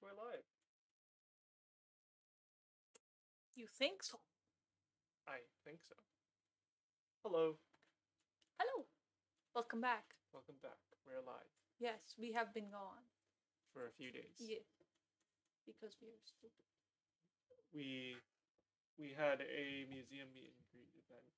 we're live. You think so? I think so. Hello. Hello. Welcome back. Welcome back. We're live. Yes, we have been gone. For a few days. Yeah. Because we are stupid. We had a museum meet and greet event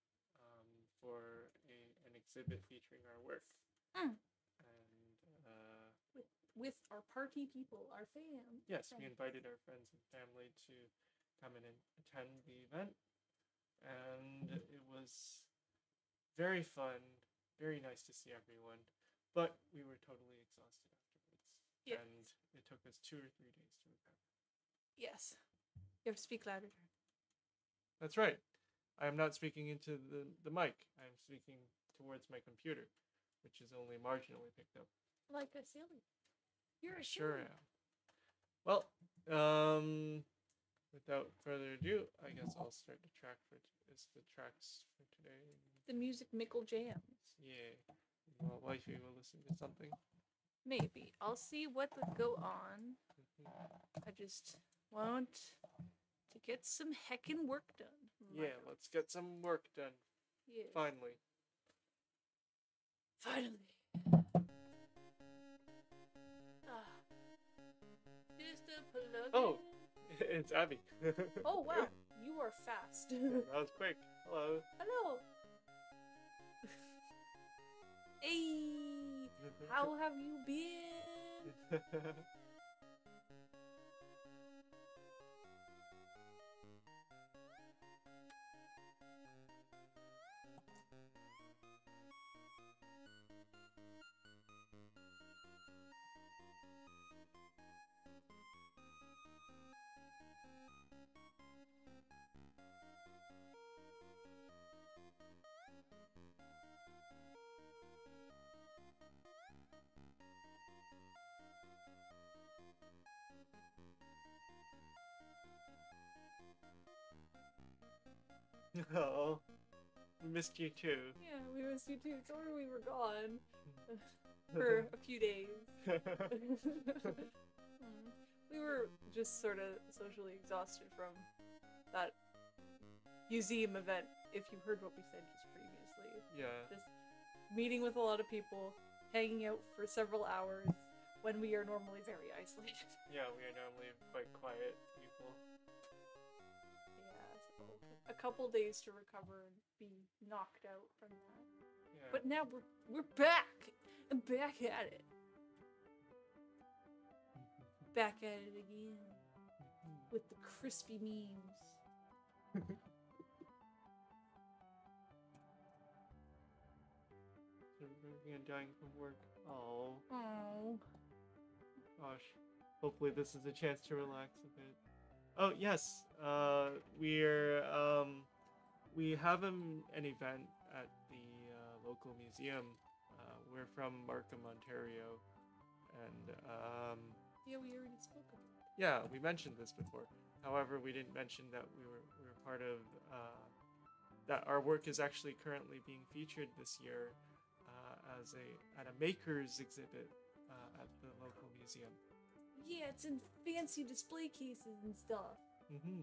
for an exhibit featuring our work. Mm. And with our party people, our fam. Yes, we invited our friends and family to come in and attend the event. And it was very fun, very nice to see everyone. But we were totally exhausted afterwards. Yes. And it took us 2 or 3 days to recover. Yes. You have to speak louder. That's right. I am not speaking into the mic. I am speaking towards my computer, which is only marginally picked up. Like a silly. You're a sure silly. am. Well, without further ado, I guess I'll start the tracks for today. The music Mickle jams. Yeah. Well, wifey will listen to something. Maybe. I'll see what will go on. I just want to get some heckin' work done. Yeah, let's get some work done. Yeah. Finally. Just a plug. Oh, it's Abby. Oh wow, you are fast. That was quick. Hello. Hello. Hey, how have you been? Oh, we missed you too. Yeah, we missed you too. Sorry we were gone for a few days. We were just sort of socially exhausted from that museum event, if you heard what we said just previously. Yeah. Just meeting with a lot of people, hanging out for several hours when we are normally very isolated. Yeah, we are normally quite quiet people. Yeah, so a couple days to recover and be knocked out from that. Yeah. But now we're back! I'm back at it. Back at it again. With the crispy memes. You're dying from work. Oh. Oh. Gosh. Hopefully this is a chance to relax a bit. Oh yes. We have an event at the local museum. We're from Markham, Ontario, and Yeah, we already spoke about it. Yeah, we mentioned this before. However, we didn't mention that we were part of that our work is actually currently being featured this year at a makers exhibit at the local museum. Yeah, it's in fancy display cases and stuff. Mm-hmm.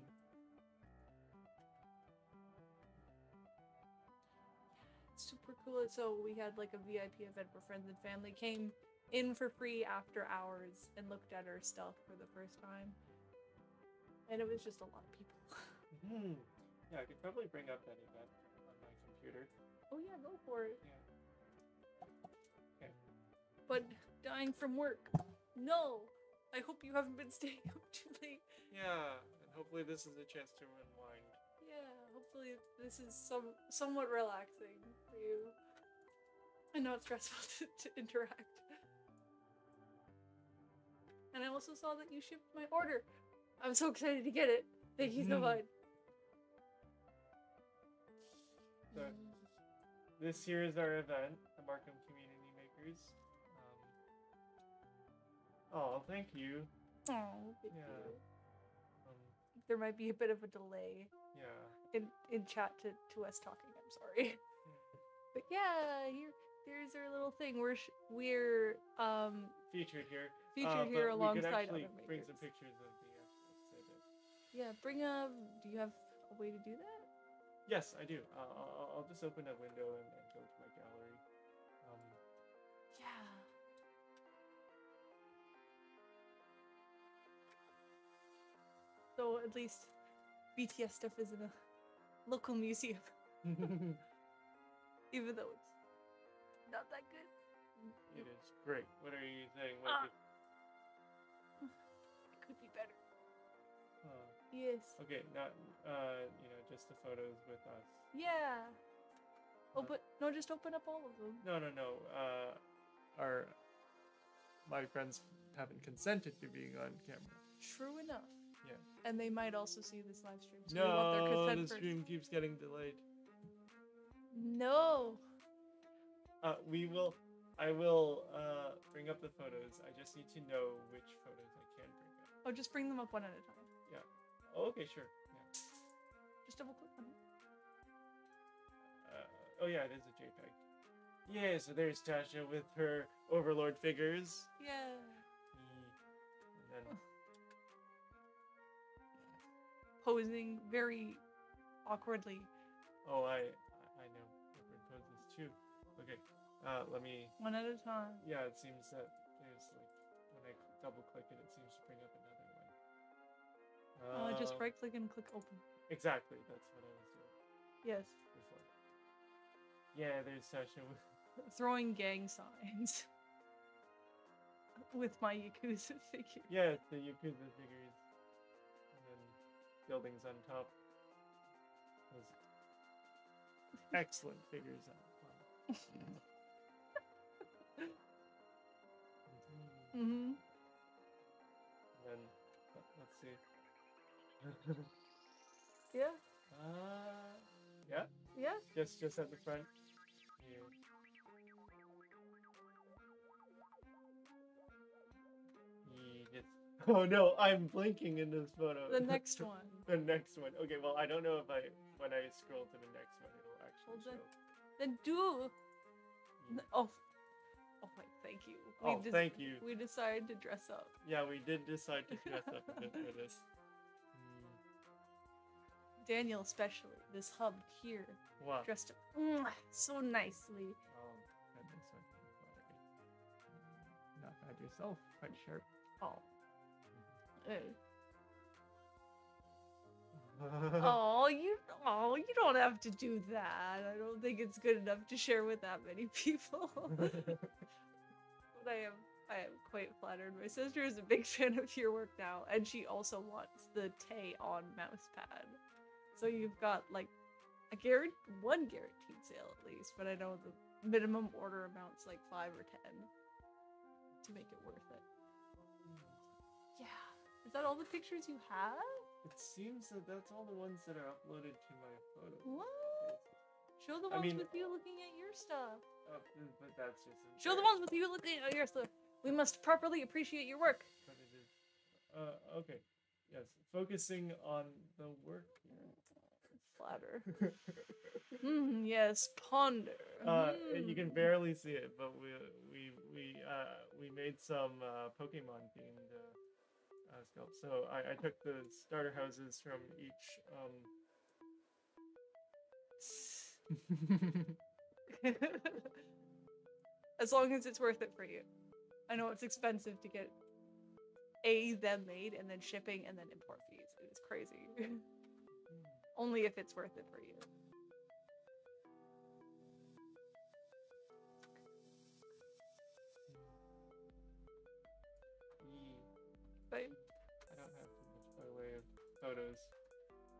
It's super cool. So we had like a VIP event where friends and family came in for free after hours and looked at our stuff for the first time. And it was just a lot of people. Mm-hmm. Yeah, I could probably bring up that event on my computer. Oh yeah, go for it. Yeah. Okay. But dying from work. No! I hope you haven't been staying up too late. Yeah, and hopefully this is a chance to unwind. Yeah, hopefully this is somewhat relaxing for you. And not stressful to interact. And I also saw that you shipped my order. I'm so excited to get it. Thank you so much. So, this year is our event, the Markham Community Makers. Oh, thank you. Oh, thank Yeah. you. There might be a bit of a delay. Yeah. In chat to us talking. I'm sorry. But yeah, there's our little thing. We're Featured here. featured here But we could alongside actually other bring makers. some pictures of the exhibit. Yeah, bring a. Do you have a way to do that? Yes, I do. I'll just open a window and go to my gallery. Yeah. So at least BTS stuff is in a local museum, even though it's not that good. It is great. What are you saying? It could be better. Uh, Yes. okay, not just the photos with us. Yeah. Just open up all of them. No. My friends haven't consented to being on camera. True enough. Yeah. And they might also see this live stream. So we want their No, consent the first. stream keeps getting delayed. No. I will bring up the photos. I just need to know which photos I can bring up. Oh, just bring them up one at a time. Yeah. Oh, okay, sure. Yeah. Just double click on it. Oh yeah, it is a JPEG. Yeah, so there's Tasha with her overlord figures. Yeah. And then Posing very awkwardly. oh, I know different poses too. Okay, let me. One at a time. Yeah, it seems that there's like when I double click it, it seems to bring up another one. Just right click and click open. Exactly, that's what I was doing Yes. before. Yeah, there's Tasha with. Throwing gang signs. With my Yakuza figure. Yeah, it's the Yakuza figures. And then buildings on top. Those excellent figures on top. Mm-hmm. And then, let's see. Yeah. Yeah? Yeah. Just at the front. Yeah. Oh no, I'm blinking in this photo. The next one. The next one. Okay, well, I don't know if when I scroll to the next one, it'll actually Well, show. Then do. Oh wait, thank you. Thank you. We decided to dress up. Yeah, we did decide to dress up a bit for this. Daniel especially, this hub here, Wow. dressed up so nicely. Oh, goodness, I'm not bad yourself. Quite sharp. Oh. Oh, you don't have to do that. I don't think it's good enough to share with that many people. But I am quite flattered. My sister is a big fan of your work now, and she also wants the Tay on mousepad. So you've got like one guaranteed sale at least, but I know the minimum order amount's like 5 or 10 to make it worth it. Yeah. Is that all the pictures you have? It seems that that's all the ones that are uploaded to my photo. What? Show the ones with you looking at your stuff. But that's just. Show the ones with you looking at your stuff. We must properly appreciate your work. But it is. Okay. Yes. Focusing on the work here. Flatter. Yes. Ponder. You can barely see it, but we made some Pokemon themed sculpts. So I took the starter houses from each. As long as it's worth it for you. I know it's expensive to get them made and then shipping and then import fees. It is crazy. Only if it's worth it for you. But I don't have too much by way of photos.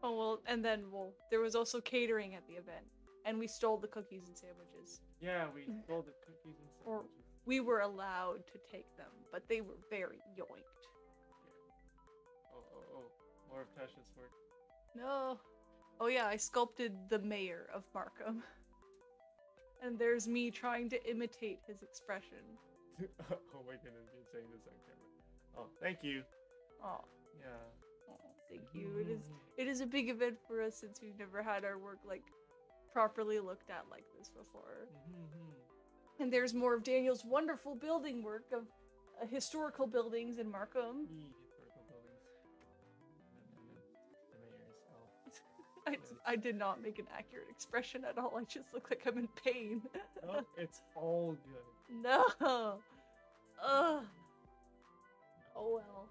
oh well, and then there was also catering at the event, and we stole the cookies and sandwiches. Yeah, we stole the cookies and Or sandwiches. we were allowed to take them, but they were very yoinked. Oh, more of Tasha's work. No. Oh yeah, I sculpted the mayor of Markham. And there's me trying to imitate his expression. Oh my goodness, you're saying this on camera. Oh, thank you. Oh, Yeah. thank you. It is a big event for us since we've never had our work like properly looked at like this before. And there's more of Daniel's wonderful building work of historical buildings in Markham. Historical buildings. And then the mayor's elf. I did not make an accurate expression at all. I just look like I'm in pain. No, it's all good. No. Ugh. Oh well.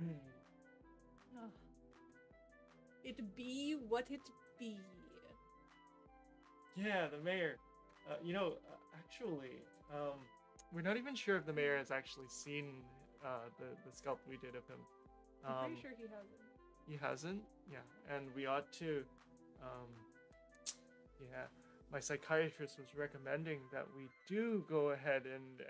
Mhm. Ugh. It be what it be. Yeah, the mayor. Actually, we're not even sure if the mayor has actually seen the sculpt we did of him. I'm pretty sure he hasn't. He hasn't? Yeah, and we ought to. Yeah, my psychiatrist was recommending that we do go ahead and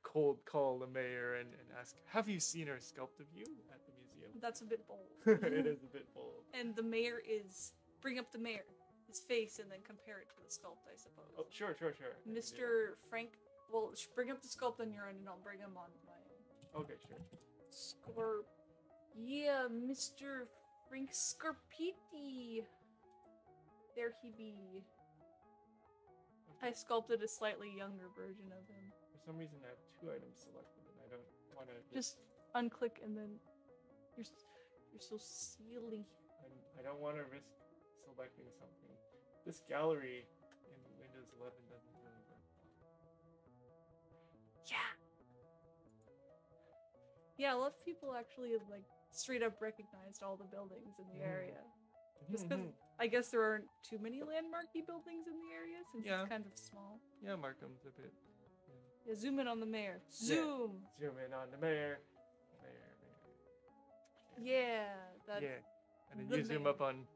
cold call the mayor and ask, have you seen our sculpt of you at the museum? That's a bit bold. It is a bit bold. And the mayor is bring up the mayor, his face, and then compare it to the sculpt, I suppose. Oh, sure. Mr. Frank. Well, bring up the sculpt on your end, and I'll bring him on my end. Okay, sure. Scorp. Yeah, Mr. Frank Scorpiti. There he be. I sculpted a slightly younger version of him. For some reason, I have 2 items selected, and I don't want to Just unclick, and then you're so silly. I don't want to risk selecting something. This gallery in Windows 11 doesn't really work. Yeah. Yeah, a lot of people actually like straight up recognized all the buildings in the area. Just because I guess there aren't too many landmarky buildings in the area since Yeah. it's kind of small. Yeah, Markham's a bit. Yeah, zoom in on the mayor. Zoom. Zoom in on the mayor. Yeah, that's Yeah, and then the you zoom mayor. up on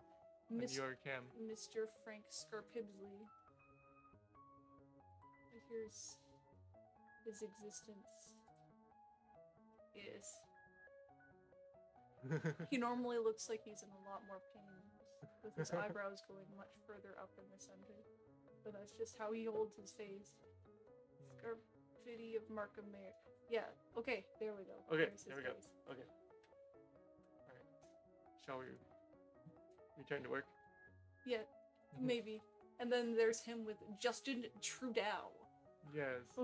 Mis- your cam. Mr. Frank Scarpibsley. Here's his existence. Yes. He normally looks like he's in a lot more pain, with his eyebrows going much further up in the center. But that's just how he holds his face. Scarpity of Markham Mayor. Yeah, okay, there we go. Okay, There's his there we go. face. Okay. Alright. Shall we return to work? Yeah, maybe. And then there's him with Justin Trudeau. Yes.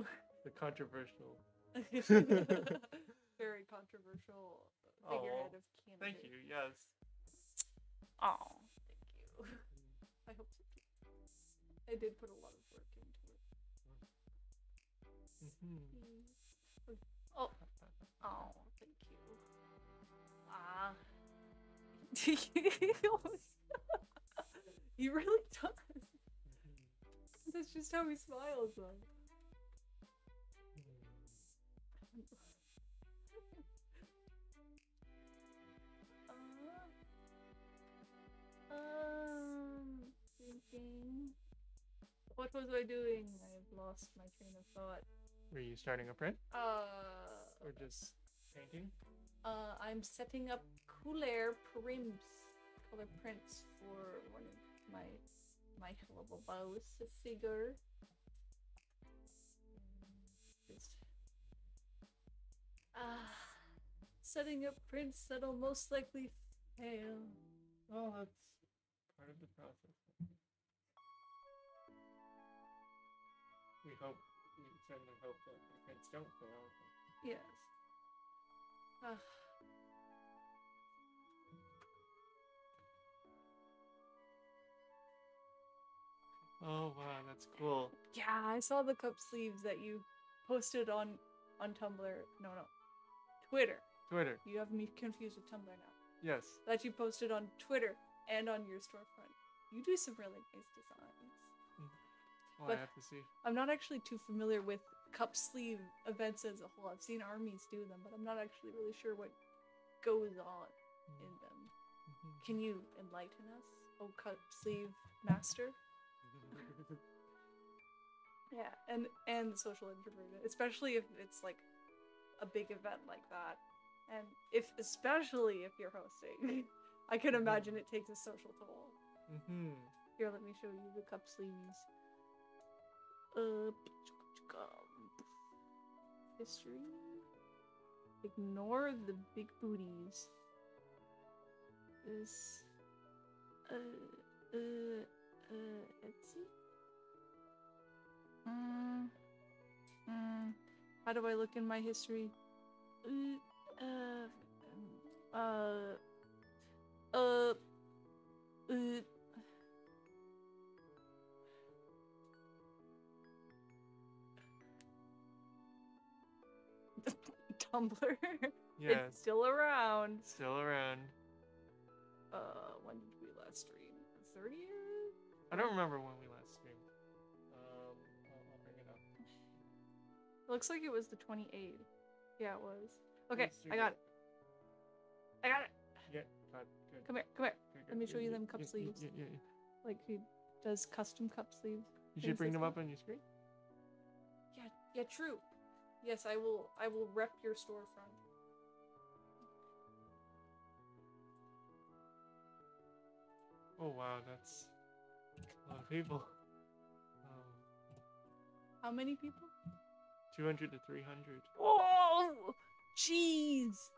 The controversial. Very controversial figurehead of Canada. Thank you, yes. Oh, thank you. I hope so too. I did put a lot of work into it. Oh, thank you. He really does. That's just how he smiles, though. Thinking. What was I doing? I've lost my train of thought. Were you starting a print? Or just painting? I'm setting up color prints for one of my little bows figure. Just setting up prints that'll most likely fail. Well, that's part of the process. We certainly hope that the prints don't fail. Yes. Oh wow, that's cool. Yeah, I saw the cup sleeves that you posted on Tumblr. No, Twitter. Twitter. You have me confused with Tumblr now. Yes. That you posted on Twitter and on your storefront. You do some really nice designs. Oh, But I have to see. I'm not actually too familiar with cup sleeve events as a whole. I've seen armies do them, but I'm not actually really sure what goes on in them. Can you enlighten us, oh cup sleeve master? Yeah, and the social introversion, especially if it's like a big event like that, and especially if you're hosting, I can imagine it takes a social toll. Here, let me show you the cup sleeves. History. Ignore the big booties. This. Etsy? How do I look in my history? Uh, uh, Tumblr. Yes. It's still around. Still around. When did we last stream? The 30th? I don't remember when we last streamed. I'll bring it up. It looks like it was the 28th. Yeah, it was. Okay, Let's do I got that. it. I got it. Yeah, good, good. Come here, come here. Good, Let me good. show you them cup sleeves. Yeah. Like he does custom cup sleeves. You things should bring like them that. up on your screen. Yeah, true. Yes, I will rep your storefront. Oh wow, that's a lot of people. How many people? 200 to 300. Oh, jeez.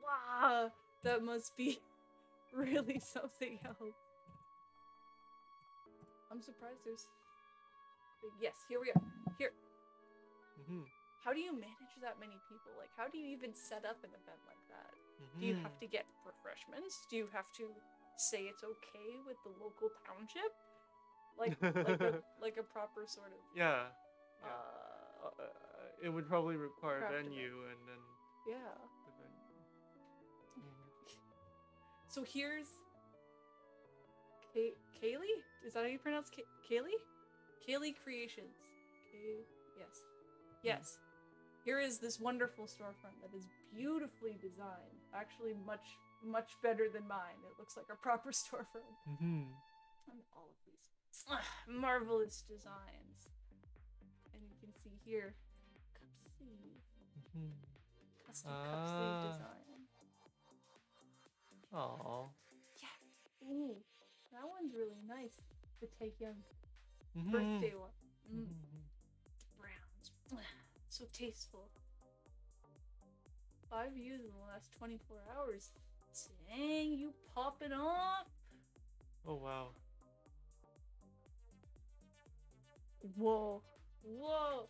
Wow, that must be really something else. I'm surprised there's. Yes, here we are. Here. How do you manage that many people? Like, how do you even set up an event like that? Do you have to get refreshments? Do you have to say it's okay with the local township? Like a proper sort of. Yeah. It would probably require a craft venue event. and then. Yeah. The venue. So here's Kaylee? Is that how you pronounce Kaylee? Kaylee Creations. Yes. Yes. Here is this wonderful storefront that is beautifully designed. Actually, much better than mine. It looks like a proper storefront. And all of these marvelous designs. And you can see here, cup sleeve. Custom cup sleeve design. Aww. Yeah. Ooh, that one's really nice. The Taehyung birthday one. The browns. So tasteful. 5 views in the last 24 hours. Dang, you popping off. Oh wow. Whoa. Whoa.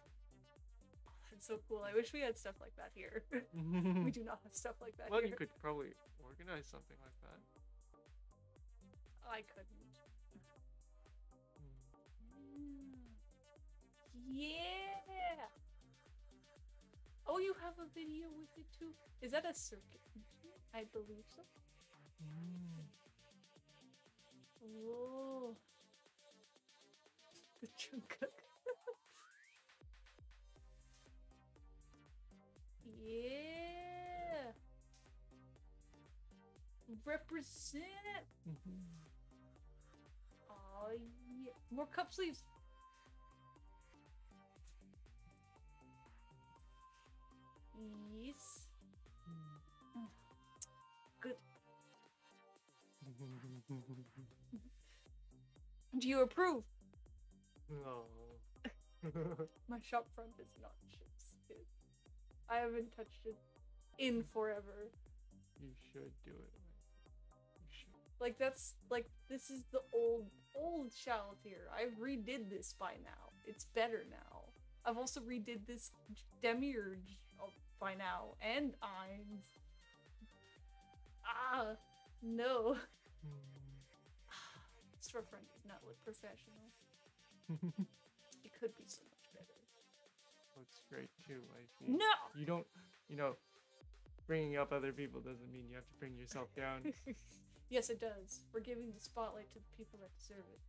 Oh, that's so cool. I wish we had stuff like that here. We do not have stuff like that Well, here. you could probably organize something like that. I couldn't. Yeah. Oh, you have a video with it too. Is that a circuit? I believe so. Whoa. The Jungkook. Yeah. Represent. Oh yeah. More cup sleeves. Yes. Good. Do you approve? Oh. My shop front is not chips. I haven't touched it in forever. You should do it. You should. Like that's like this is the old Chaltier. I redid this by now. It's better now. I've also redid this Demiurge by now and Eins. Ah, no. Storefront does not look professional. It could be so much better. Looks great too. I think. No. You don't. Bringing up other people doesn't mean you have to bring yourself down. Yes, it does. We're giving the spotlight to the people that deserve it.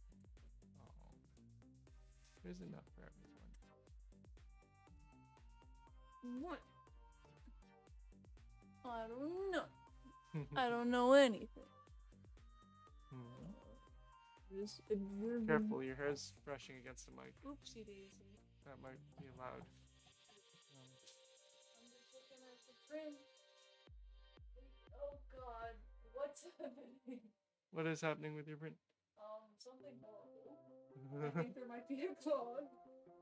Oh. There's enough for everyone. What? I don't know. I don't know anything. Careful, your hair's brushing against the mic. Oopsie daisy. That might be loud. I'm just looking at the print. Oh god, what's happening? What is happening with your print? Something horrible. I think there might be a clog.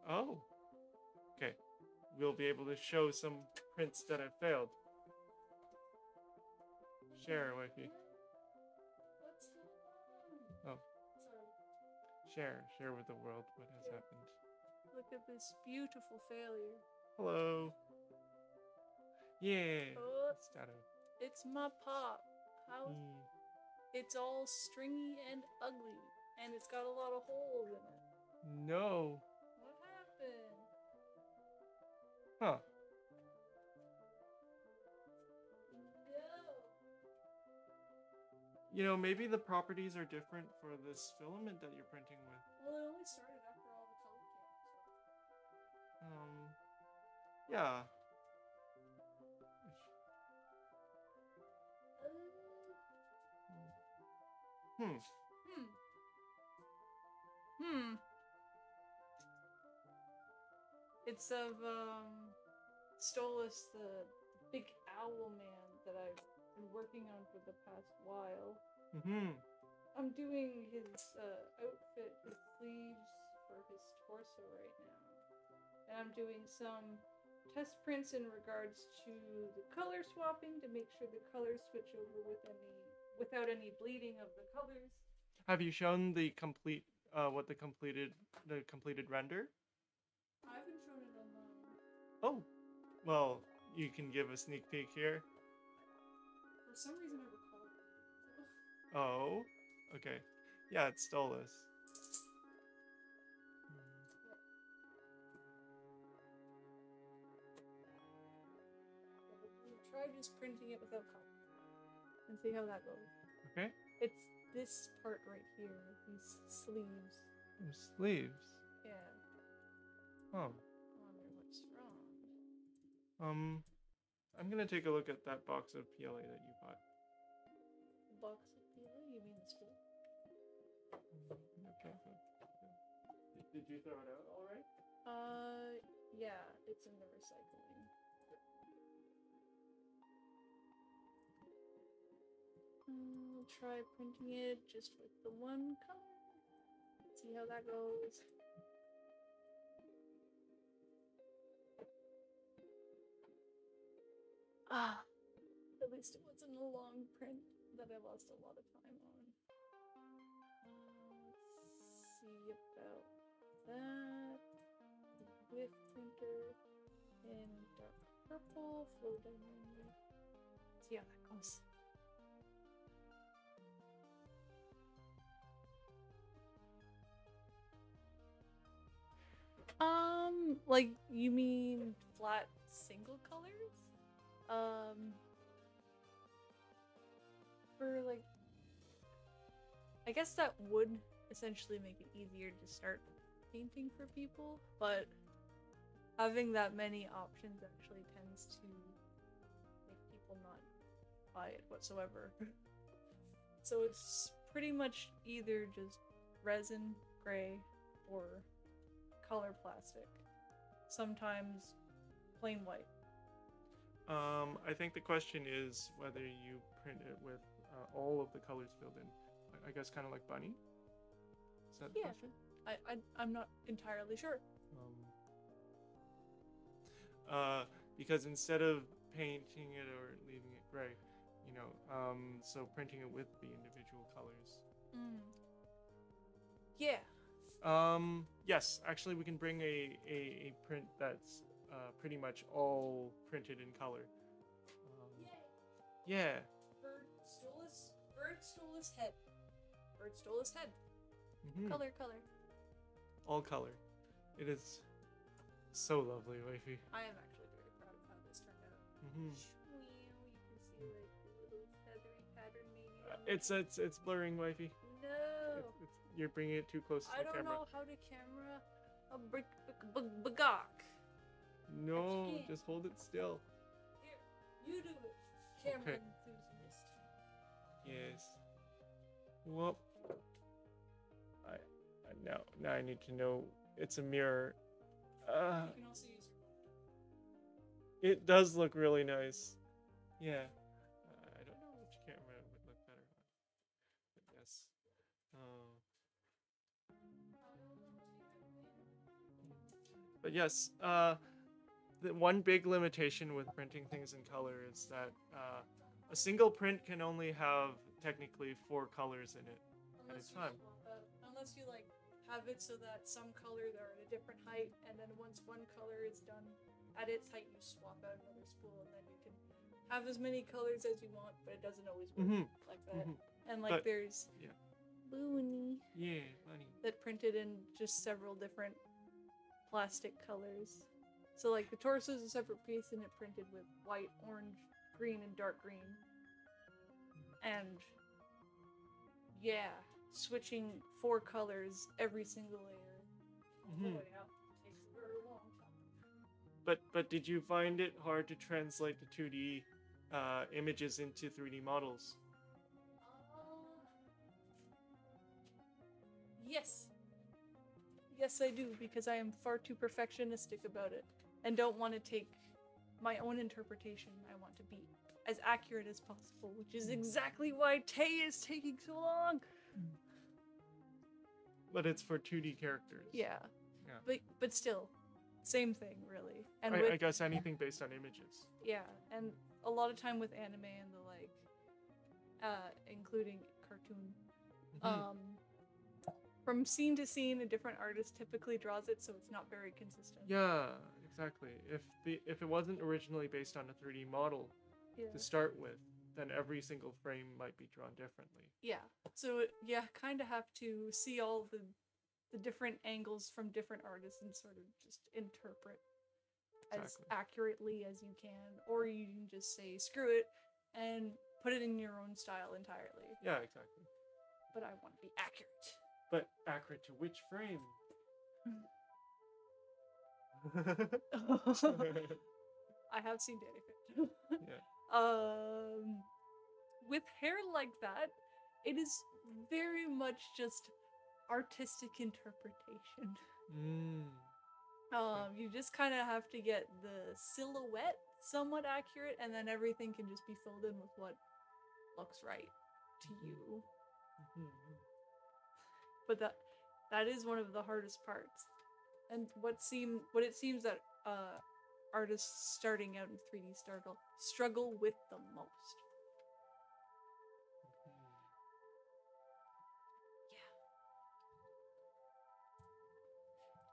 Oh. Okay. We'll be able to show some prints that have failed. Share, wifey. What's going on? Oh, Share with the world what has happened. Look at this beautiful failure. Hello. Yeah. Oh, Stato. it's my pop. How? Mm. It's all stringy and ugly, and it's got a lot of holes in it. No. What happened? Huh. No. You know, maybe the properties are different for this filament that you're printing with. Well, it only started after all the color came. Yeah. Hmm. It's of Stolas, the big owl man that I've been working on for the past while. Mm-hmm. I'm doing his outfit with sleeves for his torso right now. And I'm doing some test prints in regards to the color swapping to make sure the colors switch over without any bleeding of the colors. Have you shown the complete what the completed render? I haven't shown it online. Oh, well, you can give a sneak peek here. For some reason I recall it. Oh, okay. Yeah, it's Stolas. Try just printing it without color and see how that goes. Okay. It's this part right here, these sleeves. Sleeves. Yeah. Oh. Wonder what's wrong. I'm gonna take a look at that box of PLA that you bought. The box of PLA? You mean the spool? Okay. Did you throw it out all right? Yeah, it's in the recycling. I'll try printing it just with the one color. See how that goes. At least it wasn't a long print that I lost a lot of time on. Let's see about that. With printer in dark purple, flow dynamic. See how that goes. Like you mean flat single colors? For like, I guess that would essentially make it easier to start painting for people, but having that many options actually tends to make people not buy it whatsoever. So it's pretty much either just resin, gray, or color plastic. Sometimes plain white. I think the question is whether you print it with all of the colors filled in. I guess kind of like Bunny. Is that the question? I'm not entirely sure. Because instead of painting it or leaving it gray, you know, so printing it with the individual colors. Yeah. Yes, actually, we can bring a print that's pretty much all printed in color. Yeah. Bird Stolas head. Bird Stolas head. Mm-hmm. Color. All color. It is so lovely, wifey. I am actually very proud of how this turned out. Mm-hmm. You can see like the little feathery pattern maybe. It's blurring, wifey. No. You're bringing it too close to the camera. I don't know how to camera a bagok. No, just hold it still. Here, you do it. Camera Okay. enthusiast. Yes. Well, now I need to know it's a mirror. You can also use your It does look really nice. Yeah. I don't know which camera would look better on. But yes. But yes, the one big limitation with printing things in color is that a single print can only have technically 4 colors in it at a time. Unless you like have it so that some colors are at a different height, and then once one color is done at its height, you swap out another spool, and then you can have as many colors as you want, but it doesn't always work like that. And like But- there's Looney Yeah, funny. that printed in just several different plastic colors. So like the torso is a separate piece, and it printed with white, orange, green, and dark green. And yeah, switching 4 colors every single layer. Mhm. Boy, that takes a very long time. But did you find it hard to translate the 2D images into 3D models? Yes. Yes, I do, because I am far too perfectionistic about it and don't want to take my own interpretation. I want to be as accurate as possible, which is exactly why Tay is taking so long. But it's for 2D characters. Yeah. Yeah. But still, same thing, really. And I guess anything based on images. yeah, and a lot of time with anime and the like, including cartoon. From scene to scene, a different artist typically draws it, so it's not very consistent. Yeah, exactly. If it wasn't originally based on a 3D model Yeah. to start with, then every single frame might be drawn differently. Yeah. So yeah, kind of have to see all the different angles from different artists and sort of just interpret as Exactly. accurately as you can, or you can just say screw it and put it in your own style entirely. Yeah, exactly. But I want to be accurate. But accurate to which frame? I have seen Danny Fit. Yeah. With hair like that, it is very much just artistic interpretation. You just kind of have to get the silhouette somewhat accurate, and then everything can just be filled in with what looks right to you. But that is one of the hardest parts, and what it seems that artists starting out in 3D struggle with the most.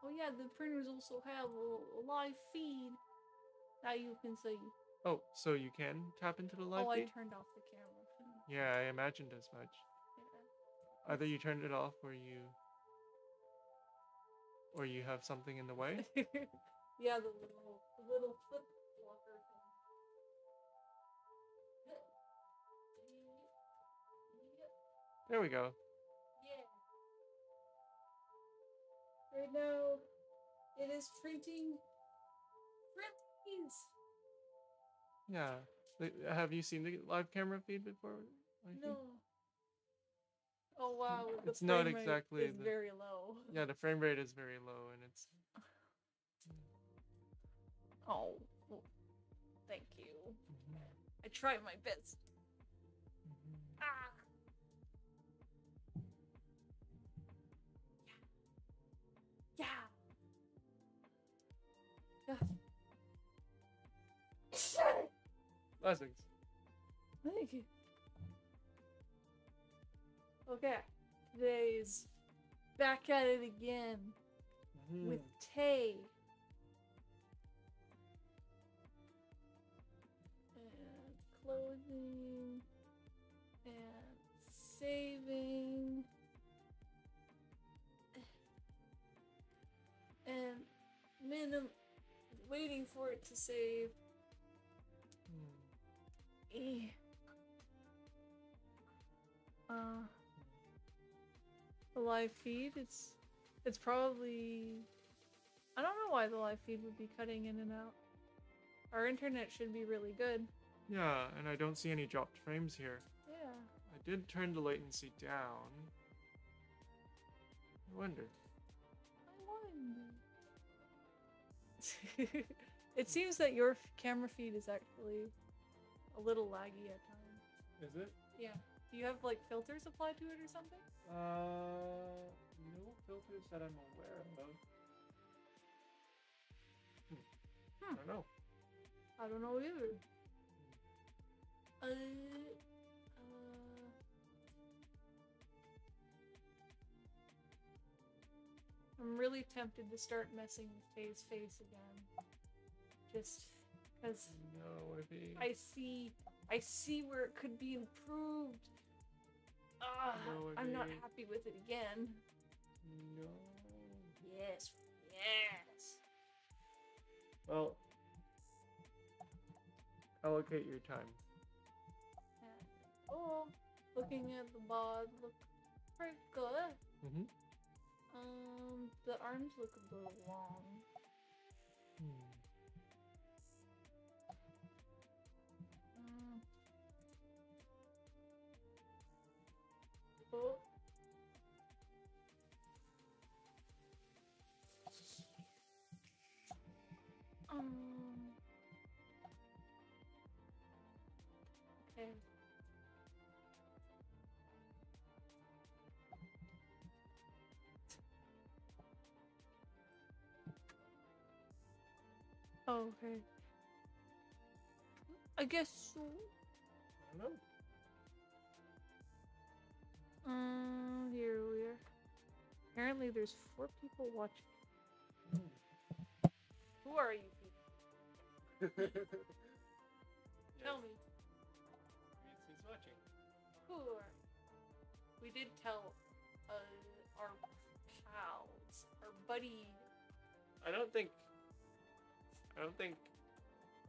Oh yeah, the printers also have a live feed that you can see. Oh, so you can tap into the live feed? I turned off the camera feed. Yeah, I imagined as much. Yeah. Either you turned it off or you have something in the way. Yeah, the little flip blocker thing. There we go. Yeah. Right now, it is printing Fritzies. Yeah. Have you seen the live camera feed before? No. Oh wow, It's the not frame rate exactly is very low. Yeah, the frame rate is very low, and it's. Oh, well, thank you. I tried my best. Ah. Yeah. Yeah. Blessings. Thank you. Okay, today's back at it again with Tay. And closing and saving and waiting for it to save. The live feed, it's probably, I don't know why the live feed would be cutting in and out. Our internet should be really good. Yeah, and I don't see any dropped frames here. Yeah. I did turn the latency down. I wonder. It seems that your camera feed is actually a little laggy at times. Is it? Yeah. Do you have like filters applied to it or something? No filters that I'm aware of. I don't know. I don't know either. I'm really tempted to start messing with Faye's face again. Just because No, Wenby. I see where it could be improved. No, I'm not Wenby. happy with it again. No. Yes, yes. Well, allocate your time. Oh, looking at the bod look pretty good. Mm-hmm. The arms look a little long. Oh. Okay. Oh, okay. I guess so. I don't know. Here we are. Apparently there's 4 people watching. Who are you people? Tell me. He's watching. Who are We did tell our pals, our buddy. I don't think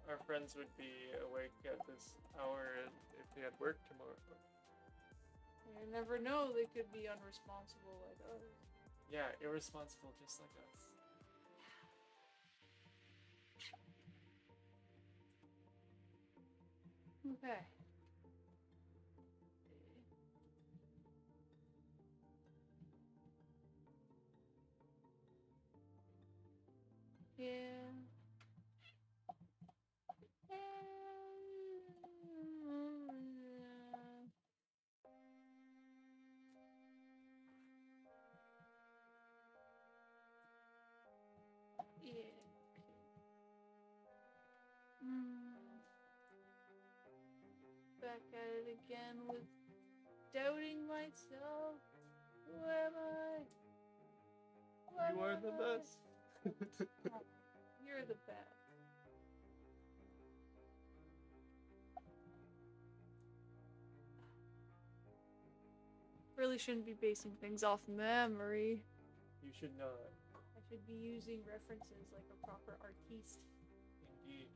our friends would be awake at this hour if they had work tomorrow. You never know, they could be unresponsible like us. Yeah, irresponsible just like us. Okay. Yeah. Yeah. Back at it again with doubting myself. Who am I? What You are am the I? best. You're the best. Really shouldn't be basing things off memory. You should not. I should be using references like a proper artiste. Indeed.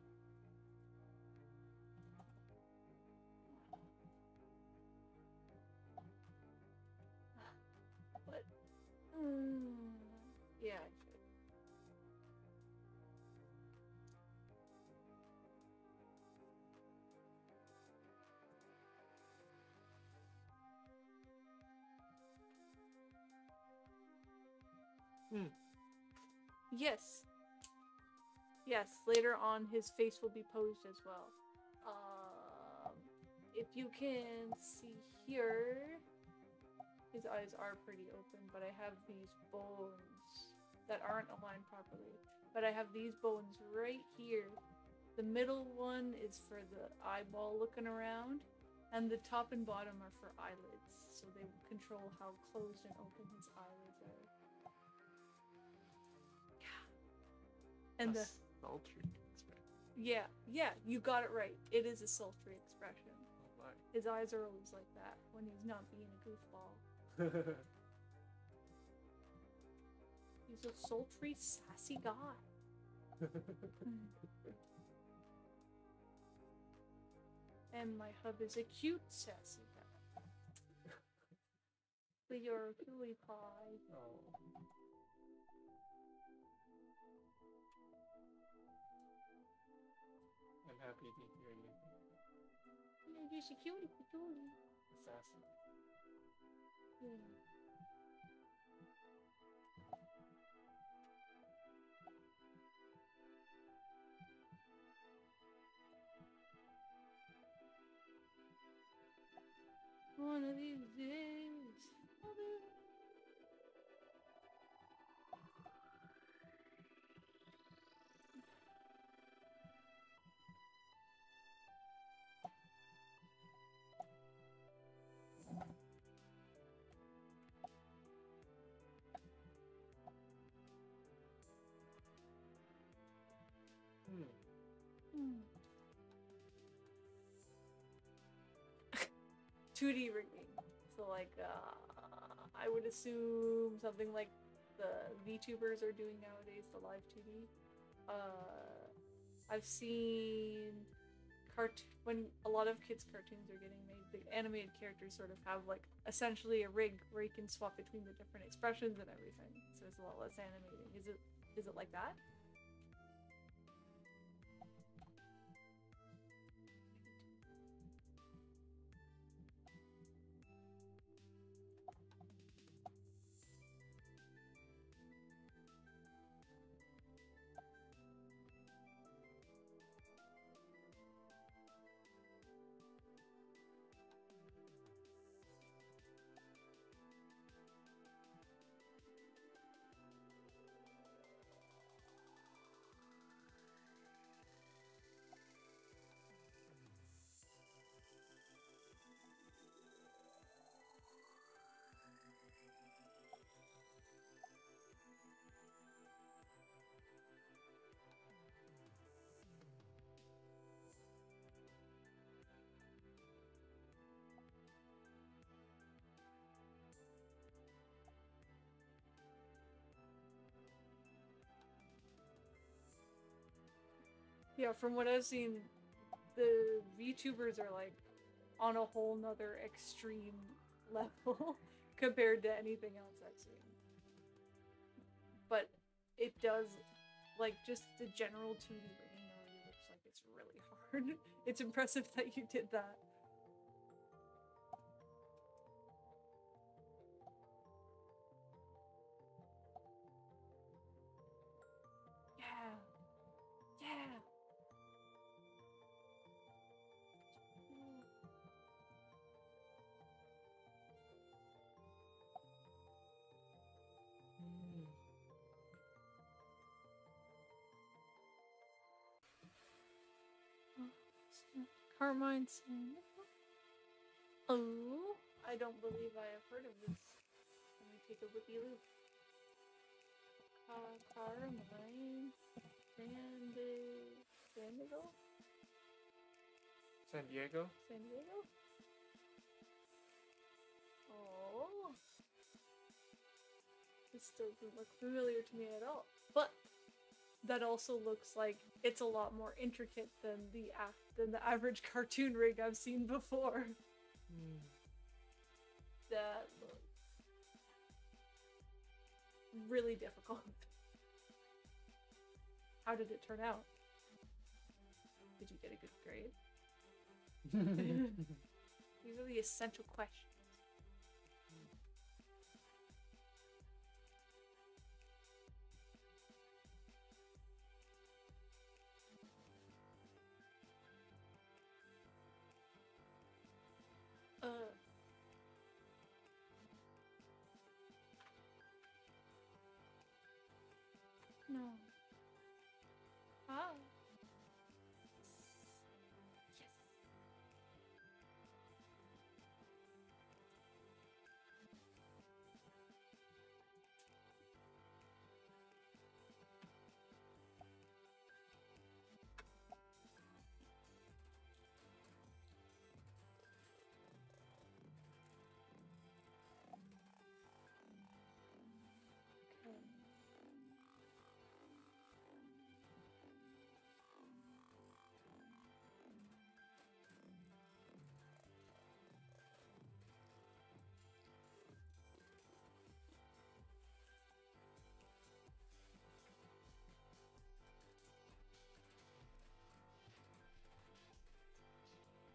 But yeah, I should. Yes. Yes, later on his face will be posed as well. If you can see here, his eyes are pretty open, but I have these bones that aren't aligned properly. But I have these bones right here. The middle one is for the eyeball looking around, and the top and bottom are for eyelids, so they control how closed and open his eyelids are. Yeah. And the sultry expression. yeah, you got it right. It is a sultry expression. Oh my. His eyes are always like that when he's not being a goofball. He's a sultry, sassy guy. And my hub is a cute, sassy guy. But you're a cutie pie. Oh. I'm happy to hear you. You're just a cutie patootie. Sassy. Yeah. One of these days, I'll be... Hmm. 2D rigging. So like, I would assume something like the VTubers are doing nowadays, the live 2D. I've seen when a lot of kids' cartoons are getting made, the animated characters sort of have like essentially a rig where you can swap between the different expressions and everything. So it's a lot less animating. Is it like that? Yeah, from what I've seen, the VTubers are like on a whole nother extreme level compared to anything else I've seen. But it does, like, just the general 2D rigging already looks like it's really hard. It's impressive that you did that. Yeah. Yeah. Carmine San. Oh, I don't believe I have heard of this. Let me take a looky look. Carmine San Diego? San Diego? San Diego? Oh. This doesn't look familiar to me at all. But that also looks like it's a lot more intricate than the average cartoon rig I've seen before. That looks really difficult. How did it turn out? Did you get a good grade? These are the essential questions. No. Ah. Yes. Okay.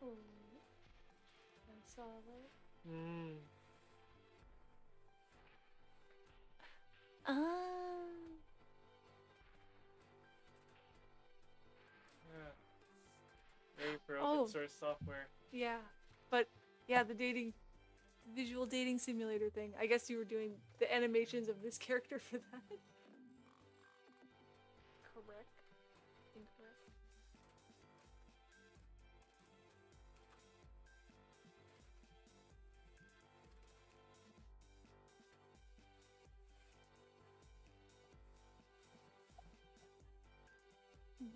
Oh, I saw that. Yeah. Very for open source software. Yeah, but yeah, the visual dating simulator thing. I guess you were doing the animations of this character for that. Correct? Incorrect? Hmm.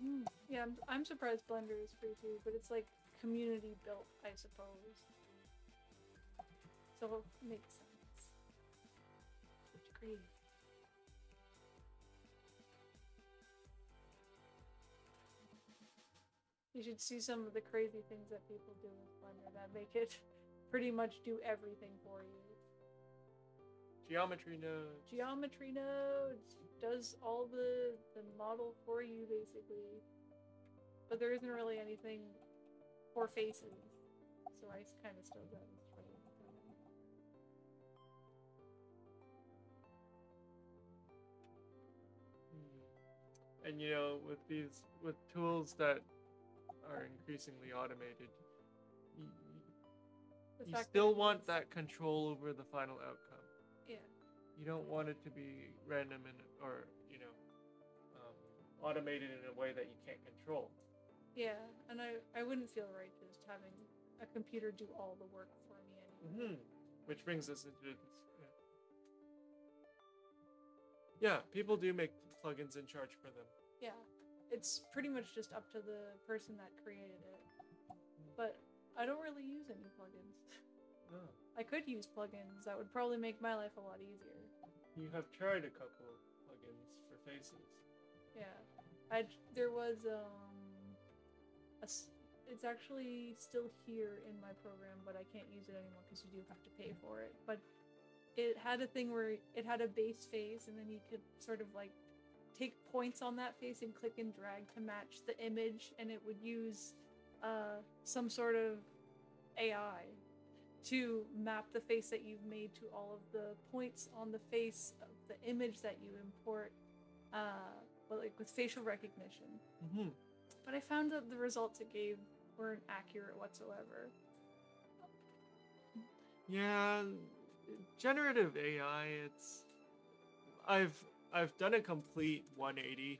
Yeah, I'm surprised Blender is free too, but it's like community built, I suppose. So it makes sense. Which great. You should see some of the crazy things that people do with Blender that make it pretty much do everything for you. Geometry nodes. Geometry nodes does all the model for you basically, but there isn't really anything for faces, so I kind of still got this for And you know, with tools that are increasingly automated, you, you still want that control over the final outcome. Yeah. You don't want it to be random or automated in a way that you can't control. Yeah, and I wouldn't feel right just having a computer do all the work for me anymore. Which brings us into this. Yeah, people do make plugins and charge for them. Yeah, it's pretty much just up to the person that created it. But I don't really use any plugins. No. I could use plugins. That would probably make my life a lot easier. You have tried a couple of plugins for faces. Yeah, there was it's actually still here in my program, but I can't use it anymore because you do have to pay for it. But it had a thing where it had a base face, and then you could sort of like take points on that face and click and drag to match the image, and it would use some sort of AI to map the face that you've made to all of the points on the face of the image that you import, but like with facial recognition. But I found that the results it gave weren't accurate whatsoever. Yeah, generative AI. I've done a complete 180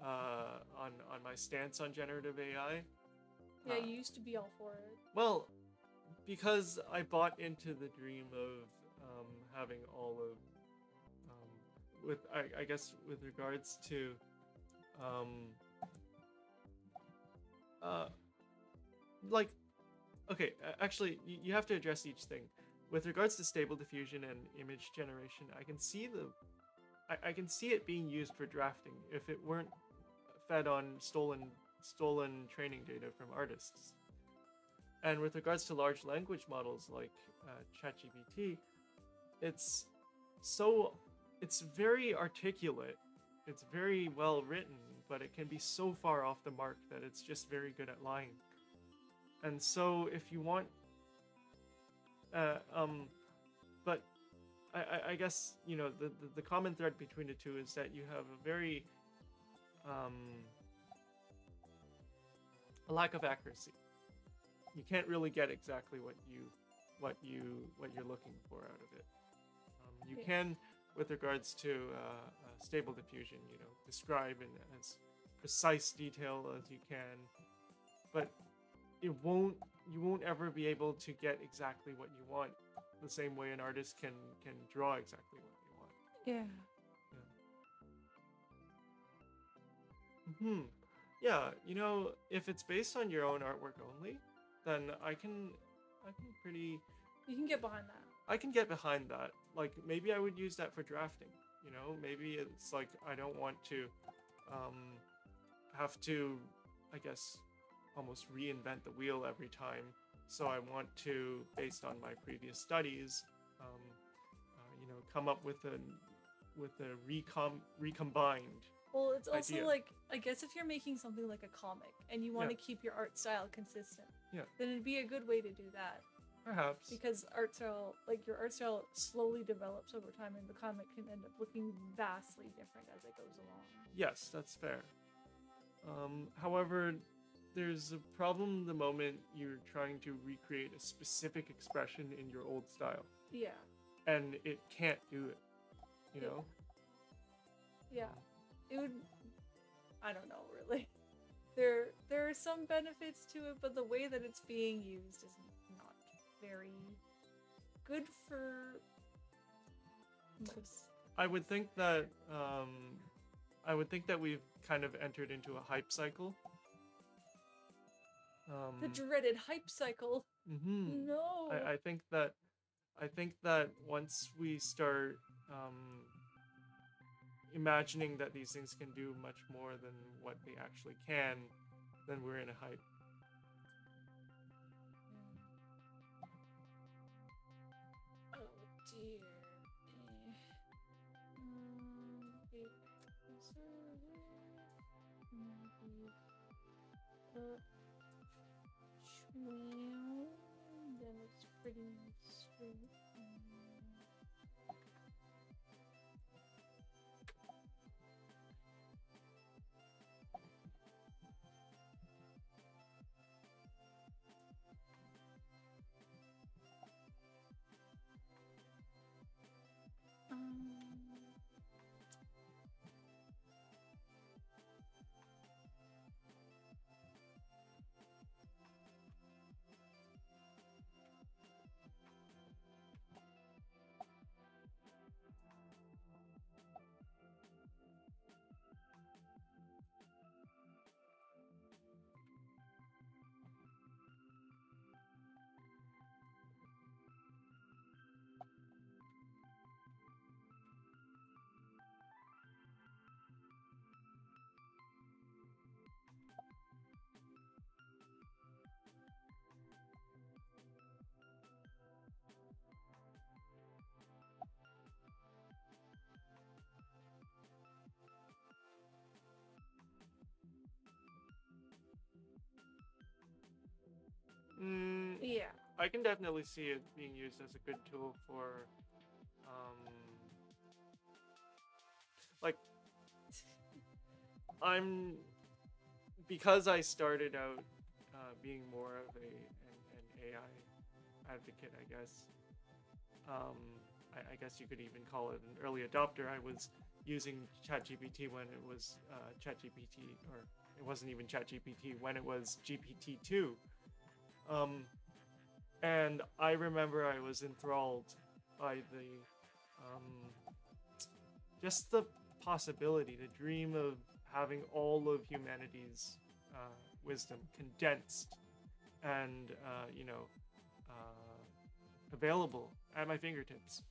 on my stance on generative AI. Yeah, you used to be all for it. Well, because I bought into the dream of having all of I guess with regards to like, okay, actually you have to address each thing. With regards to stable diffusion and image generation, I can see I can see it being used for drafting if it weren't fed on stolen training data from artists. And with regards to large language models like ChatGPT, it's very articulate, it's very well written, but it can be so far off the mark that it's just very good at lying. And so if you want but I guess, you know, the common thread between the two is that you have a very a lack of accuracy. You can't really get exactly what you're looking for out of it. You can, with regards to stable diffusion, you know, describe in as precise detail as you can, but you won't ever be able to get exactly what you want the same way an artist can draw exactly what they want. Yeah. Yeah, you know, if it's based on your own artwork only, then I can pretty... You can get behind that. I can get behind that. Like, maybe I would use that for drafting, you know? Maybe it's like, I don't want to have to, I guess, almost reinvent the wheel every time. So I want to, based on my previous studies, you know, come up with a recombined. Well, it's also idea. like, I guess if you're making something like a comic and you want to keep your art style consistent, then it'd be a good way to do that. Perhaps. Because art style, like your art style slowly develops over time, and the comic can end up looking vastly different as it goes along. Yes, that's fair. However, there's a problem the moment you're trying to recreate a specific expression in your old style. Yeah. And it can't do it, you know? Yeah. It would... I don't know, really. There are some benefits to it, but the way that it's being used is not very good for most. I would think that I would think that we've kind of entered into a hype cycle. The dreaded hype cycle. Mm-hmm. No. I think that once we start imagining that these things can do much more than what they actually can, then we're in a hype. Oh dear. Then it's pretty straight. Yeah. I can definitely see it being used as a good tool for, like, because I started out being more of an AI advocate, I guess. I guess you could even call it an early adopter. I was using ChatGPT when it was ChatGPT, or it wasn't even ChatGPT, when it was GPT-2. And I remember I was enthralled by just the possibility, the dream of having all of humanity's wisdom condensed and available at my fingertips,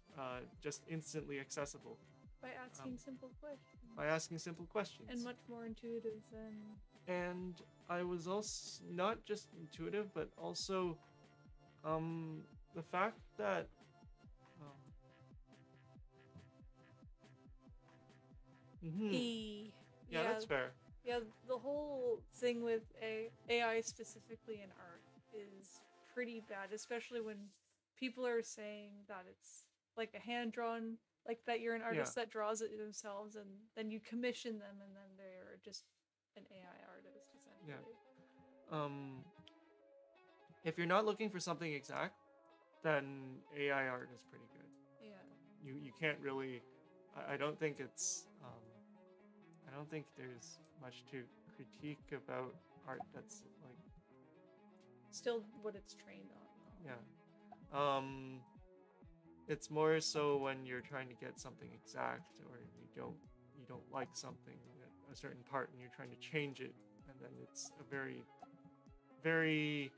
just instantly accessible. By asking simple questions. By asking simple questions. And much more intuitive than. And I was also not just intuitive, but also the fact that yeah, that's fair. Yeah, the whole thing with AI specifically in art is pretty bad, especially when people are saying that it's like a hand-drawn, like that you're an artist that draws it themselves, and then you commission them, and then they're just an AI artist, essentially. Yeah. If you're not looking for something exact, then AI art is pretty good. Yeah. You can't really. I don't think it's. I don't think there's much to critique about art that's like. Still, what it's trained on. Yeah. It's more so when you're trying to get something exact, or you don't like something at a certain part, and you're trying to change it, and then it's a very, very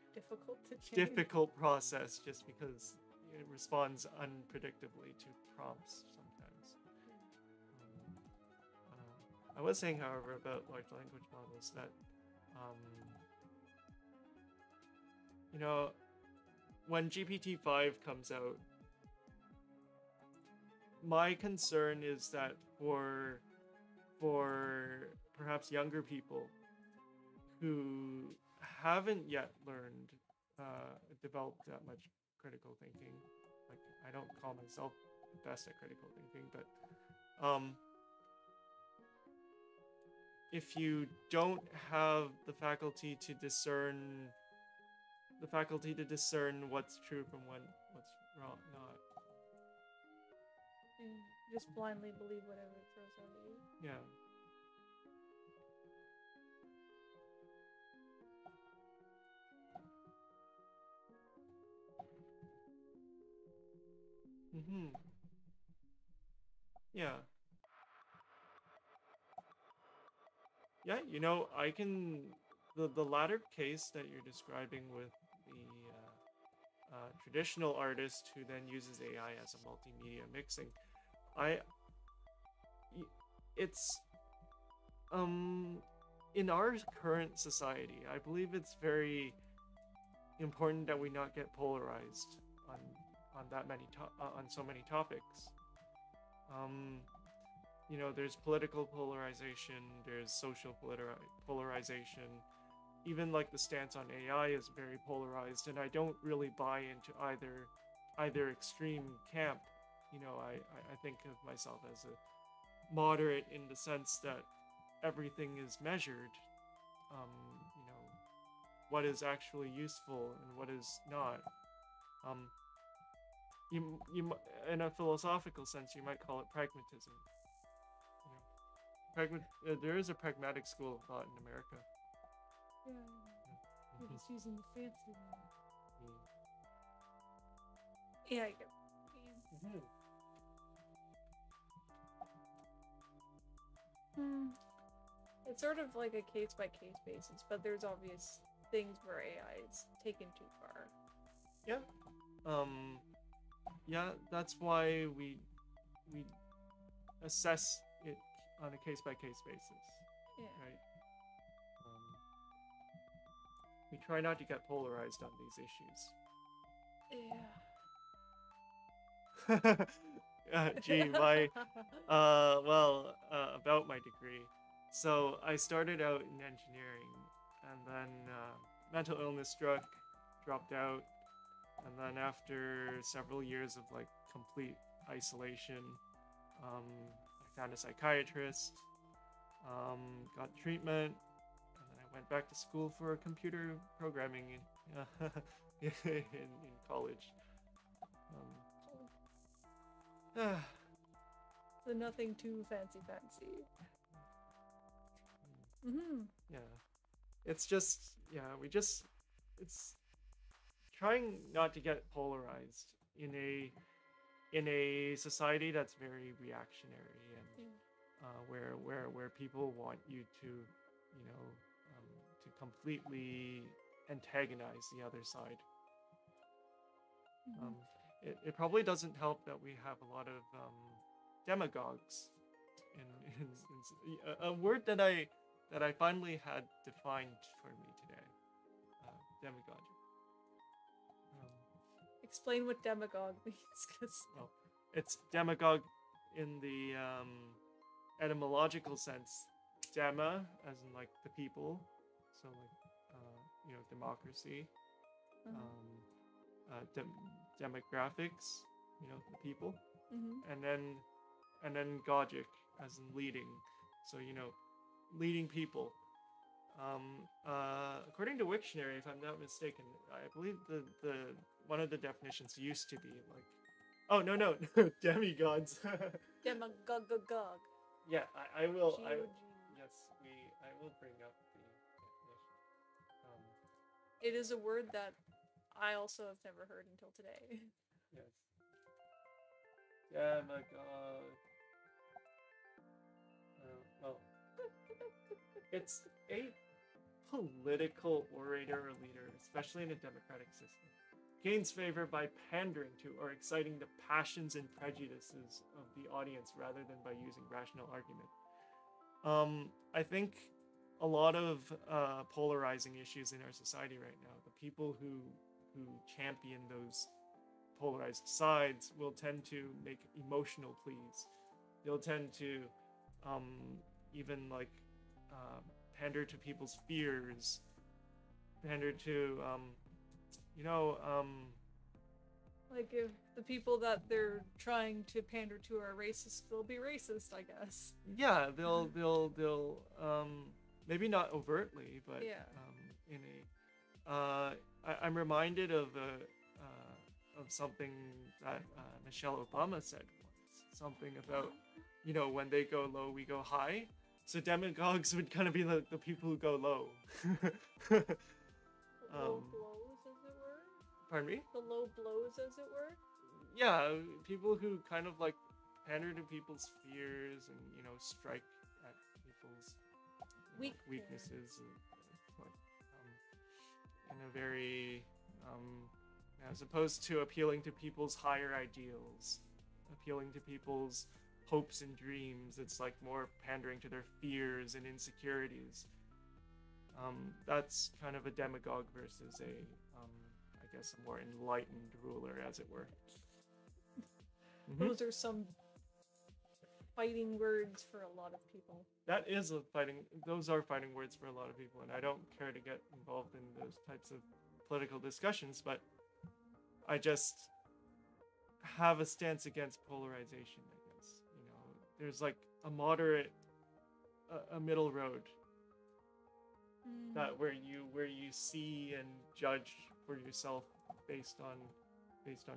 difficult process, just because it responds unpredictably to prompts sometimes. I was saying, however, about large language models that, when GPT-5 comes out, my concern is that for perhaps younger people who haven't yet learned, developed that much critical thinking, like, I don't call myself the best at critical thinking, but if you don't have the faculty to discern what's true from what's wrong, not. Just blindly believe whatever it throws at you. Yeah. Yeah. Yeah, I can the latter case that you're describing with the traditional artist who then uses AI as a multimedia mixing. I it's in our current society, I believe it's very important that we not get polarized on on so many topics. Um, there's political polarization, there's social polarization. Even like the stance on AI is very polarized, and I don't really buy into either extreme camp. I think of myself as a moderate in the sense that everything is measured. Um, you know, what is actually useful and what is not. Um, in a philosophical sense, you might call it pragmatism. There is a pragmatic school of thought in America. Yeah, you're just using the fancy one. Yeah, I get what you mean. It's sort of like a case by case basis, but there's obvious things where AI is taken too far. Yeah. Yeah, that's why we assess it on a case by case basis. Yeah. Right. We try not to get polarized on these issues. Yeah. Gee, about my degree. So I started out in engineering, and then mental illness struck, dropped out, and then after several years of like complete isolation, I found a psychiatrist, got treatment, and then I went back to school for computer programming in college. So nothing too fancy. Yeah, it's just it's trying not to get polarized in a society that's very reactionary and where people want you to to completely antagonize the other side. It probably doesn't help that we have a lot of demagogues in a word that I finally had defined for me today. Demagogue. Explain what demagogue means, because it's demagogue in the etymological sense. Dema, as in like the people, so like democracy. Demographics, the people, and then gogic, as in leading, so leading people. According to Wiktionary, if I'm not mistaken, I believe the one of the definitions used to be like, oh no demigods. Demagog. Yeah, I will. I will bring up the definition. It is a word that I also have never heard until today. Yes. Demagogue. Well, it's a political orator or leader, especially in a democratic system, gains favor by pandering to or exciting the passions and prejudices of the audience rather than by using rational argument. I think a lot of polarizing issues in our society right now, the people who champion those polarized sides will tend to make emotional pleas. They'll tend to even like pander to people's fears, pander to like if the people that they're trying to pander to are racist, they'll be racist, I guess. Yeah, they'll maybe not overtly, but in a I'm reminded of something that Michelle Obama said once. Something about when they go low, we go high. So demagogues would kind of be the people who go low. Low blows, as it were? Pardon me? The low blows, as it were? Yeah, people who kind of like pander to people's fears and strike at people's weaknesses, like, in a very, as opposed to appealing to people's higher ideals, appealing to people's hopes and dreams. It's like more pandering to their fears and insecurities. That's kind of a demagogue versus a, I guess, a more enlightened ruler, as it were. Those are some fighting words for a lot of people. Those are fighting words for a lot of people, and I don't care to get involved in those types of political discussions, but I just have a stance against polarization, I guess. There's like a moderate, a middle road that where you see and judge for yourself based on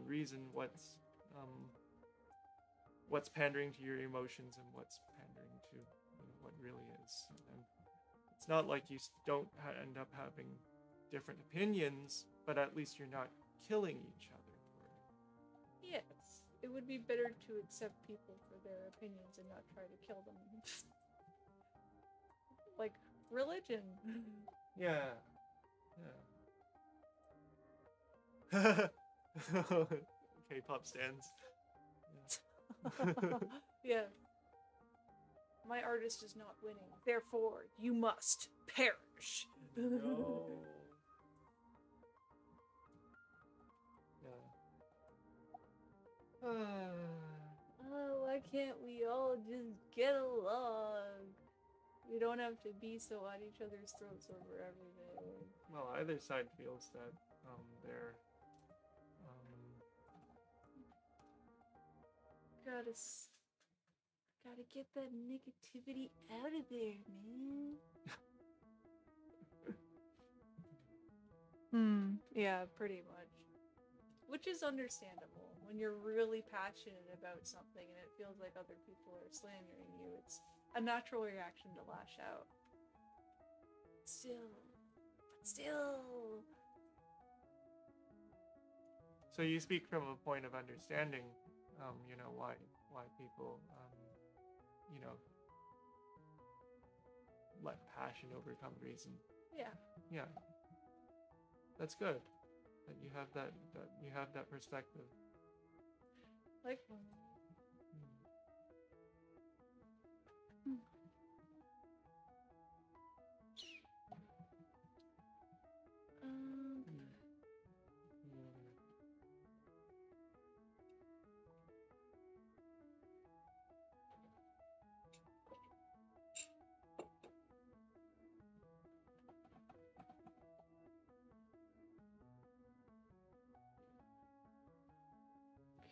reason what's pandering to your emotions and what's pandering to what really is. And it's not like you don't end up having different opinions, but at least you're not killing each other for it. Yes, it would be better to accept people for their opinions and not try to kill them. Like religion. Yeah. K-pop stands. Yeah. My artist is not winning, therefore you must perish. No. Oh, why can't we all just get along? We don't have to be so at each other's throats over everything. Well, either side feels that they're gotta get that negativity out of there, man. Yeah, pretty much. Which is understandable. When you're really passionate about something and it feels like other people are slandering you, it's a natural reaction to lash out. Still. So you speak from a point of understanding, why people, let passion overcome reason. Yeah. Yeah. That's good. That you have that perspective. Like.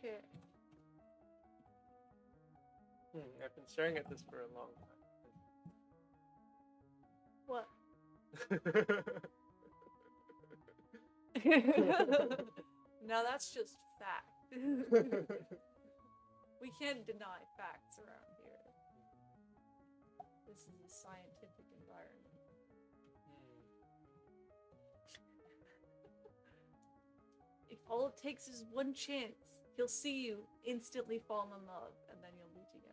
Okay. I've been staring at this for a long What? Now that's just fact. We can't deny facts around here. This is a scientific environment. If all it takes is one chance, he'll see you, instantly fall in love, and then you'll be together.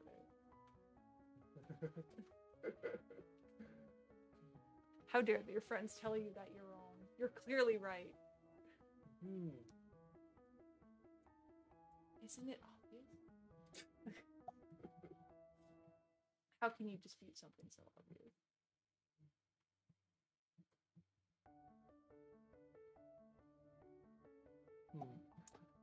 How dare your friends tell you that you're wrong? You're clearly right. Isn't it obvious? How can you dispute something so obvious?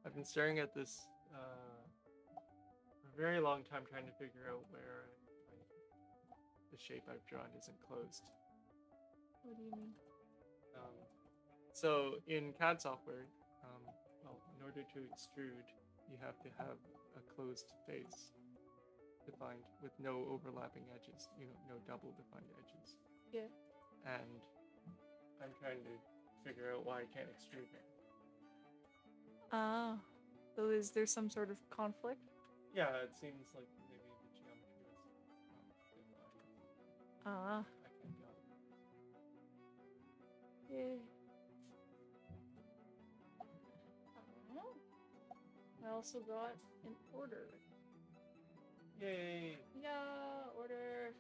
I've been staring at this for a very long time, trying to figure out where the shape I've drawn isn't closed. What do you mean? So in CAD software, in order to extrude, you have to have a closed face defined with no overlapping edges, no double defined edges. Yeah. And I'm trying to figure out why I can't extrude it. So is there some sort of conflict? Yeah, it seems like maybe the geometry is Ah. I can't go. Yeah. I also got an order. Yay! Yeah, order.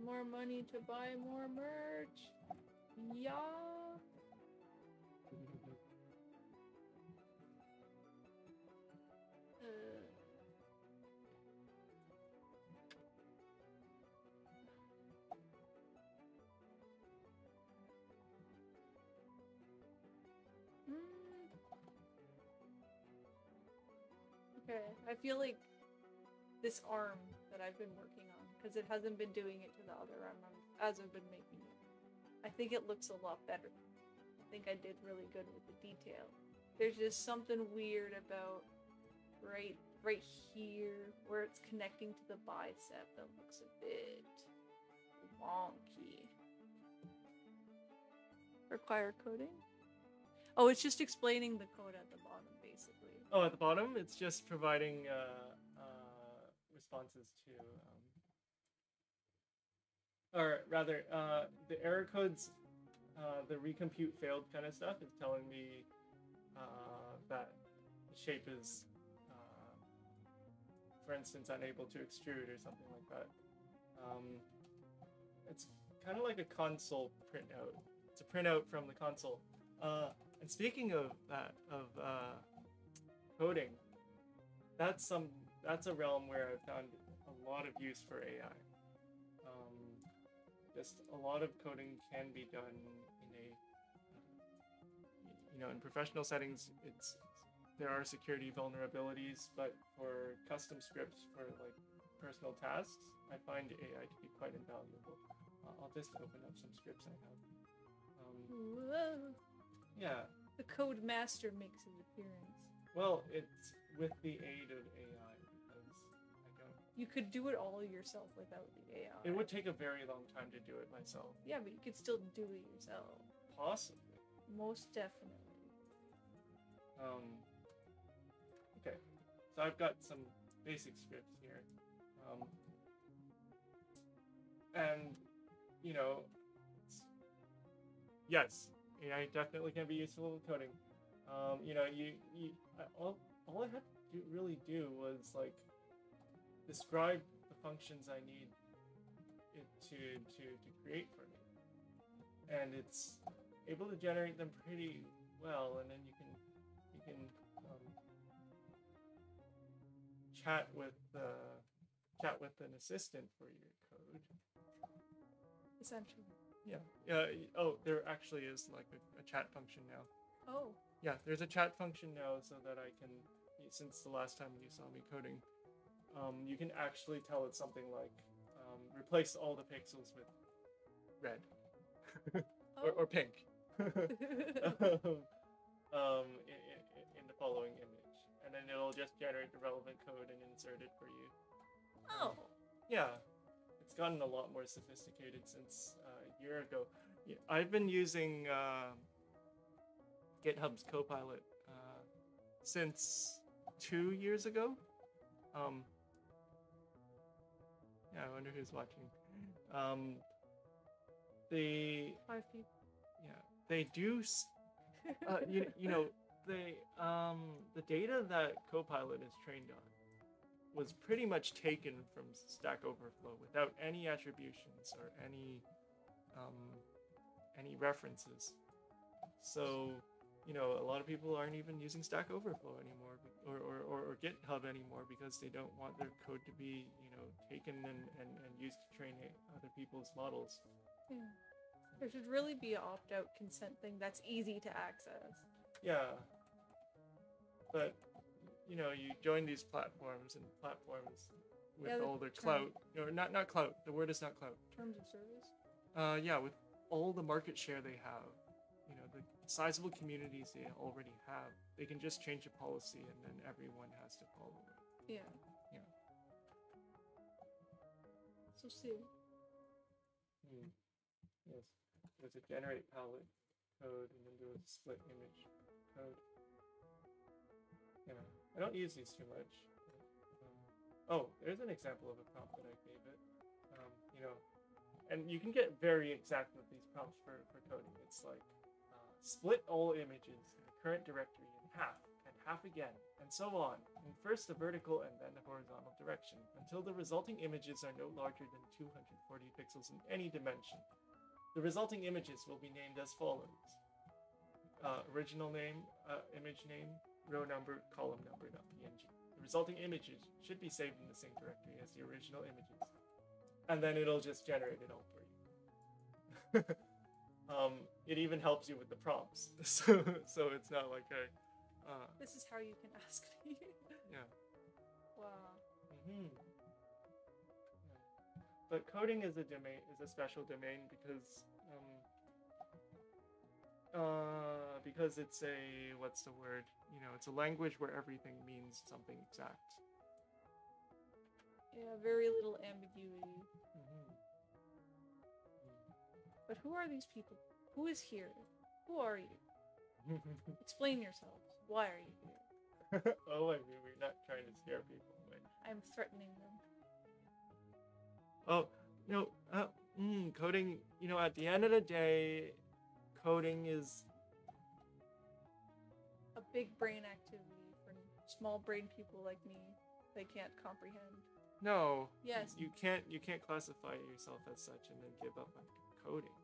More money to buy more merch. Yeah. Okay, I feel like this arm that I've been working on, because it hasn't been doing it to the other arm as I've been making it. I think it looks a lot better. I think I did really good with the detail. There's just something weird about right here where it's connecting to the bicep that looks a bit wonky. Require coding? Oh, it's just explaining the code at the bottom, basically. Oh, at the bottom, it's just providing responses to, or rather, the error codes, the recompute failed kind of stuff is telling me that the shape is, for instance, unable to extrude or something like that. It's kind of like a console printout. It's a printout from the console. And speaking of that, coding, that's a realm where I've found a lot of use for AI. Just a lot of coding can be done in in professional settings. There are security vulnerabilities, but for custom scripts for like personal tasks, I find AI to be quite invaluable. I'll just open up some scripts I have. Whoa. Yeah. The code master makes his appearance. Well, it's with the aid of AI because I don't. You could do it all yourself without the AI. It would take a very long time to do it myself. Yeah, but you could still do it yourself. Possibly. Most definitely. Okay, so I've got some basic scripts here, and yes, AI definitely can be useful in coding. All I had to really do was like describe the functions I need it to create for me, and it's able to generate them pretty well, and then you can chat with an assistant for your code. Essentially. Yeah. Oh, there actually is like a chat function now. Oh. Yeah, there's a chat function now, so that I can, since the last time you saw me coding, you can actually tell it something like, replace all the pixels with red or pink. In the following image, and then it'll just generate the relevant code and insert it for you. Oh. Yeah, it's gotten a lot more sophisticated since a year ago. Yeah, I've been using GitHub's Copilot since 2 years ago. Yeah, I wonder who's watching. They 5 people. Yeah, they do. The data that Copilot is trained on was pretty much taken from Stack Overflow without any attributions or any references. So, a lot of people aren't even using Stack Overflow anymore, or GitHub anymore, because they don't want their code to be, taken and used to train other people's models. Yeah. There should really be an opt-out consent thing that's easy to access. Yeah. But, you join these platforms with all their clout, or not clout. The word is not clout. Terms of service. Yeah, with all the market share they have, the sizable communities they already have, they can just change a policy and then everyone has to follow it. Yeah. Yeah. So soon. Yes. There's a generate palette code, and then there was a split image code. Yeah, I don't use these too much. Oh, there's an example of a prompt that I gave it. And you can get very exact with these prompts for coding. It's like, split all images in the current directory in half, and half again, and so on, in first a vertical and then a horizontal direction, until the resulting images are no larger than 240 pixels in any dimension. The resulting images will be named as follows. Original name, image name, row number, column number, .png. The resulting images should be saved in the same directory as the original images. And then it'll just generate it all for you. It even helps you with the prompts. So it's not like a... This is how you can ask me. Yeah. Wow. Yeah. But coding is a special domain because it's a, what's the word? It's a language where everything means something exact. Yeah, very little ambiguity. But who are these people? Who is here? Who are you? Explain yourselves. Why are you here? Oh, I mean, we're not trying to scare people away. I'm threatening them. Oh, coding, at the end of the day, coding is a big brain activity for small brain people like me. They can't comprehend. No. Yes. You can't classify yourself as such and then give up on coding.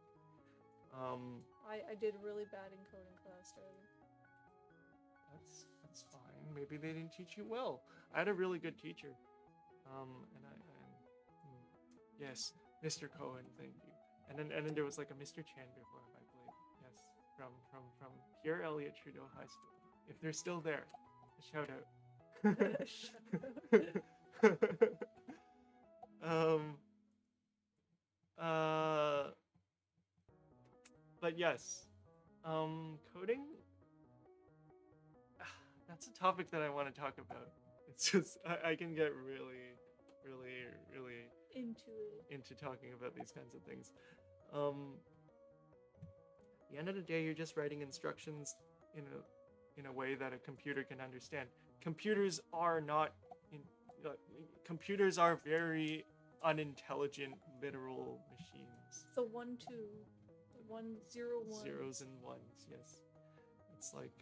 I did really bad in coding class earlier. That's fine. Maybe they didn't teach you well. I had a really good teacher. Yes, Mr. Cohen, thank you. And then there was like a Mr. Chan before him, I believe. Yes, from Pierre Elliott Trudeau High School. If they're still there, a shout out. But yes, coding. That's a topic that I want to talk about. It's just I can get really into talking about these kinds of things. At the end of the day, you're just writing instructions in a way that a computer can understand. Computers are very unintelligent, literal machines. The 1, 2, 1, 0, 1. Zeros and ones, yes. It's like,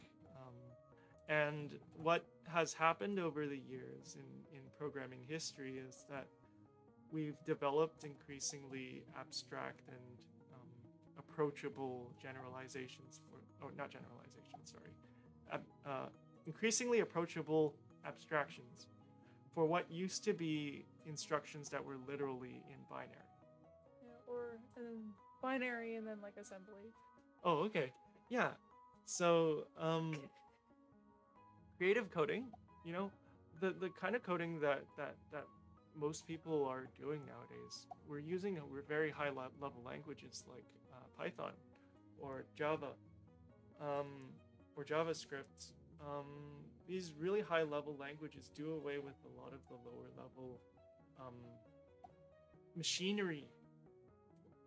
and what has happened over the years in programming history is that we've developed increasingly abstract and approachable generalizations increasingly approachable abstractions for what used to be instructions that were literally in binary. Yeah, or binary and then like assembly. Oh, okay. Yeah. So, creative coding, the kind of coding that most people are doing nowadays, we're very high level languages like Python or Java or JavaScript. These really high level languages do away with a lot of the lower level machinery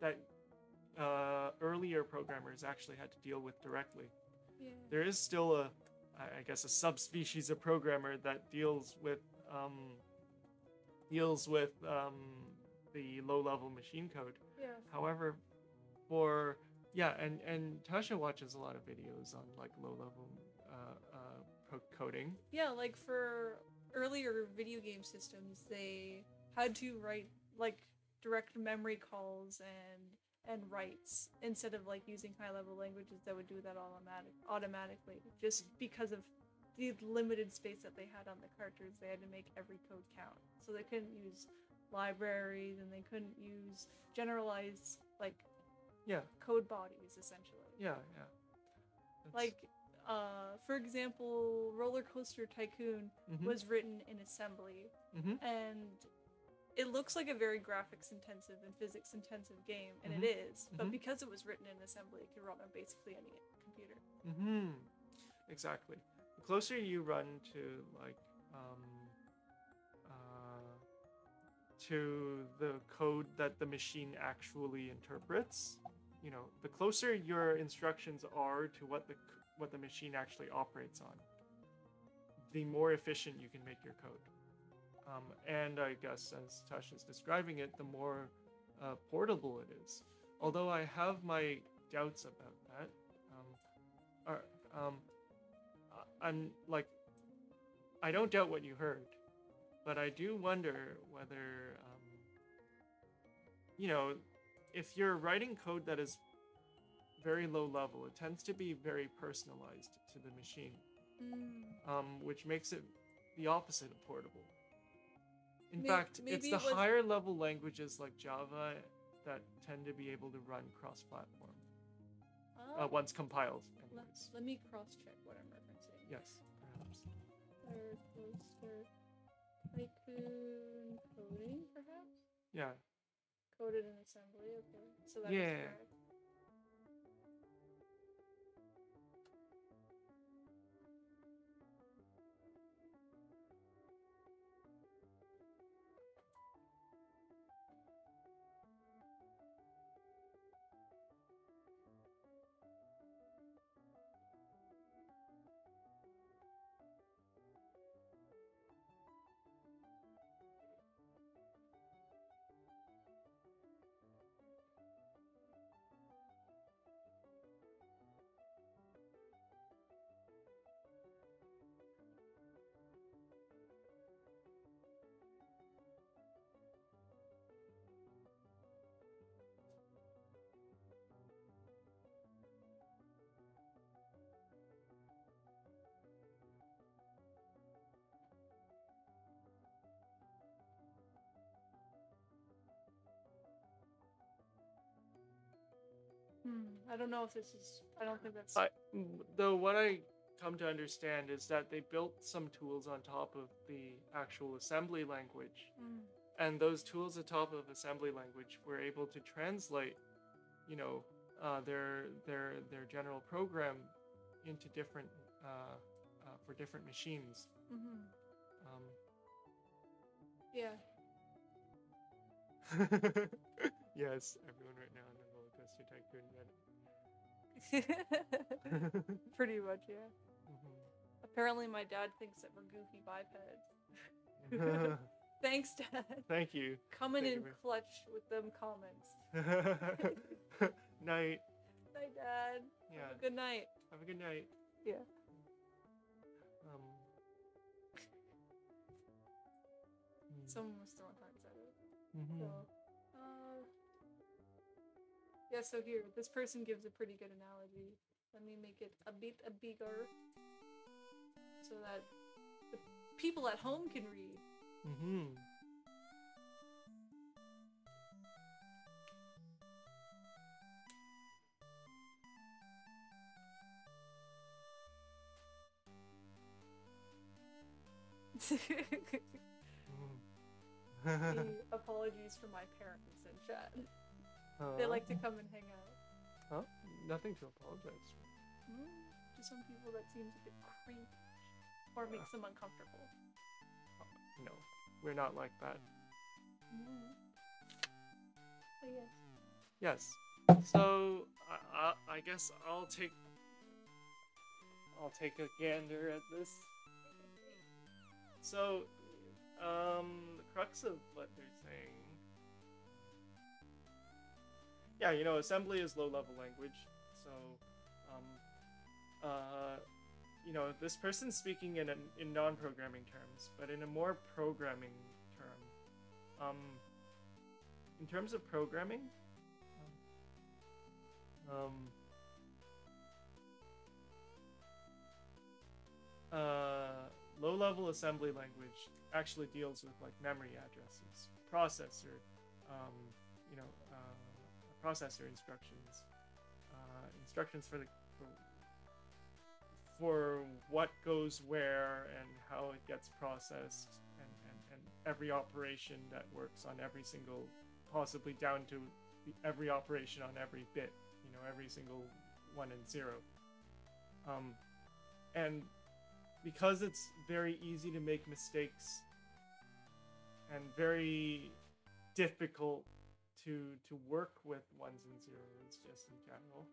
that earlier programmers actually had to deal with directly. Yeah. There is still a subspecies of programmer that deals with the low-level machine code. Yeah. However, and Tasha watches a lot of videos on like low-level coding. Yeah, like for earlier video game systems, they had to write like direct memory calls and writes instead of like using high-level languages that would do that automatically. Just because of the limited space that they had on the cartridge, they had to make every code count. So they couldn't use libraries and they couldn't use generalized code bodies essentially. Yeah. Like for example, Roller Coaster Tycoon was written in assembly, and it looks like a very graphics intensive and physics intensive game, and it is, but because it was written in assembly, it could run on basically any computer. Exactly. The closer you run to to the code that the machine actually interprets, the closer your instructions are to what the machine actually operates on, the more efficient you can make your code. And I guess as Tasha's describing it, the more portable it is. Although I have my doubts about that. I'm like, I don't doubt what you heard, but I do wonder whether, you know, if you're writing code that is very low level, it tends to be very personalized to the machine, which makes it the opposite of portable. In fact, it's maybe the it was- higher level languages like Java that tend to be able to run cross-platform once compiled. Anyways, Let me cross-check what I'm referencing. yes, perhaps. Closer. Tycoon coding, perhaps? Yeah. Coded in assembly, okay. So that is Yeah. correct. I don't know if this is. I don't think that's. Though what I come to understand is that they built some tools on top of the actual assembly language, and those tools on top of assembly language were able to translate, you know, their general program into different for different machines. Yeah. Yes, everyone right now on the roller coaster tycoon Reddit. Pretty much, yeah. Apparently, my dad thinks that we're goofy bipeds. Thanks, Dad. Thank you. Coming Thank in you. clutch with them comments. Night. Night, Dad. Yeah. Have a good night. Have a good night. Yeah. Someone was throwing hearts at it. So, yeah, so here, this person gives a pretty good analogy. Let me make it a bit bigger so that the people at home can read. Apologies for my parents in chat. They like to come and hang out. Huh? Nothing to apologize for. To some people that seems a bit creepy or makes them uncomfortable. No, we're not like that. Oh, yes. Yes. So I guess I'll take a gander at this. So, the crux of what they're saying. Yeah, you know, assembly is low-level language. So, you know, this person's speaking in non-programming terms, but in a more programming term. In terms of programming, low-level assembly language actually deals with like memory addresses, processor, you know, processor instructions, instructions for what goes where and how it gets processed, and every operation that works on every single, possibly down to every operation on every bit, you know, every single 1 and 0. And because it's very easy to make mistakes and very difficult to work with 1s and 0s just in general.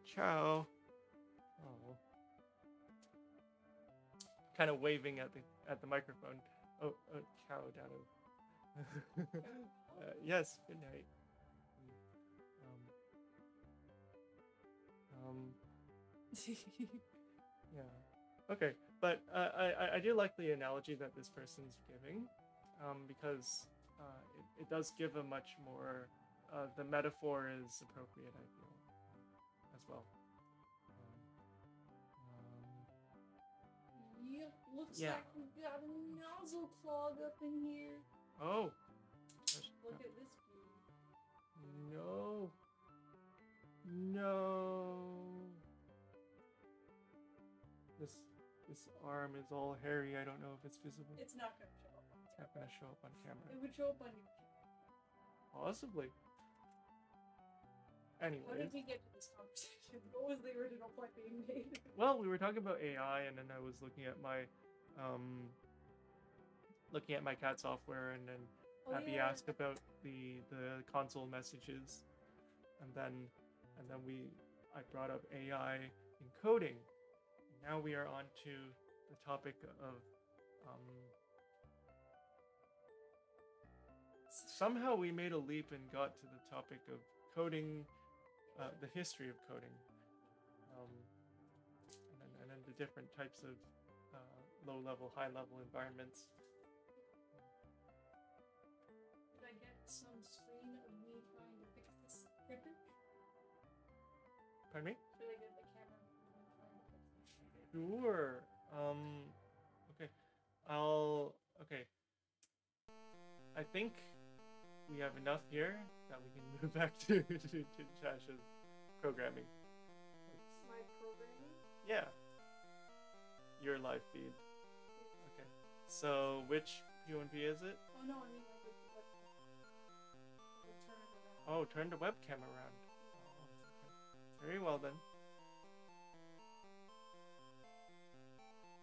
Ciao. Oh. Kind of waving at the microphone. Oh, ciao, Dado. Yes, good night. Yeah. Okay. But I do like the analogy that this person's giving, because it does give a much more. The metaphor is appropriate, I feel, as well. Yep, looks Yeah. like we got a nozzle clog up in here. Oh. Look at this beauty. No. No. This arm is all hairy. I don't know if it's visible. It's not gonna show up on It's not gonna show up on camera. It would show up on your Possibly. Anyways. How did we get to this conversation? What was the original point being made? Well, we were talking about AI, and then I was looking at my cat software, and then Abby asked about the console messages, and then I brought up AI in coding. Now we are on to the topic of somehow we made a leap and got to the topic of coding, the history of coding, and then the different types of low-level, high-level environments. Did I get some screen of me trying to fix this printer? Pardon me? Should I get the camera of me trying to fix this printer? Sure. Okay. Okay. I think we have enough here that we can move back to Tasha's programming. My programming? Yeah. Your live feed. Okay. So which P1P is it? Oh no, I mean like with the webcam. Like turn it around. Oh, turn the webcam around. Oh, okay. Very well then.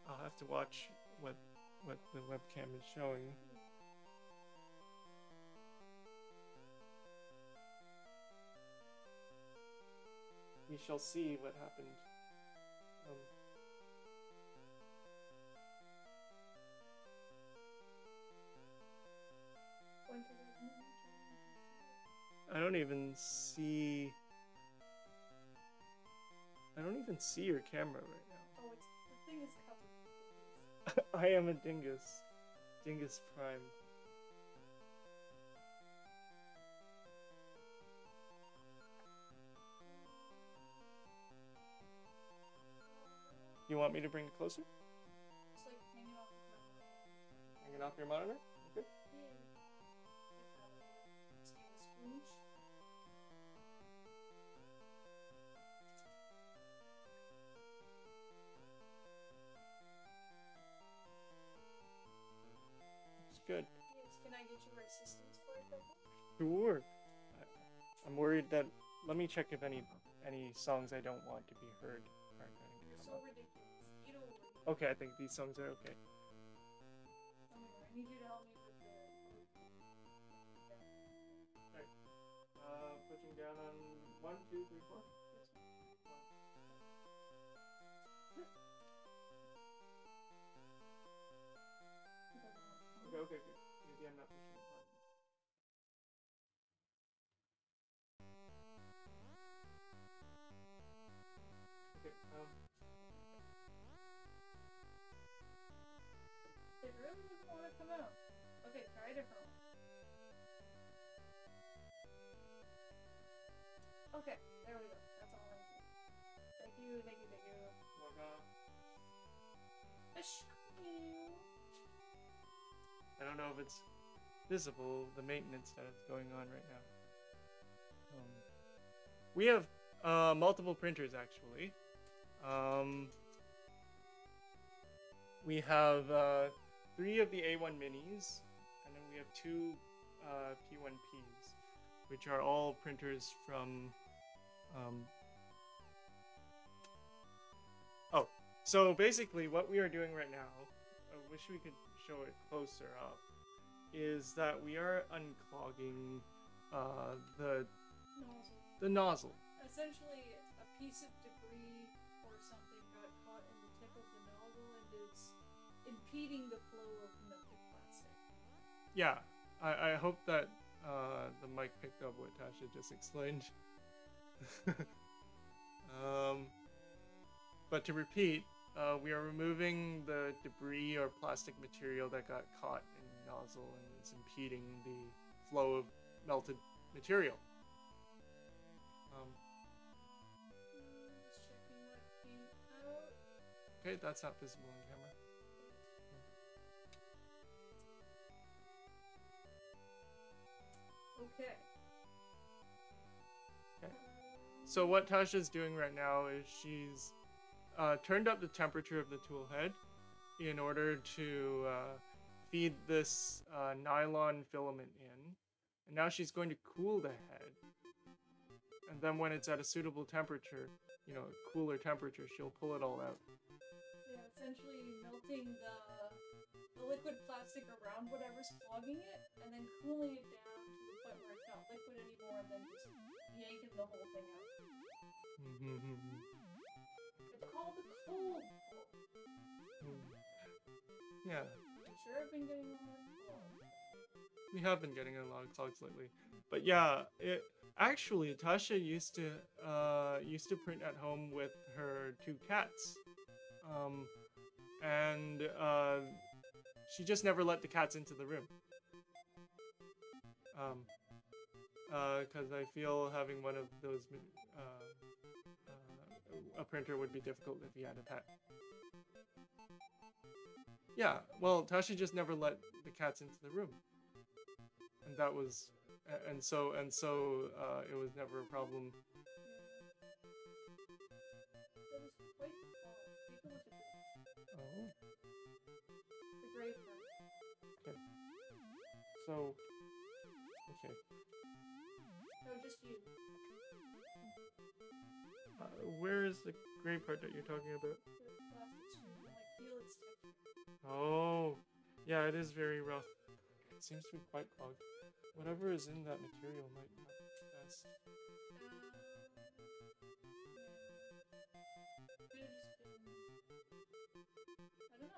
I'll have to watch what the webcam is showing. We shall see what happened. I don't even see your camera right now. Oh, the thing is covered. I am a dingus. Dingus Prime. You want me to bring it closer? Just like hanging off of my monitor. Hanging off your monitor? Okay. Yeah. Just give it a scrooge. It's good. Yes, can I get your assistance for a couple? Sure. I'm worried that. Let me check if any songs I don't want to be heard aren't going to You're come so up. ridiculous. Get over it. Okay, I think these songs are okay. Oh my god, I need you to help me with the. Okay. Pushing down on 1, 2, 3, 4. Okay, good. Maybe I'm not pushing it hard. Okay, It really doesn't want to come out. Okay, try a different one. Okay, there we go. That's all I need. Thank you, thank you, thank you. welcome. I don't know if it's visible, the maintenance that's going on right now. We have multiple printers actually. We have 3 of the A1 minis, and then we have 2 P1Ps, which are all printers from. Oh, so basically, what we are doing right now, I wish we could show it closer up, is that we are unclogging the nozzle. Essentially, a piece of debris or something got caught in the tip of the nozzle and is impeding the flow of melted plastic. Yeah, I hope that the mic picked up what Tasha just explained. But to repeat, we are removing the debris or plastic material that got caught in the nozzle and is impeding the flow of melted material. Just checking what came out. Okay, that's not visible on camera. Okay. Okay. So what Tasha's doing right now is she's turned up the temperature of the tool head in order to feed this nylon filament in. And now she's going to cool the head. And then when it's at a suitable temperature, you know, cooler temperature, she'll pull it all out. Yeah, essentially melting the liquid plastic around whatever's clogging it, and then cooling it down to the point where it's not liquid anymore, and then just yanking the whole thing out. It's called the cold pull. Yeah. I'm sure I've been getting a lot of clogs. We have been getting a lot of clogs lately. But yeah, actually Tasha used to print at home with her 2 cats. And she just never let the cats into the room. Because I feel having one of those, a printer would be difficult if you had a pet. Yeah, well, Tasha just never let the cats into the room. And that was, and so it was never a problem. That was quite small. Take a look at this. Oh. The gray part. Okay. So, okay. No, just you. Where is the gray part that you're talking about? The plastic screen, I like feel its texture. Oh, yeah, it is very rough. It seems to be quite clogged. Whatever is in that material might not be best. I don't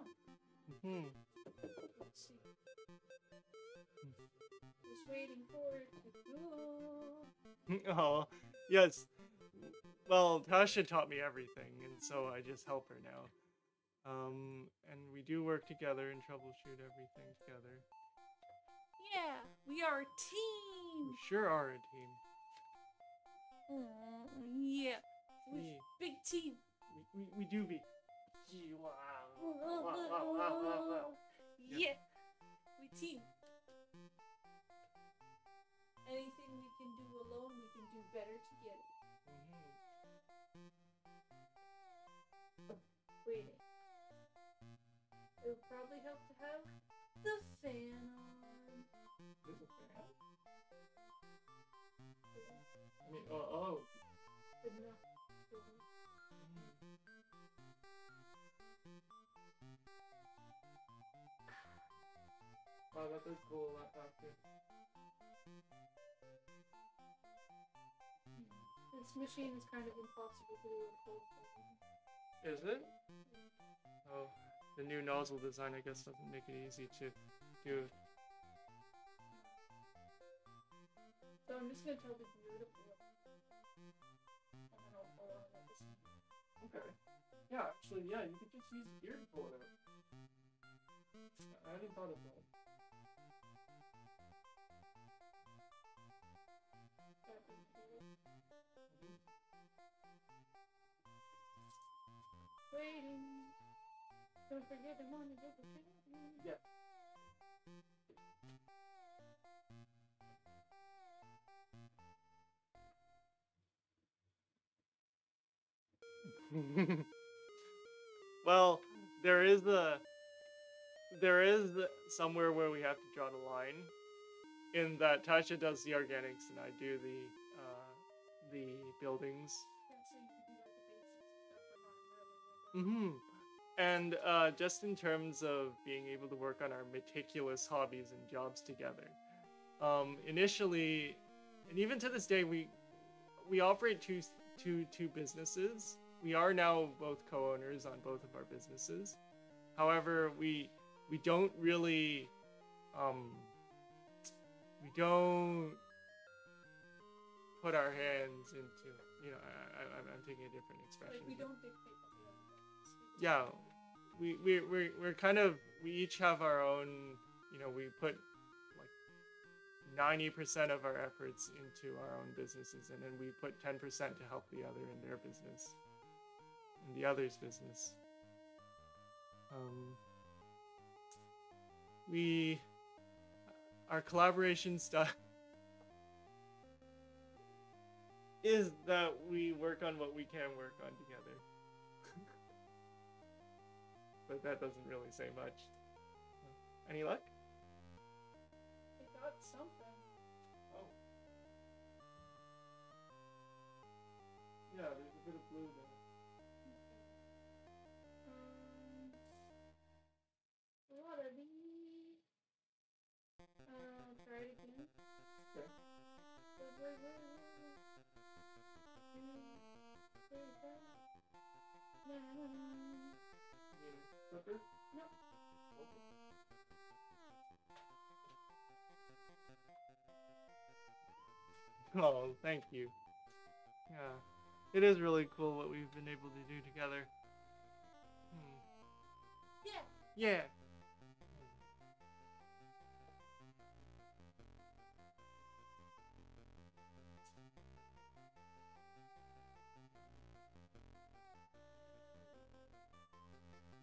know. Let's see. Just waiting for it to go. Oh, yes. Well, Tasha taught me everything, and so I just help her now. And we do work together and troubleshoot everything together. Yeah, we are a team. We sure are a team. Yeah, we We- big team. We do be. Yeah, we team. Anything we can do alone, we can do better together. Waiting. It would probably help to have the fan on. There's a fan? I mean, oh. But no. Wow, that does cool a lot faster. This machine is kind of impossible to do at cold plunge. Is it? Oh, the new nozzle design, I guess, doesn't make it easy to do. So I'm just gonna tell the computer to pull it. And then I'll pull on at the same time. Okay. Yeah, actually, yeah, you could just use the ear to pull it out. I hadn't thought of that. That would do it. Waiting. Don't forget I'm on a double check. Yeah. Well, there is somewhere where we have to draw the line. In that Tasha does the organics and I do the buildings. Yeah, so you can do like the basic stuff, but not really. And just in terms of being able to work on our meticulous hobbies and jobs together. Initially, and even to this day, we operate two businesses. We are now both co-owners on both of our businesses. However, we don't really we don't put our hands into, you know, I'm taking a different expression. Like we don't dictate what the other does. We yeah, we're kind of, we each have our own, you know, we put like 90% of our efforts into our own businesses, and then we put 10% to help the other in their business, in the other's business. We, our collaboration stuff is that we work on what we can work on together. But that doesn't really say much. Any luck? I got something. Oh. Yeah, there's a bit of blue there. What are these? Try it again. Okay. Slipper? No. Okay. Oh, thank you. Yeah. It is really cool what we've been able to do together. Yeah. Yeah.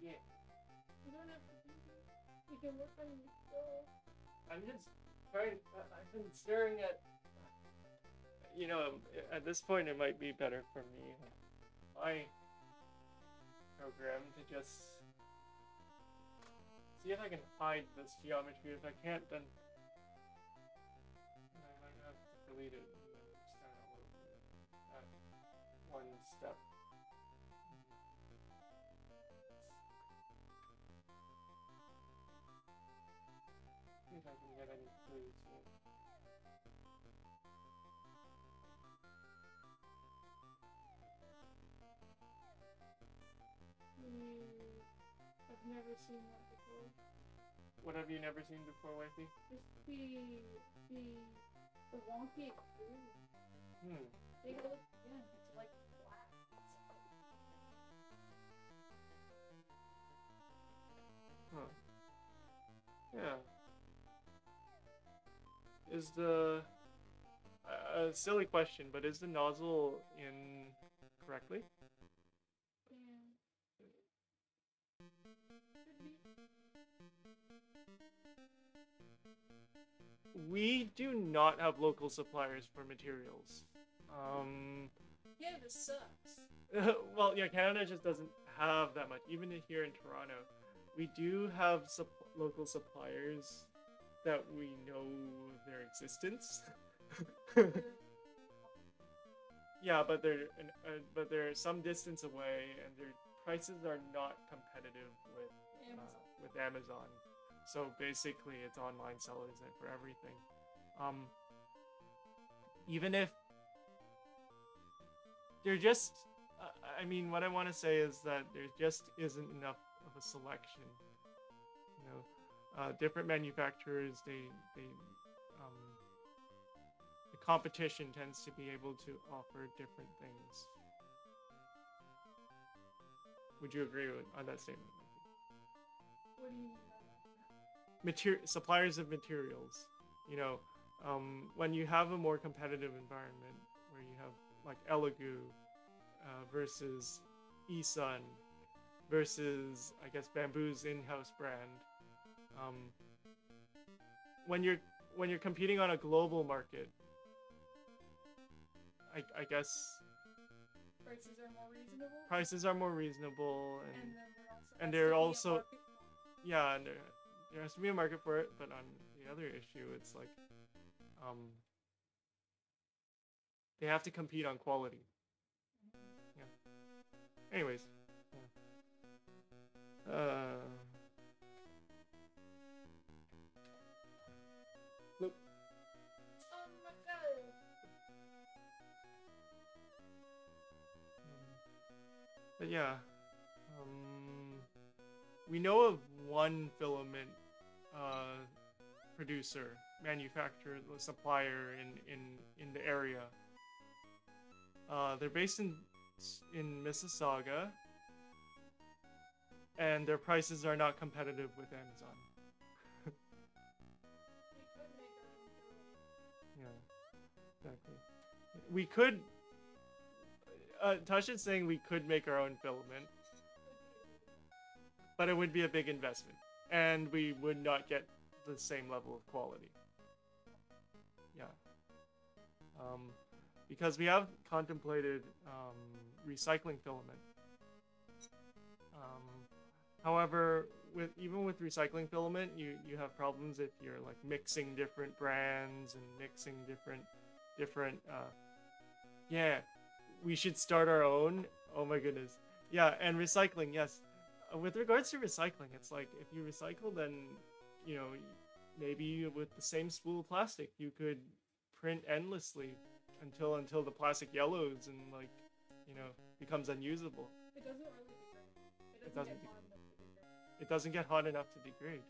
Yeah. You don't have to do this. You can work on your skill. I'm just trying. I've been staring at. You know, at this point, it might be better for me, my program, to just see if I can hide this geometry. If I can't, then I might have to delete it and then start all over at one step. See if I can get any clues here. I've never seen that before. What have you never seen before, Wenby? Just the wonky extrude. Take a look again. It's like flat. Huh. Yeah. Is the silly question, but is the nozzle in correctly? We do not have local suppliers for materials. Canada sucks. Well, yeah, Canada just doesn't have that much. Even here in Toronto, we do have local suppliers that we know their existence. Yeah, but they're some distance away, and their prices are not competitive with Amazon. So basically, it's online sellers for everything. Even if they're just, I mean, what I want to say is that there just isn't enough of a selection. You know, different manufacturers, the competition tends to be able to offer different things. Would you agree on that statement? What do you mean? Suppliers of materials. You know, when you have a more competitive environment where you have like Elegoo versus eSun versus, I guess, Bamboo's in-house brand. When you're competing on a global market, I guess prices are more reasonable, and they're also yeah, and there has to be a market for it. But on the other issue, it's like they have to compete on quality. Yeah. Anyways. Yeah. Look. But yeah, we know of one filament producer, manufacturer, supplier in the area. They're based in Mississauga. and their prices are not competitive with Amazon. We could make our own filament. Yeah, exactly. We could. Tasha's saying we could make our own filament, but it would be a big investment, and we would not get the same level of quality. Yeah. Because we have contemplated recycling filament. However, even with recycling filament, you have problems if you're like mixing different brands and mixing different. Yeah, we should start our own. Oh my goodness. Yeah, and recycling. Yes, with regards to recycling, it's like if you recycle, then you know maybe with the same spool of plastic, you could print endlessly until the plastic yellows and like becomes unusable. It doesn't really degrade. It It doesn't. doesn't get hot enough to degrade. It doesn't get hot enough to degrade.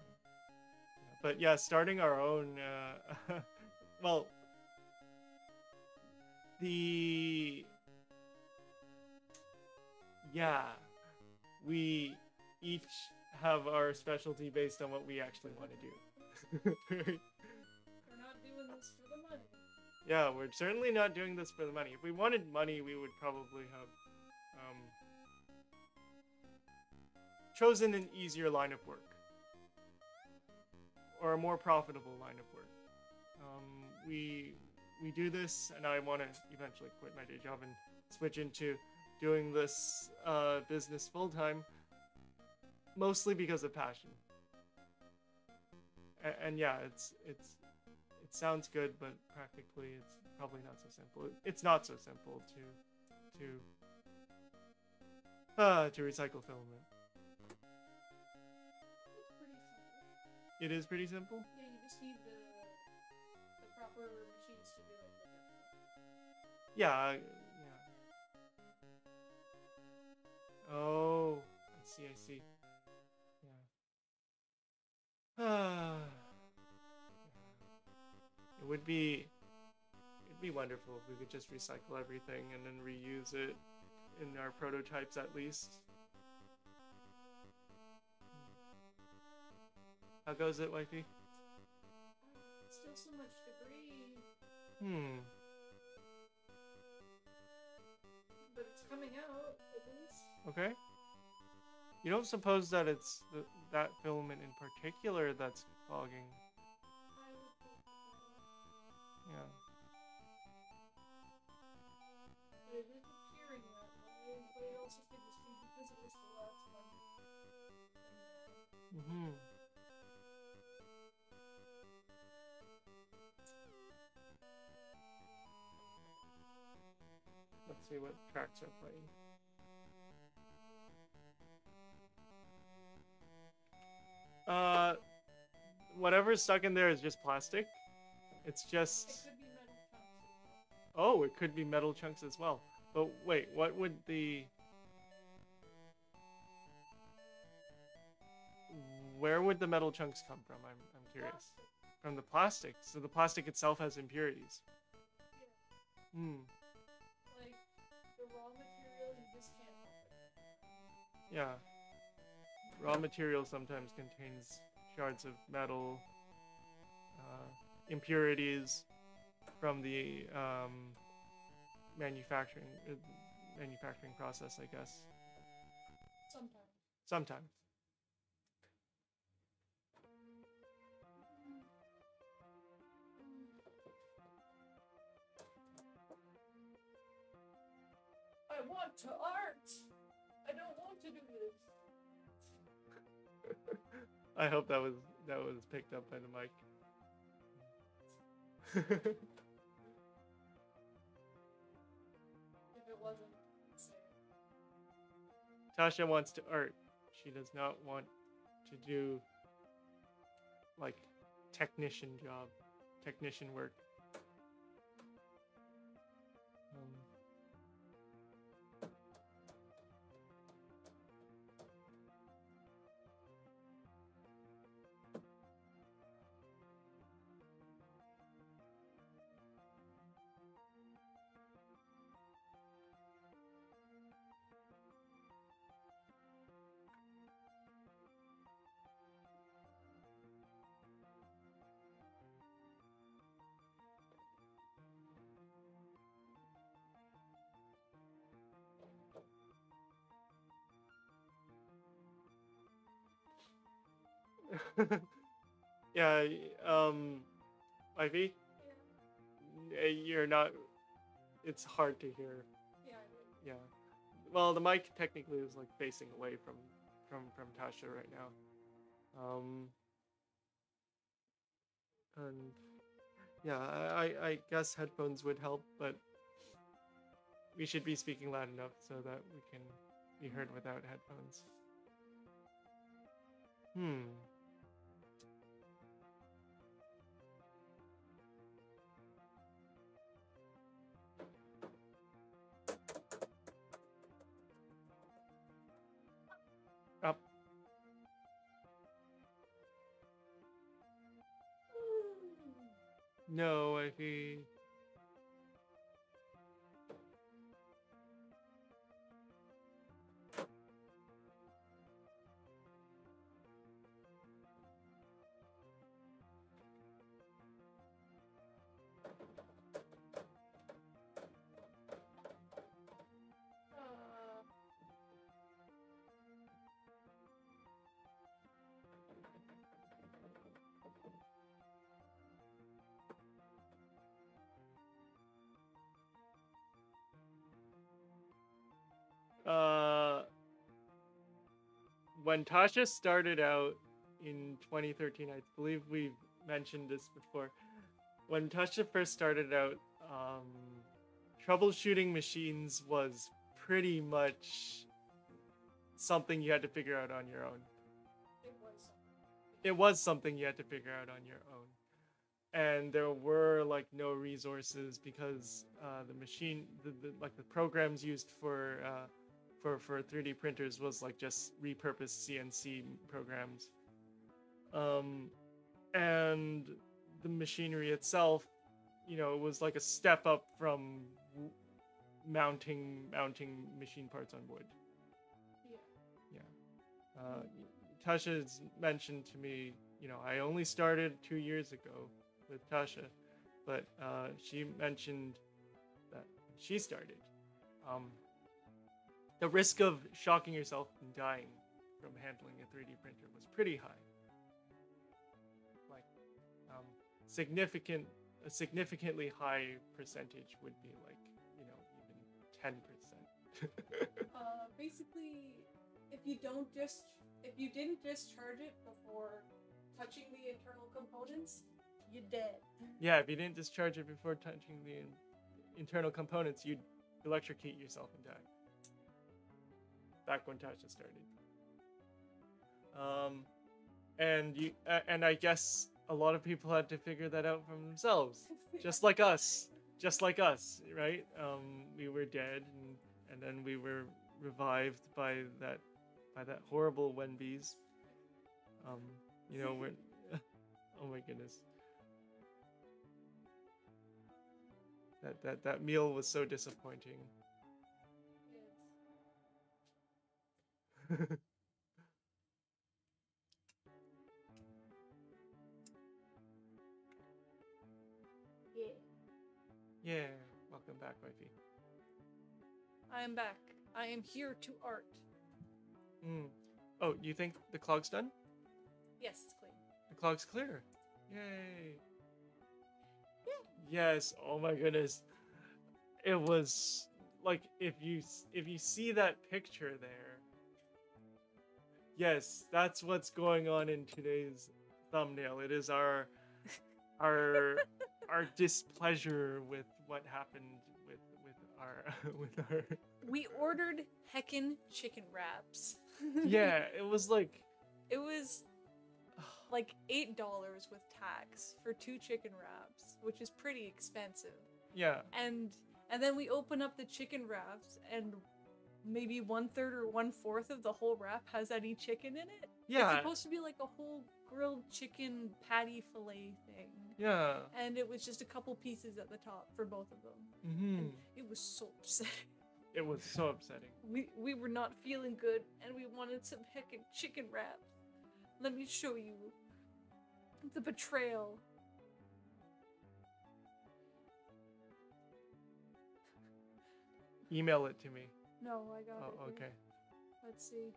Okay. Yeah. But yeah, starting our own. Well, the yeah, we each have our specialty based on what we actually want to do. We're not doing this for the money. Yeah, we're certainly not doing this for the money. If we wanted money, we would probably have chosen an easier line of work or a more profitable line of work. We do this, and I want to eventually quit my day job and switch into doing this business full time, mostly because of passion. And yeah, it sounds good, but practically it's probably not so simple. It's not so simple to recycle filament. It's pretty simple. It is pretty simple. Yeah, you just need the proper machines to do it. Yeah. Oh, I see. Yeah. It'd be wonderful if we could just recycle everything and then reuse it in our prototypes at least. How goes it, wifey? Still so much debris. But it's coming out, at least. Okay. You don't suppose that it's that filament in particular that's clogging? I would think Yeah. but it is appearing that way, but it also could just be because it was the last one. Let's see what tracks are playing. Whatever's stuck in there is just plastic. It's just. It could be metal chunks. Oh, it could be metal chunks as well. But wait, what would the. Where would the metal chunks come from? I'm curious. Plastic. From the plastic. So the plastic itself has impurities. Yeah. Like, the raw material, you just can't help it. Yeah. Raw material sometimes contains shards of metal, impurities from the manufacturing process, I guess. Sometimes. I want to art! I don't want to do this. I hope that was picked up by the mic. If it wasn't, say it. Tasha wants to art. She does not want to do like technician work. Yeah, Ivy, you're not. It's hard to hear. Yeah. Yeah. Well, the mic technically is like facing away from Tasha right now. And yeah, I guess headphones would help, but we should be speaking loud enough so that we can be heard without headphones. Hmm. Up. No, Ivy. Uh, when Tasha started out in 2013, I believe we've mentioned this before. When Tasha first started out, troubleshooting machines was pretty much something you had to figure out on your own. It was something you had to figure out on your own. And there were like no resources because the machine, like the programs used for 3D printers was like just repurposed CNC programs. And the machinery itself, you know, it was like a step up from mounting machine parts on wood. Yeah. Tasha's mentioned to me, you know, I only started 2 years ago with Tasha, but she mentioned that when she started, the risk of shocking yourself and dying from handling a 3D printer was pretty high. Like, a significantly high percentage would be like, you know, even 10%. Basically, if you didn't discharge it before touching the internal components, you're dead. Yeah, if you didn't discharge it before touching the internal components, you'd electrocute yourself and die. Back when Tasha started. And I guess a lot of people had to figure that out for themselves, just like us, right? We were dead, and then we were revived by that horrible Wenby's. You know, we're oh my goodness. That meal was so disappointing. Yeah, welcome back, wifey. I am back. I am here to art. Oh, you think the clog's done? Yes, it's clean. The clog's clear. Yay. Yes. Oh my goodness. It was like if you see that picture there. Yes, that's what's going on in today's thumbnail. It is our displeasure with what happened with our We ordered heckin' chicken wraps. Yeah, it was like $8 with tax for 2 chicken wraps, which is pretty expensive. Yeah. And then we open up the chicken wraps, and maybe 1/3 or 1/4 of the whole wrap has any chicken in it. Yeah. It's supposed to be like a whole grilled chicken patty fillet thing. Yeah. And it was just a couple pieces at the top for both of them. Mm-hmm. It was so upsetting. It was so upsetting. We were not feeling good, and we wanted some heckin' chicken wraps. Let me show you the betrayal. Email it to me. No, I got it. Oh, okay. Let's see.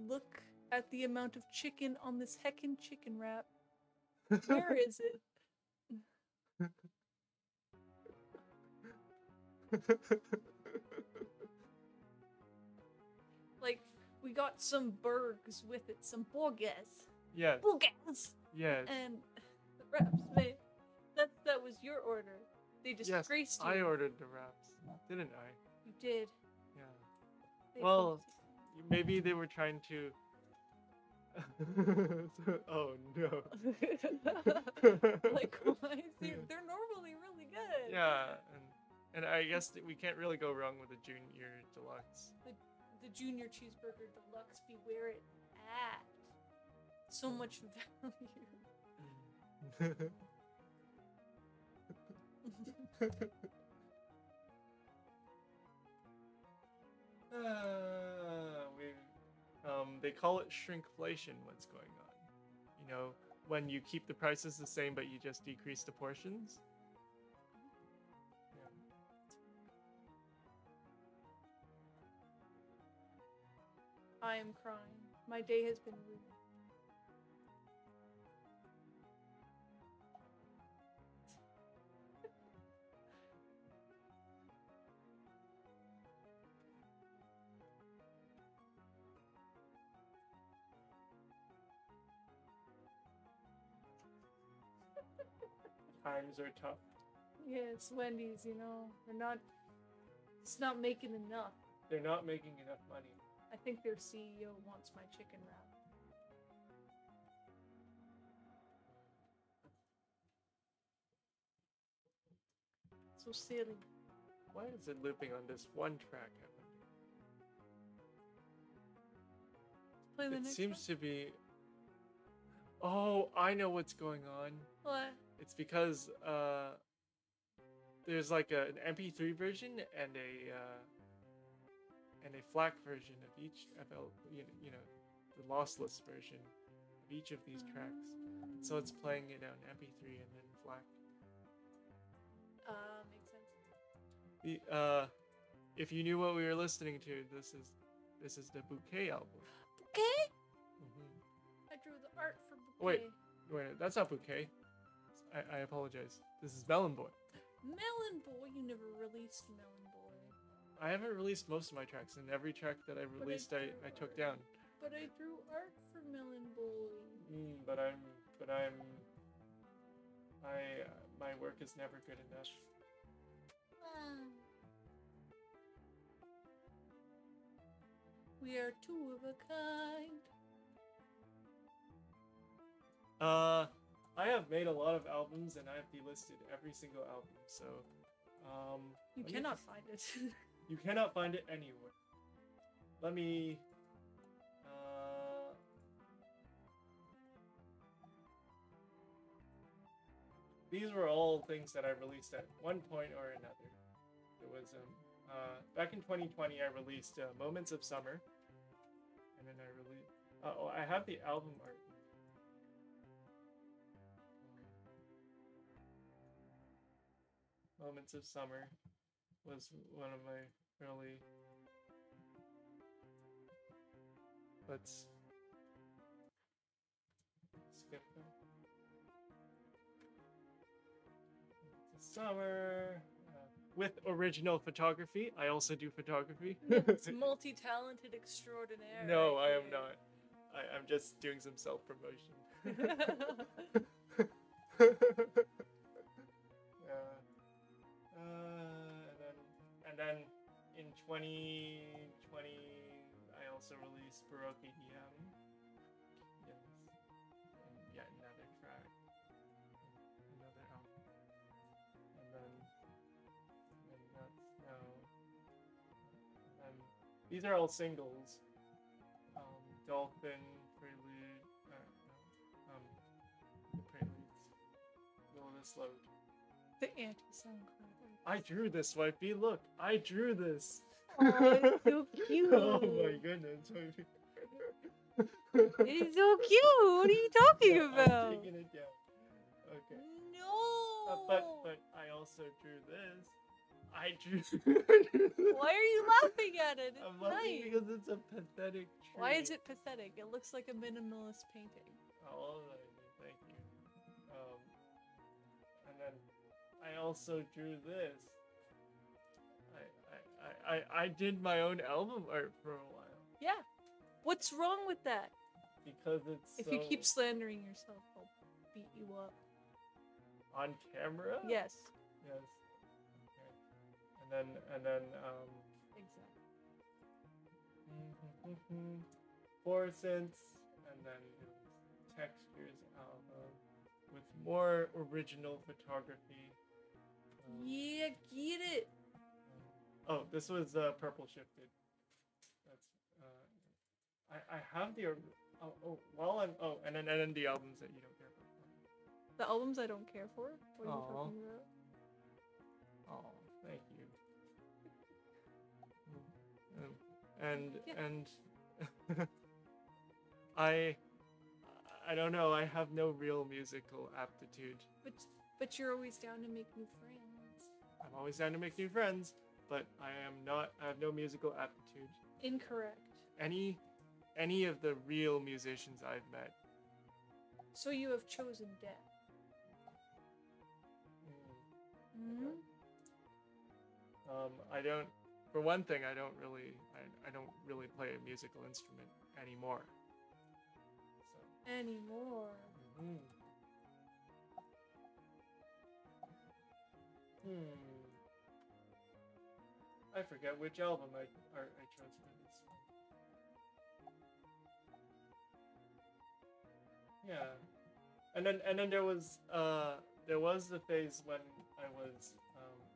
look at the amount of chicken on this heckin' chicken wrap. Where is it? Like, we got some burgers with it, some burgers. Yes. Burgers! Yes. And the wraps, man. That was your order. They disgraced you. I ordered the wraps, didn't I? You did. Yeah. They Well, forced maybe they were trying to. Oh no. Like, why? They're normally really good. Yeah, and I guess that we can't really go wrong with a junior deluxe. The junior cheeseburger deluxe, be where it at. So much value. They call it shrinkflation. What's going on? You know, when you keep the prices the same but you just decrease the portions. Yeah. I am crying. My day has been ruined. Times are tough. Yes, Wendy's, you know, it's not making enough. They're not making enough money. I think their CEO wants my chicken wrap. So silly. Why is it looping on this one track? I wonder. Play the It next seems to be. Oh, I know what's going on. What? It's because there's like an MP3 version and a FLAC version of each you know, the lossless version of each of these tracks. So it's playing it on MP3 and then FLAC. Makes sense. If you knew what we were listening to, this is the Bouquet album. Bouquet? Mm-hmm. I drew the art for Bouquet. Wait, that's not Bouquet. I apologize. This is Melon Boy. Melon Boy? You never released Melon Boy. I haven't released most of my tracks, and every track that I released, I took down. But I drew art for Melon Boy. My work is never good enough. We are two of a kind. I have made a lot of albums, and I have delisted every single album, so, You cannot find it. You cannot find it anywhere. Let me, these were all things that I released at one point or another. There was, back in 2020, I released, Moments of Summer, and then I released, I have the album art. Moments of Summer was one of my early. Let's skip them. Summer with original photography. I also do photography. It's multi-talented extraordinaire. No, right I am there. not. I'm just doing some self-promotion. And then in 2020, I also released Baroque EDM. Yes. And yet another track. Another album. And then that's now. And these are all singles. Dolphin, Prelude, the Preludes. Will this load? The anti-song card. I drew this, Wifey. Look, I drew this. Oh, it's so cute. Oh my goodness, Wifey. It's so cute. What are you talking about? I'm taking it down. Okay. No. But I also drew this. I drew. Why are you laughing at it? It's I'm laughing nice. because it's a pathetic tree. Why is it pathetic? It looks like a minimalist painting. Oh, thank you. And then I also drew this. I did my own album art for a while. Yeah. What's wrong with that? Because it's If you keep slandering yourself, I'll beat you up. on camera? Yes. Yes. Okay. And then Exactly. 4 cents, and then it was textures album with more original photography. Yeah, get it. Oh, this was purple shifted. That's I have the and then the albums that you don't care for. The albums I don't care for? What are you Aw. talking about? Oh, thank you. And I don't know. I have no real musical aptitude. But you're always down to make new friends. I'm always down to make new friends, but I have no musical aptitude. Incorrect. Any of the real musicians I've met. So you have chosen death. Hmm? I don't. For one thing, I don't really play a musical instrument anymore. So. Anymore. I forget which album I chose for this. Yeah, and then there was the phase when I was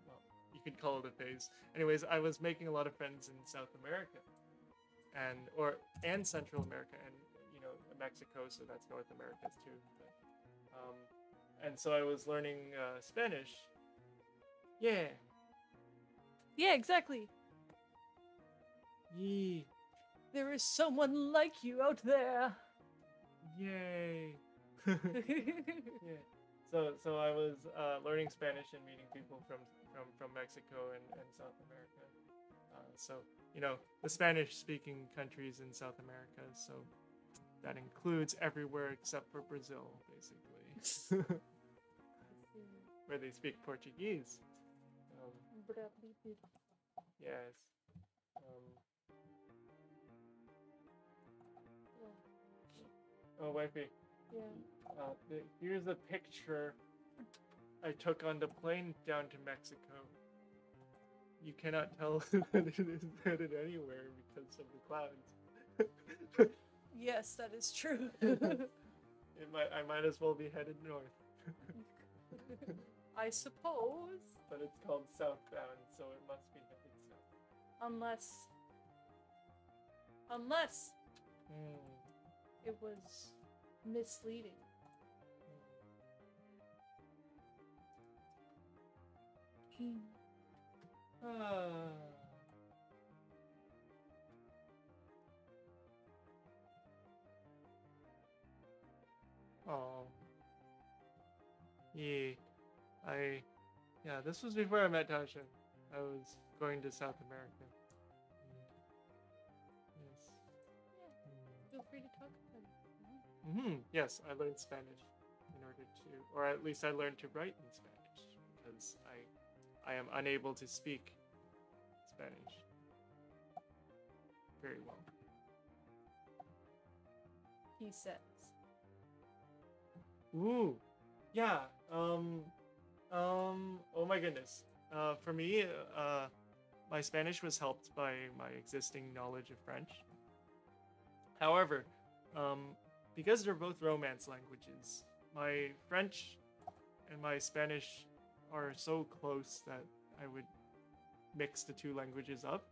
well, you could call it a phase. Anyways, I was making a lot of friends in South America, and Central America, and Mexico, so that's North America too. But, and so I was learning Spanish. Yeah. Yeah, exactly. Yee. There is someone like you out there. Yay. Yeah. So I was learning Spanish and meeting people from Mexico and South America. So the Spanish-speaking countries in South America. So that includes everywhere except for Brazil, basically, where they speak Portuguese. Yes. Oh, wifey. Yeah. Here's a picture I took on the plane down to Mexico. You cannot tell that it is headed anywhere because of the clouds. Yes, that is true. I might as well be headed north. I suppose. But it's called southbound, so it must be headed south. Unless it was misleading. Oh. Yeah, this was before I met Tasha. I was going to South America. Yes. Feel free to talk about it. Yes, I learned Spanish in order to, or at least I learned to write in Spanish because I am unable to speak Spanish very well. He says. Ooh, yeah. Oh my goodness. For me, my Spanish was helped by my existing knowledge of French. However, because they're both Romance languages, my French and my Spanish are so close that I would mix the two languages up.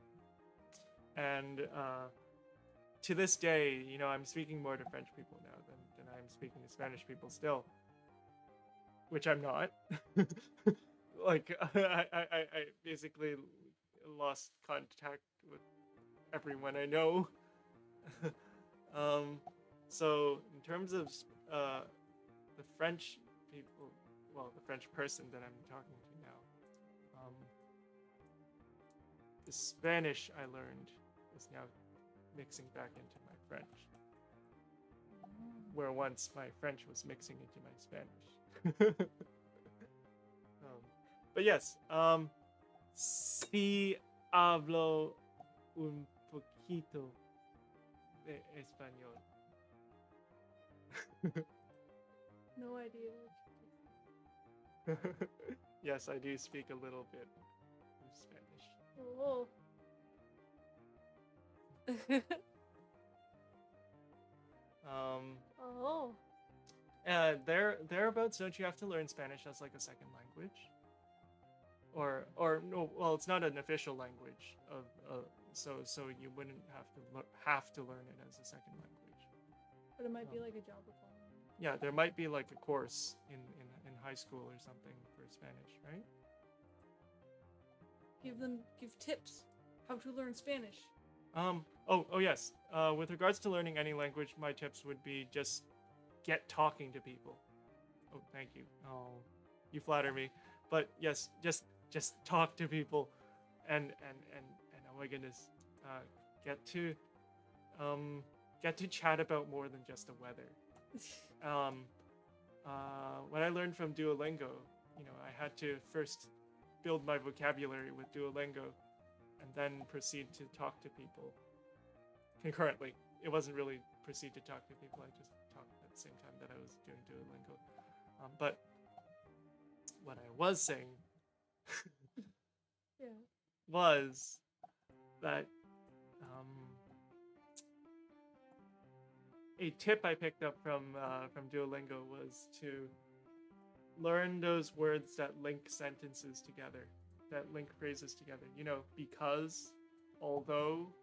And to this day, I'm speaking more to French people now than I'm speaking to Spanish people still. Which I'm not. Like, I basically lost contact with everyone I know. So in terms of the French people, well, the French person that I'm talking to now, the Spanish I learned is now mixing back into my French, where once my French was mixing into my Spanish. But yes, sí hablo un poquito de español. No idea. Yes, I do speak a little bit of Spanish. Oh. Oh. Thereabouts, don't you have to learn Spanish as like a second language? Or no, well, it's not an official language of so you wouldn't have to learn it as a second language. But it might be like a job requirement. Yeah, there might be like a course in high school or something for Spanish, right? Give tips how to learn Spanish. Oh yes. With regards to learning any language, my tips would be just get talking to people. Oh, thank you. Oh, you flatter me. But yes, just talk to people, and oh my goodness, get to chat about more than just the weather. What I learned from Duolingo, I had to first build my vocabulary with Duolingo, and then proceed to talk to people concurrently. It wasn't really proceed to talk to people. I just talked at the same time that I was doing Duolingo. But what I was saying Yeah. was that a tip I picked up from Duolingo was to learn those words that link sentences together, that link phrases together. Because, although,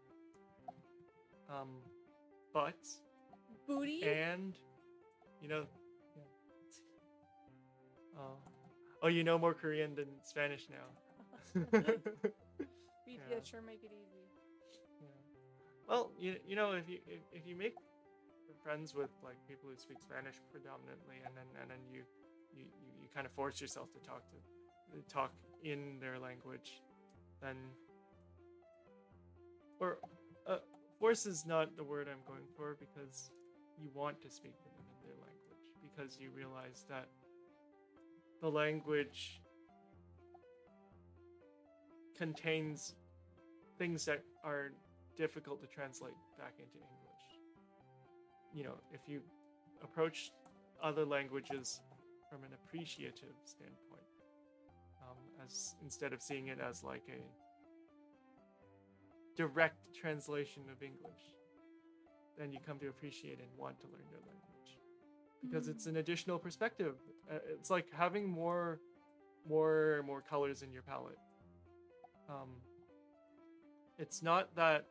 but, Booty. and, yeah. Oh, you know more Korean than Spanish now. BTS sure make it easy. Yeah. Well, if you make friends with like people who speak Spanish predominantly, and then you kind of force yourself to talk in their language, then force is not the word I'm going for, because you want to speak to them in their language, because you realize that the language contains things that are difficult to translate back into English. If you approach other languages from an appreciative standpoint, as instead of seeing it as like a direct translation of English, then you come to appreciate and want to learn their language, because it's an additional perspective. It's like having more colors in your palette. It's not that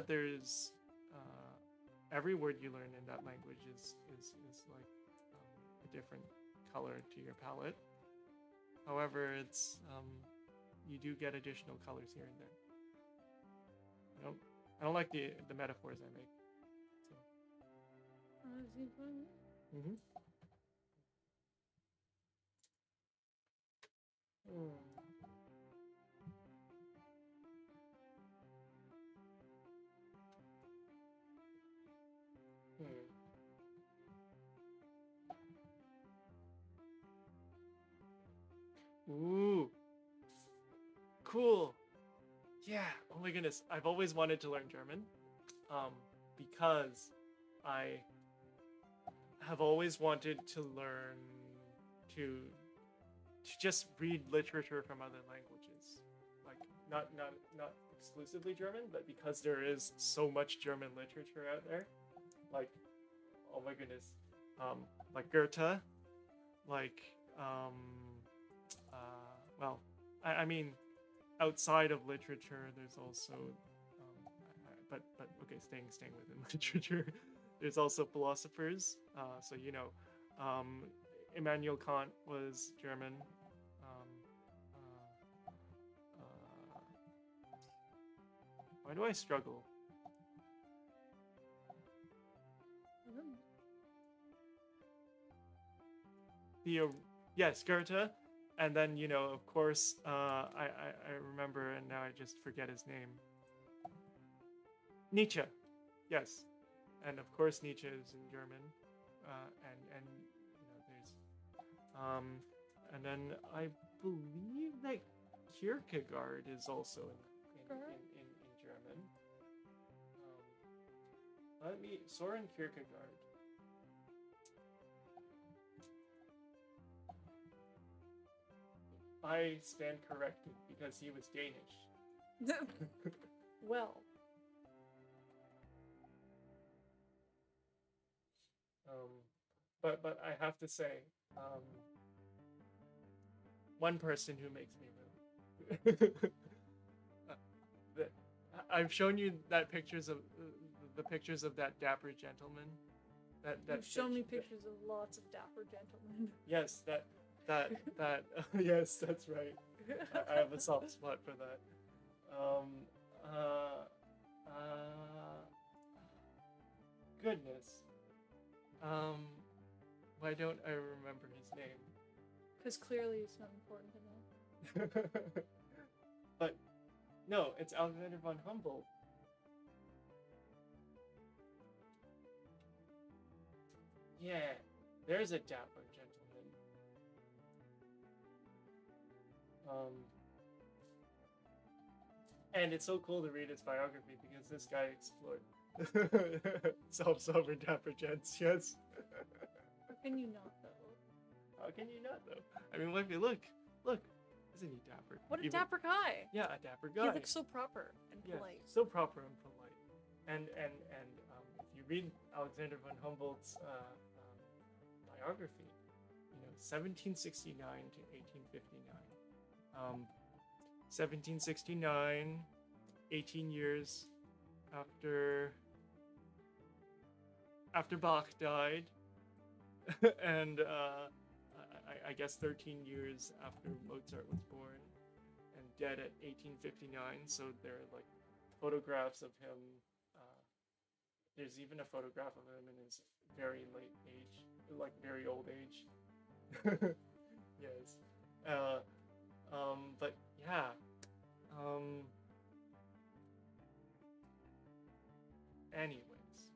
there's every word you learn in that language is like a different color to your palette. However, it's you do get additional colors here and there. I don't like the metaphors I make. So. Mm-hmm. Ooh, cool. Yeah. Oh my goodness, I've always wanted to learn German, because I have always wanted to learn to just read literature from other languages, like not exclusively German, but because there is so much German literature out there, like, oh my goodness, like Goethe, like well, I mean, outside of literature, there's also, but okay, staying within literature, there's also philosophers. So Immanuel Kant was German. Why do I struggle? Yes, Goethe. And then, you know, of course, I remember, and now I just forget his name. Nietzsche, yes, and of course Nietzsche is in German, and you know and then I believe that Kierkegaard is also in German. Let me Soren Kierkegaard. I stand corrected because he was Danish. Well, But I have to say, one person who makes me really. I've shown you that pictures of the pictures of that dapper gentleman. you've shown me pictures of lots of dapper gentlemen. Yes, that yes, that's right. I have a soft spot for that. Goodness. Why don't I remember his name? Because clearly it's not important enough. But no, it's Alexander von Humboldt. Yeah, there's a dapper gentleman. And it's so cool to read his biography because this guy explored self-sovereign dapper gents. Yes. How can you not, though? How can you not though? I mean, look, isn't he dapper? What a dapper guy! Yeah, a dapper guy. He looks so proper and polite. So proper and polite. And if you read Alexander von Humboldt's biography, you know, 1769 to 1859. 1769, 18 years after Bach died, and I guess 13 years after Mozart was born, and dead at 1859. So there are like photographs of him. There's even a photograph of him in his very late age, like very old age. Yes. But yeah. Anyways.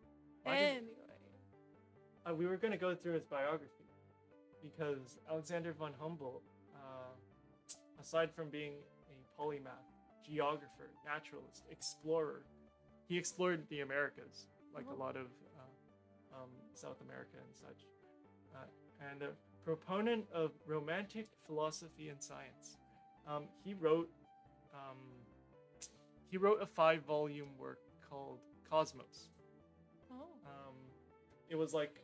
We were going to go through his biography because Alexander von Humboldt, aside from being a polymath, geographer, naturalist, explorer, he explored the Americas, like a lot of South America and such, and a proponent of romantic philosophy and science. He wrote a 5-volume work called Cosmos. Oh. It was like.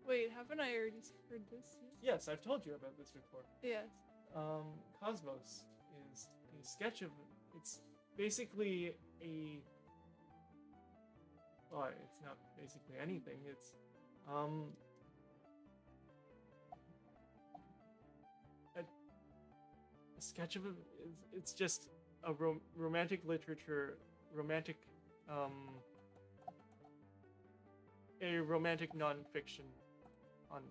Wait, haven't I already heard this? Yes, I've told you about this before. Yes. Cosmos is a sketch of. It's basically a. Well, it's not basically anything. It's a sketch of it's just a romantic literature, a romantic non-fiction on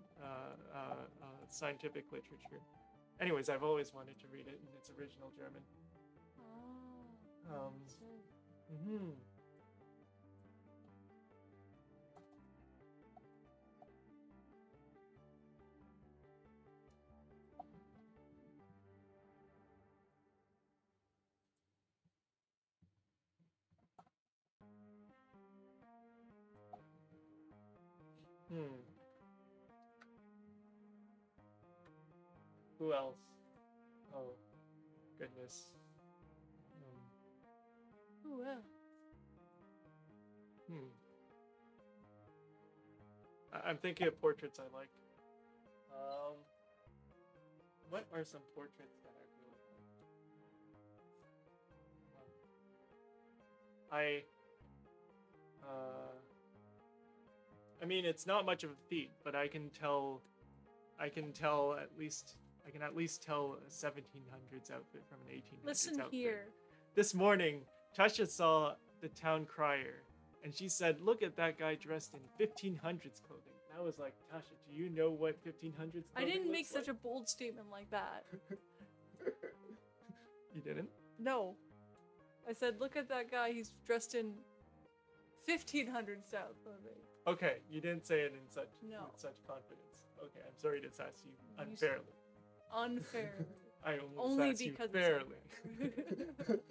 scientific literature. Anyways, I've always wanted to read it in its original German. Who else? Oh, goodness. Who else? I'm thinking of portraits I like. What are some portraits that I really like? I mean, it's not much of a feat, but I can at least tell a 1700s outfit from an 1800s Listen outfit. here. This morning, Tasha saw the town crier, and she said, "Look at that guy dressed in 1500s clothing. I was like, Tasha, do you know what 1500s I didn't make looks such a bold statement like that. You didn't? No. I said, look at that guy. He's dressed in 1500 style clothing. Okay, you didn't say it in such No. with such confidence. Okay, I'm sorry to sass you You unfairly. Unfair. I Only sass you because fairly. it's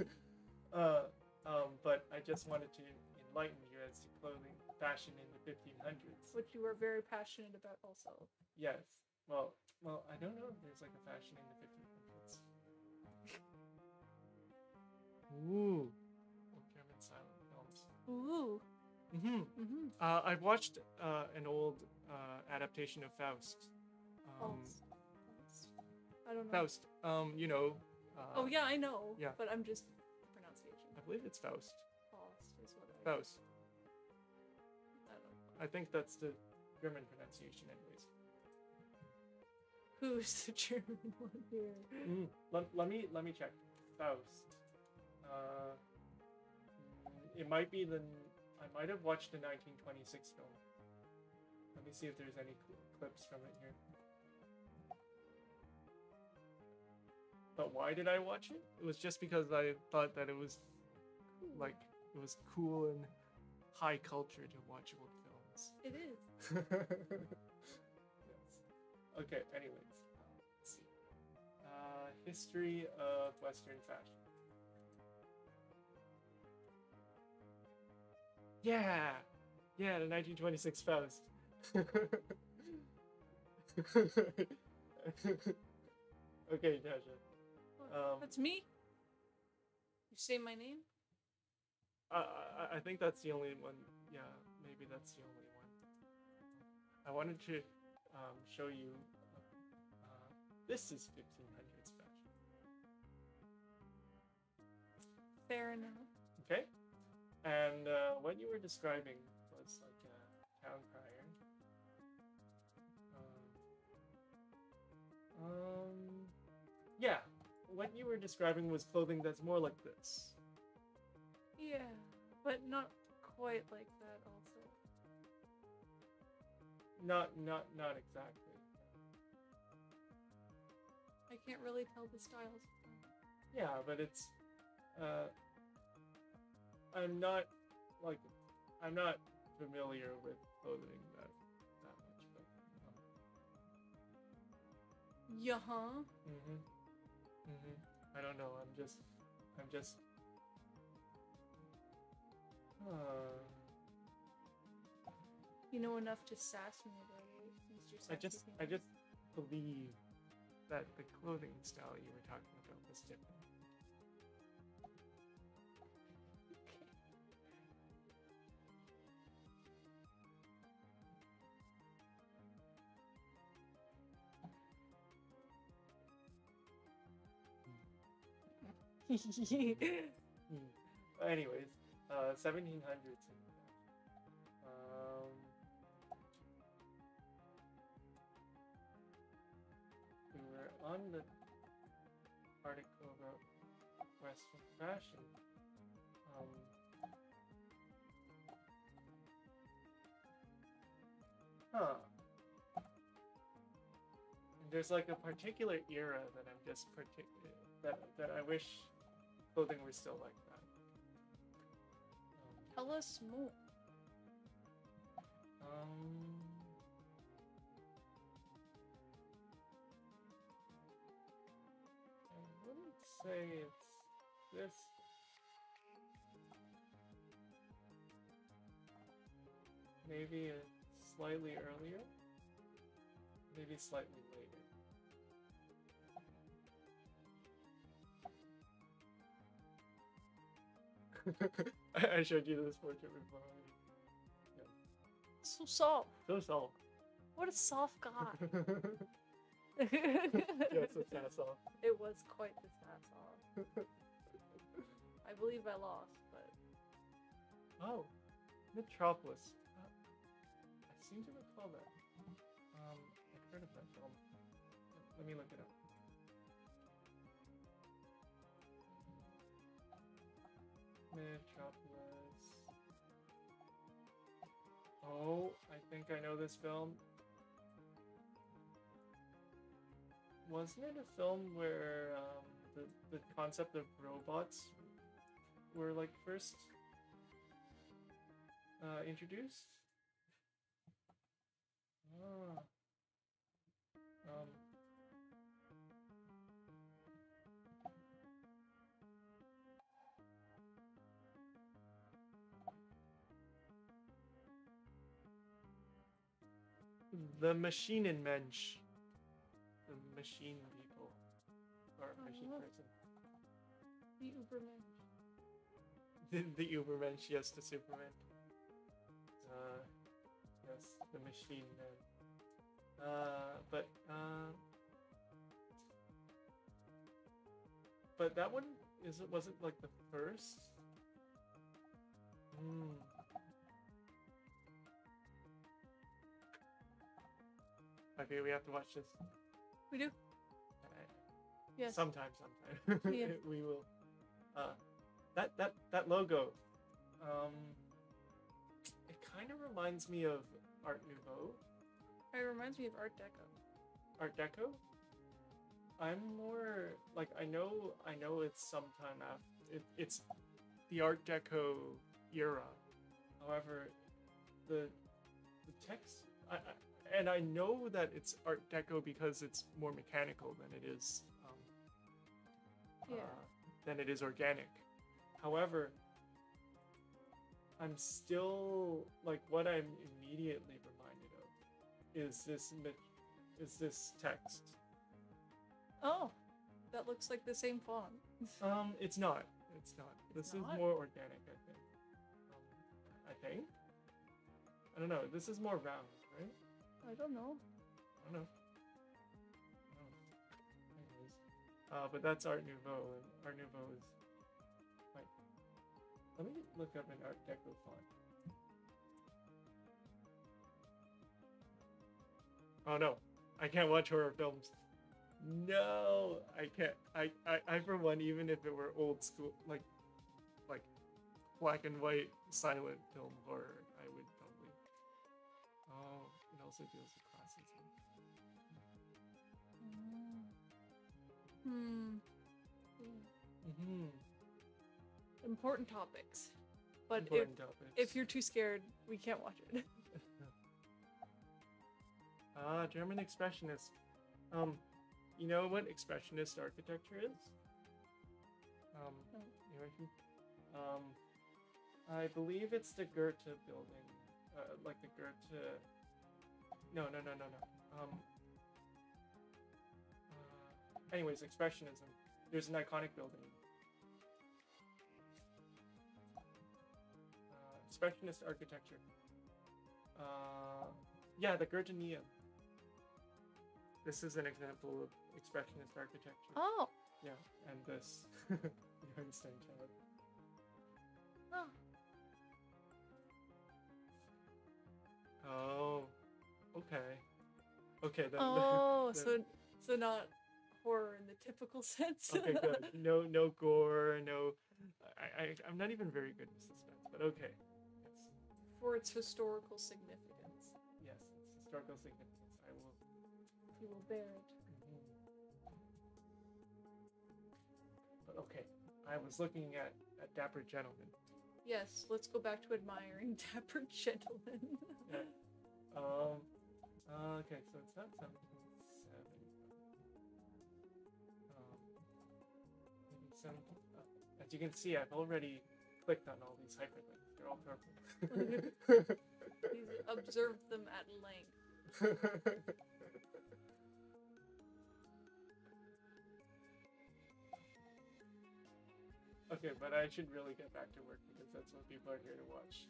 But I just wanted to enlighten you as to clothing fashion in the 1500s. Which you were very passionate about also. Yes. Well, I don't know if there's like a fashion in the 1500s. Ooh. German silent films. Ooh. I've watched an old adaptation of Faust. False. I don't know. Faust. You know. Oh yeah, I know. Yeah. But I'm just pronunciation. I believe it's Faust. False is what I. Faust. I don't know. I think that's the German pronunciation, anyways. Who's the German one here? Let me check. Faust. It might be I might have watched the 1926 film. Let me see if there's any clips from it here. But why did I watch it? It was just because I thought that it was like it was cool and high culture to watch old films. It is. Yes. Okay. Anyways, let's see. History of Western fashion. Yeah, the 1926 Faust. Okay, Tasha. That's me? You say my name? I think that's the only one. Yeah, maybe that's the only one. I wanted to show you. This is 1500s fashion. Fair enough. Okay, and what you were describing was like a town crier. Yeah, what you were describing was clothing that's more like this. Yeah, but not quite like that also. Not exactly. I can't really tell the styles. Yeah, but it's I'm not familiar with clothing that much, but Yeah-huh. I don't know. I'm just You know enough to sass me about it, Mr. Sassy I Pants. just believe that the clothing style you were talking about was different. Anyways, 1700s. We were on the article about Western fashion. And there's like a particular era that I'm just that I wish clothing were still like that. Tell us more. I wouldn't say it's this. Maybe slightly earlier. Maybe slightly later. I showed you this portrait before. Yeah. So soft. So soft. What a soft guy. Yes, it's kind of soft. It was quite the sass off. I believe I lost, but Oh, Metropolis. I seem to recall that. I've heard of that film. Let me look it up. Metropolis. Oh, I think I know this film. Wasn't it a film where the concept of robots were like first introduced? Ah. Um, the Maschinenmensch. The machine people. Or machine person. The Uberman. The Ubermensch, yes, the Superman. Yes, the machine man. But that one wasn't like the first. Okay, we have to watch this. We do? Yes. Sometime. Yeah. We will. That logo. It kind of reminds me of Art Nouveau. It reminds me of Art Deco. Art Deco? I'm more like I know it's sometime after it's the Art Deco era. However, the text I know that it's Art Deco because it's more mechanical than it is than it is organic. However, I'm still like what I'm immediately reminded of is this text. Oh, that looks like the same font. It's not. This is more organic, I think. I don't know. This is more round, right? I don't know. Anyways, but that's Art Nouveau, and Art Nouveau is. Wait, let me look up an Art Deco font. Oh no, I can't watch horror films. No, I can't. I for one, even if it were old school, like black and white silent film horror, I would probably. Oh, it also deals with classism. Important topics. But Important topics. if you're too scared, we can't watch it. German expressionist. You know what expressionist architecture is? I believe it's the Goethe building, like the Goethe. No. Anyways, expressionism. There's an iconic building. Expressionist architecture. Yeah, the Goetheanum. This is an example of expressionist architecture. Oh. Yeah, and this the Einstein Tower. Oh. Okay. Okay. So not horror in the typical sense. Okay, good. No gore. No. I'm not even very good with suspense, but okay. Yes. For its historical significance. Yes, its historical significance. I will. You will bear it. But okay, I was looking at Dapper Gentleman. Yes, let's go back to admiring Dapper Gentleman. Yeah. Okay, so it's not 7.7. Maybe 7. As you can see, I've already clicked on all these hyperlinks. They're all purple. He's observed them at length. Okay, but I should really get back to work because that's what people are here to watch.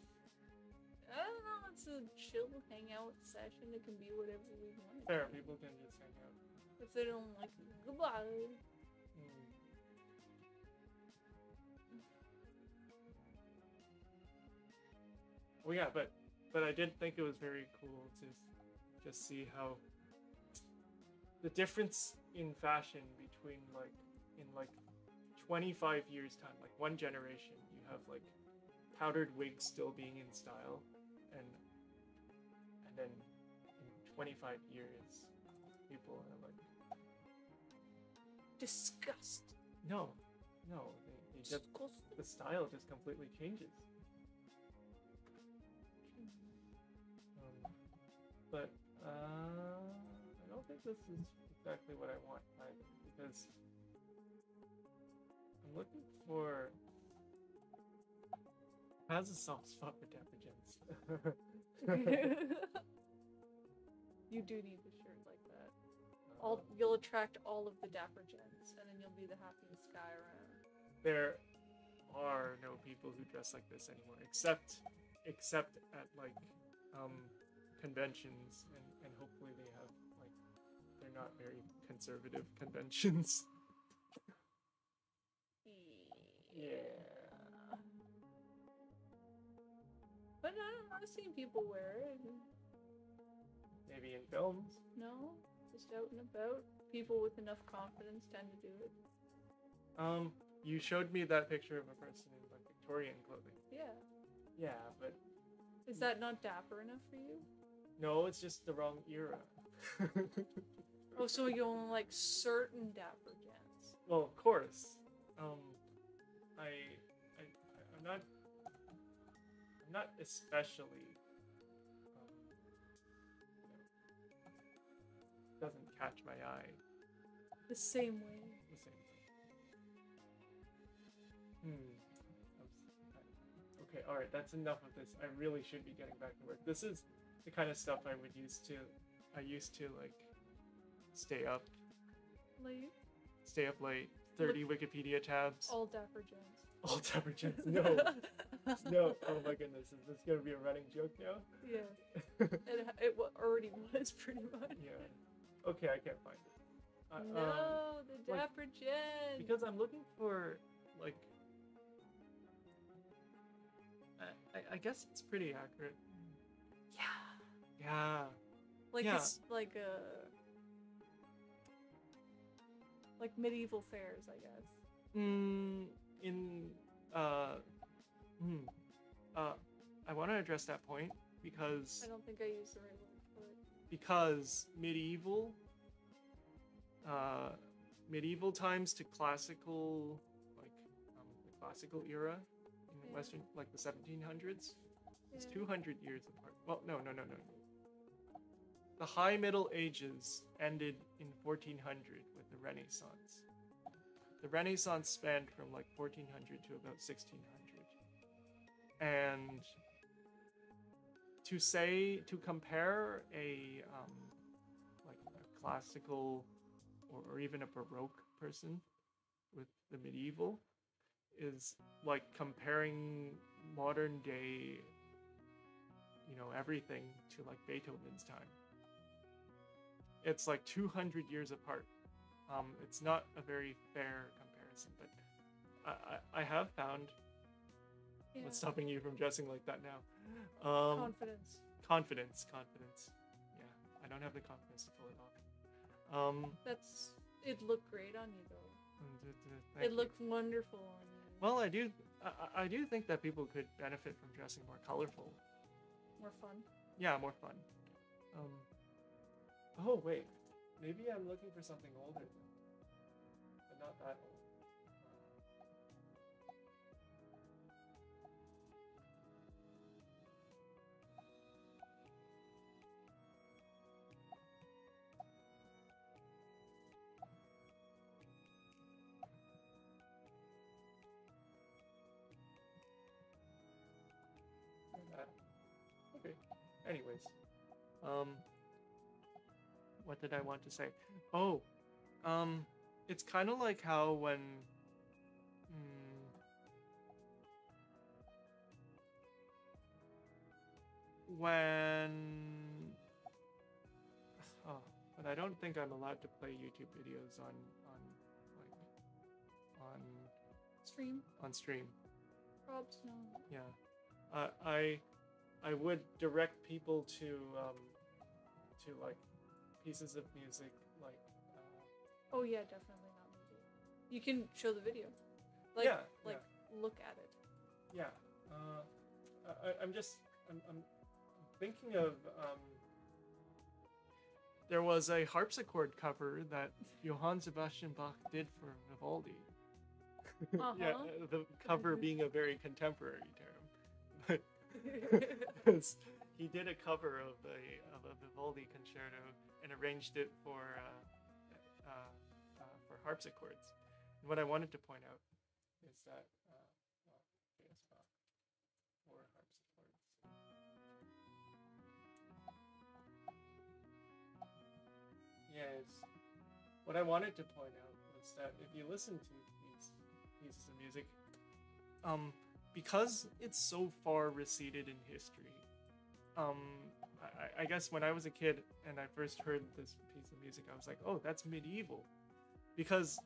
I don't know, it's a chill hangout session. It can be whatever we want. Fair, people can just hang out. If they don't like it, goodbye. Well, yeah, but I did think it was very cool to just see how the difference in fashion between in 25 years time, like one generation, you have like powdered wigs still being in style, and then 25 years, people are like, Disgust. no, they just, Disgust. the style just completely changes. But I don't think this is exactly what I want either, because I'm looking for has a soft spot for Dapper Gents. You do need a shirt like that. You'll attract all of the Dapper Gents, and then you'll be the happiest guy around. There are no people who dress like this anymore, except at like conventions, and hopefully they have like they're not very conservative conventions. Yeah. But I don't know, I've seen people wear it. Maybe in films. No, just out and about. People with enough confidence tend to do it. You showed me that picture of a person in like Victorian clothing. Yeah. Yeah, but Is that not dapper enough for you? no, it's just the wrong era. Oh, so you only like certain dapper gents. Well, of course. I'm not especially. Doesn't catch my eye The same way. the same way. Okay, all right. That's enough of this. I really should be getting back to work. This is the kind of stuff I used to like stay up late. 30 Wikipedia tabs. All dapper gents. All Dapper Gents. No. No. Oh my goodness. Is this gonna be a running joke now? Yeah. It already was pretty much. Yeah. Okay, I can't find it. No, the dapper gent. Because I'm looking for like. I guess it's pretty accurate. Yeah. Yeah. Like Yeah. it's like medieval fairs, I guess. I want to address that point because I don't think I used the right word for it. because medieval times to classical, like the classical era in the Yeah. Western, like the 1700s, is Yeah. 200 years apart. Well, no. The High Middle Ages ended in 1400 with the Renaissance. The Renaissance spanned from like 1400 to about 1600. And to compare a like a classical or even a Baroque person with the medieval is like comparing modern day, everything to like Beethoven's time. It's like 200 years apart. It's not a very fair comparison, but I have found Yeah. what's stopping you from dressing like that now. Confidence. Confidence. Yeah, I don't have the confidence to pull it off. It looked great on you though. Thank It you. looked wonderful on you. Well, I do think that people could benefit from dressing more colorful. More fun. Yeah, more fun. Oh wait, maybe I'm looking for something older, but not that old. Okay. Anyways, what did I want to say? Oh, it's kind of like how when but I don't think I'm allowed to play YouTube videos on Stream. stream. Probs, no. Yeah, I would direct people to like pieces of music like Oh yeah, definitely not music. You can show the video. Like Yeah, look at it. yeah. I'm thinking of there was a harpsichord cover that Johann Sebastian Bach did for Vivaldi. Yeah, the cover being a very contemporary term. But he did a cover of a Vivaldi concerto and arranged it for harpsichords. And what I wanted to point out is that for harpsichords. Yes. What I wanted to point out was that if you listen to these pieces of music, because it's so far receded in history, I guess when I was a kid and I first heard this piece of music, I was like, oh, that's medieval. Because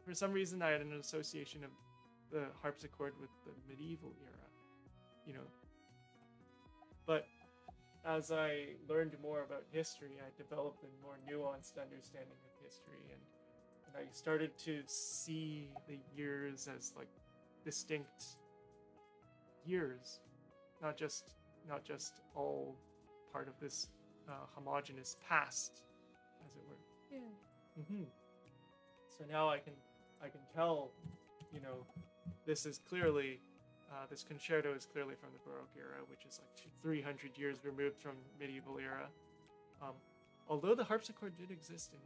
for some reason I had an association of the harpsichord with the medieval era, you know. But as I learned more about history, I developed a more nuanced understanding of history, and I started to see the years as like distinct years, not just all part of this homogeneous past, as it were. Yeah. So now I can tell, you know, this is clearly this concerto is clearly from the Baroque era, which is like 300 years removed from medieval era. Although the harpsichord did exist in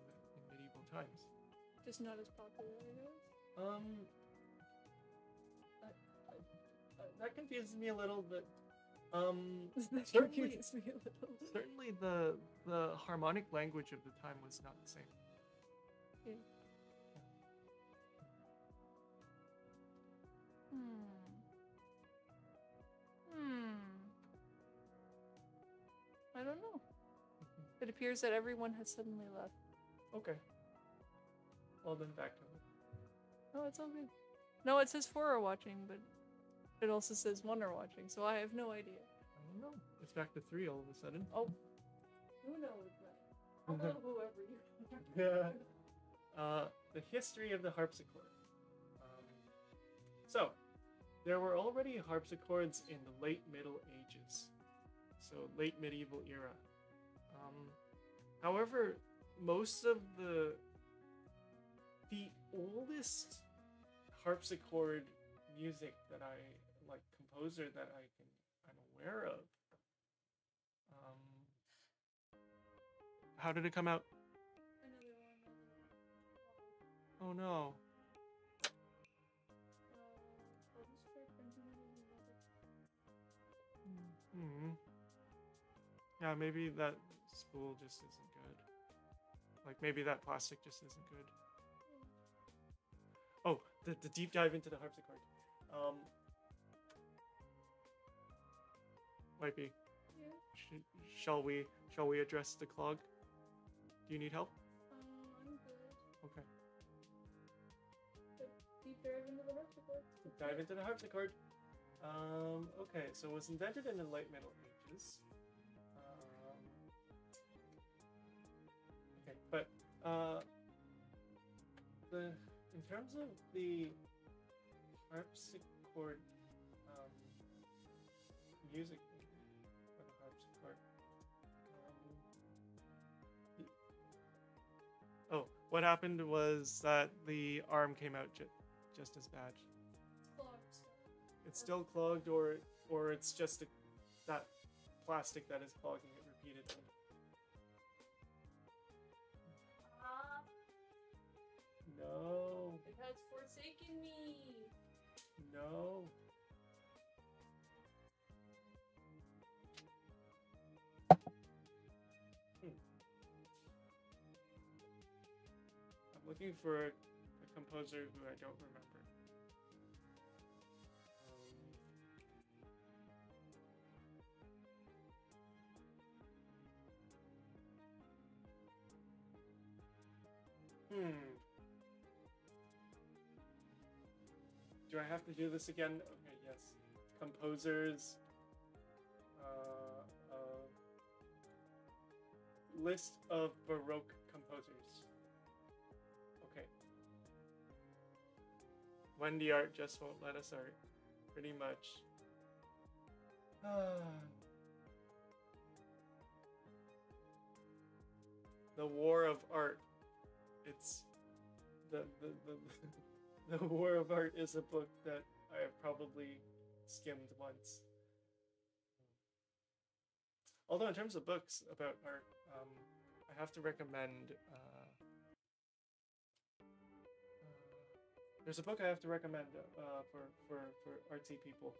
medieval times, Just not as popular, I guess. That confuses me a little bit. That Certainly, confuses me a little. certainly the harmonic language of the time was not the same. Yeah. I don't know. It appears that everyone has suddenly left. Okay. Well then, back to it. Oh, it's all good. No, it says 4 are watching, but it also says 1 are watching, so I have no idea. I don't know. It's back to 3 all of a sudden. Oh. Who knows that? Hello, whoever you Yeah. The history of the harpsichord. So, there were already harpsichords in the late Middle Ages, so late medieval era. However, most of the oldest harpsichord music that composer that I'm aware of. How did it come out? Oh no. Yeah, maybe that spool just isn't good. Like maybe that plastic just isn't good. Oh, the deep dive into the harpsichord. Might be. Yeah. Shall we address the clog? Do you need help? I'm good. Okay. Deep dive into the harpsichord. Deep dive into the harpsichord. Okay, so it was invented in the late Middle Ages. Okay, but in terms of the harpsichord music for the harpsichord, what happened was that the arm came out just as bad. It's clogged still. It's still clogged, or it's just that plastic that is clogging it repeatedly. No. It has forsaken me. No. I'm looking for a composer who I don't remember. Do I have to do this again? Okay, yes. Composers. List of Baroque composers. Okay. Wendy art just won't let us art. Pretty much. The War of Art. It's the War of Art is a book that I have probably skimmed once. Although in terms of books about art, I have to recommend. There's a book I have to recommend for artsy people.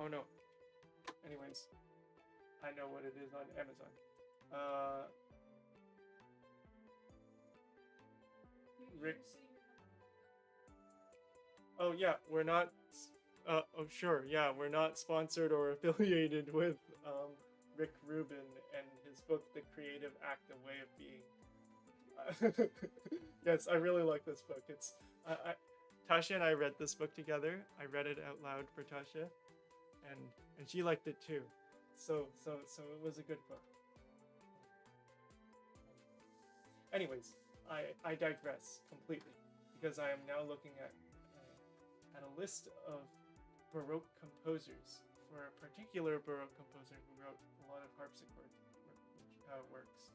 Oh no. Anyways, I know what it is on Amazon. Rick. Oh yeah, we're not. Oh sure, yeah, we're not sponsored or affiliated with Rick Rubin and his book, The Creative Act: A Way of Being. Yes, I really like this book. It's Tasha and I read this book together. I read it out loud for Tasha, and she liked it too. So it was a good book. Anyways, I digress completely because I am now looking at a list of Baroque composers for a particular Baroque composer who wrote a lot of harpsichord works.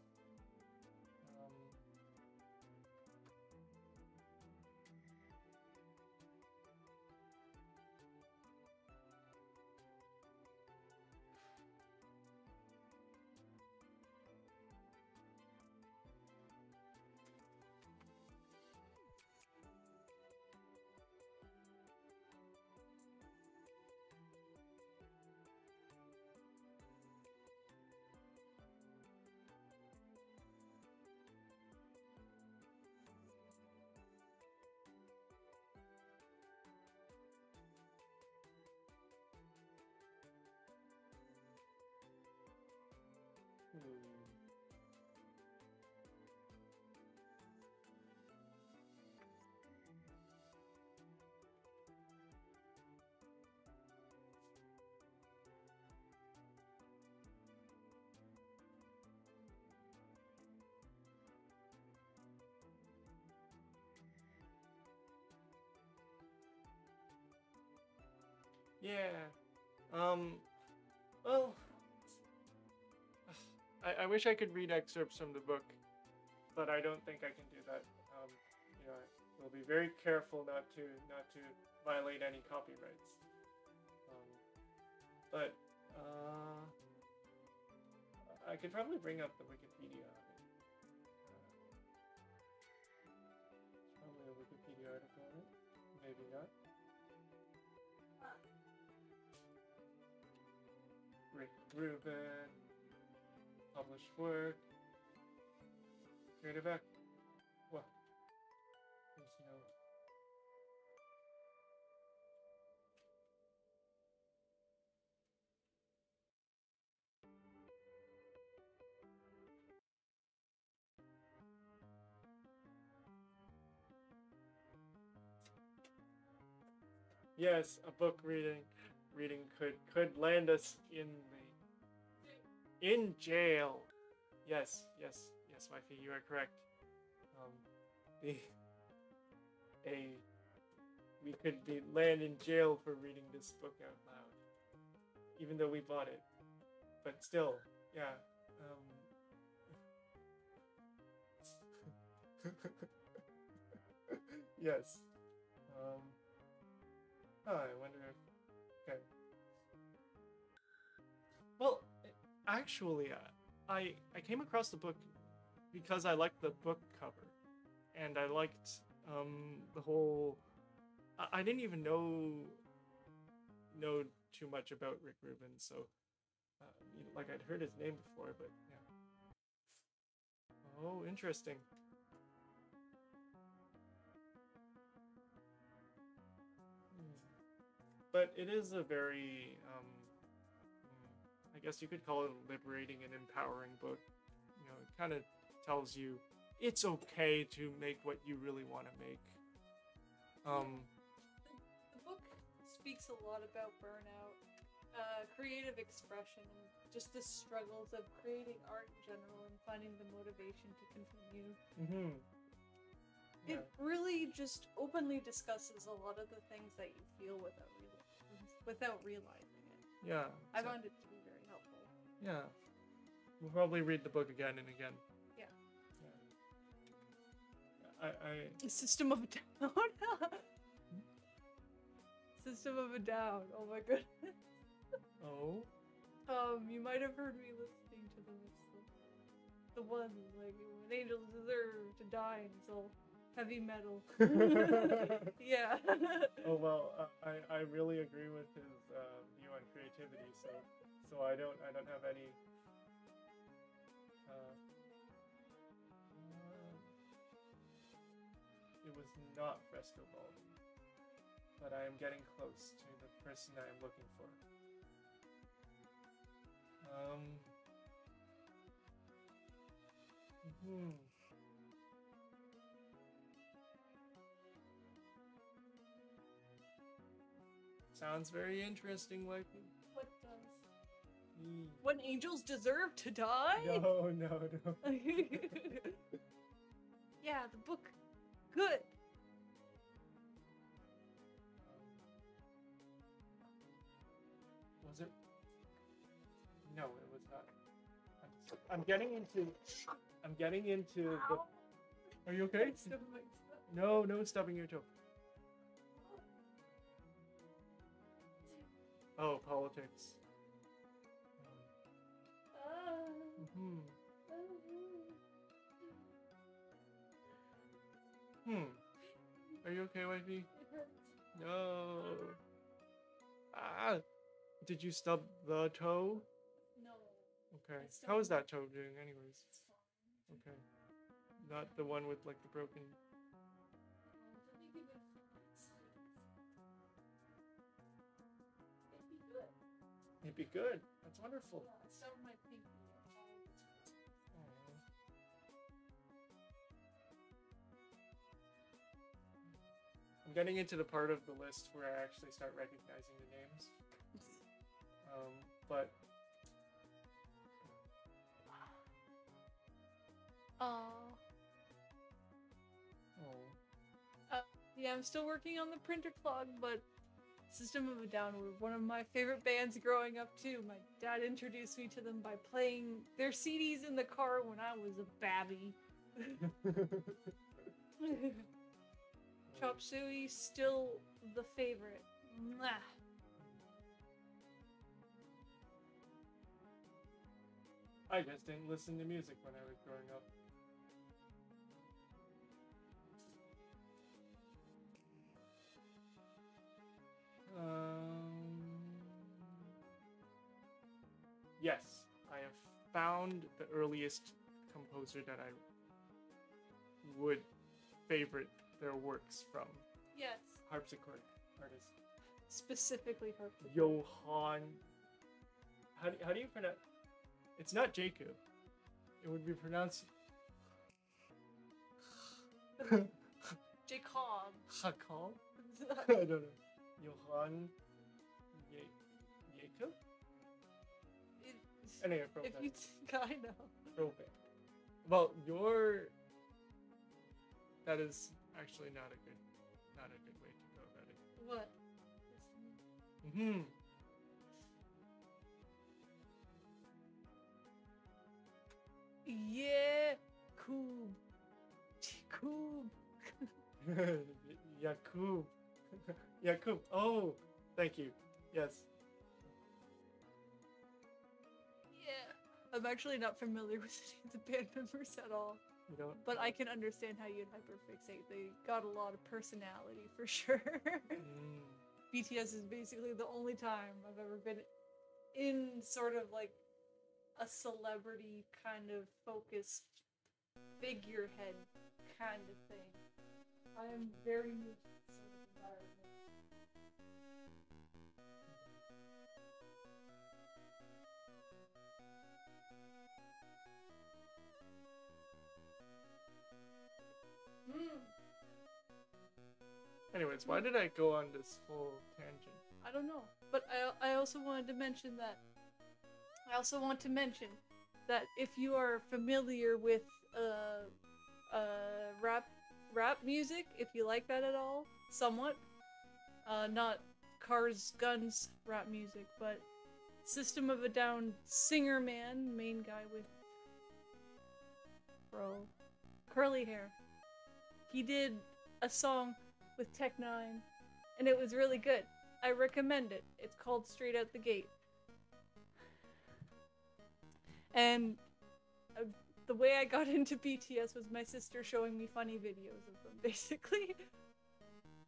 Yeah. Well, I wish I could read excerpts from the book, but I don't think I can do that. You know, we'll be very careful not to violate any copyrights. But I could probably bring up the Wikipedia on it. Probably a Wikipedia article on it. Maybe not. Rick Rubin, published work, creative act. What? There's no. Yes, a book reading could land us in jail. Yes, wifey, you are correct. We could land in jail for reading this book out loud, even though we bought it. But still, yeah. Yes. I wonder if. Okay. Well, actually, I came across the book because I liked the book cover, and I liked the whole. I didn't even know too much about Rick Rubin, so like I'd heard his name before, but yeah. Oh, interesting. But it is a very, I guess you could call it a liberating and empowering book. You know, it kind of tells you it's okay to make what you really want to make. The book speaks a lot about burnout, creative expression, and just the struggles of creating art in general and finding the motivation to continue. Yeah. It really just openly discusses a lot of the things that you feel without realizing it. Yeah. I so- found it to be very helpful. Yeah. We'll probably read the book again and again. Yeah. I System of a Down. System of a Down. Oh my goodness. oh. You might have heard me listening to them. It's the one like when angels deserve to die, and it's all heavy metal. Yeah. Oh well, I really agree with his view on creativity. So I don't have any. It was not Frescobaldi, but I am getting close to the person I am looking for. Sounds very interesting, wifey. What does? When angels deserve to die? No. Yeah, the book. Good. Was it? No, it was not. I'm getting into the. Are you okay? No stubbing your toe. Oh, politics. Are you okay, wifey? It hurts. No. Ah. Did you stub the toe? No. Okay. I stubbed How is that toe doing, anyways? It's fine. Okay. Not the one with like the broken. It'd be good. That's wonderful. Yeah, I stubbed my pinky. I'm getting into the part of the list where I actually start recognizing the names. But Yeah, I'm still working on the printer clog, but System of a Down were one of my favorite bands growing up too. My dad introduced me to them by playing their CDs in the car when I was a babby. Chop Suey, still the favorite. Mwah. I just didn't listen to music when I was growing up. Yes, I have found the earliest composer that I would favorite their works from. Yes. Harpsichord artist. Specifically harpsichord. Johann. How do you pronounce? It's not Jacob. It would be pronounced. Jacob. Hakal? I don't know. Johann. Jacob? Anyway, If you think I know. Throwback. Well, that is actually not a good way to go about it. What? Yeah, Jakub. Jakub. Jakub. Oh, thank you. Yes. Yeah. I'm actually not familiar with any of the band members at all. You don't. But I can understand how you'd hyperfixate. They got a lot of personality for sure. BTS is basically the only time I've ever been in sort of like a celebrity kind of focused figurehead kind of thing. I am very new to this sort of environment. Anyways, why did I go on this whole tangent? I don't know, but I also wanted to mention that. I also want to mention that if you are familiar with rap rap music, if you like that at all, somewhat. Not Cars, Guns rap music, but System of a Down singer man, main guy with curly hair. He did a song with Tech Nine, and it was really good. I recommend it. It's called Straight Out the Gate. And the way I got into BTS was my sister showing me funny videos of them, basically.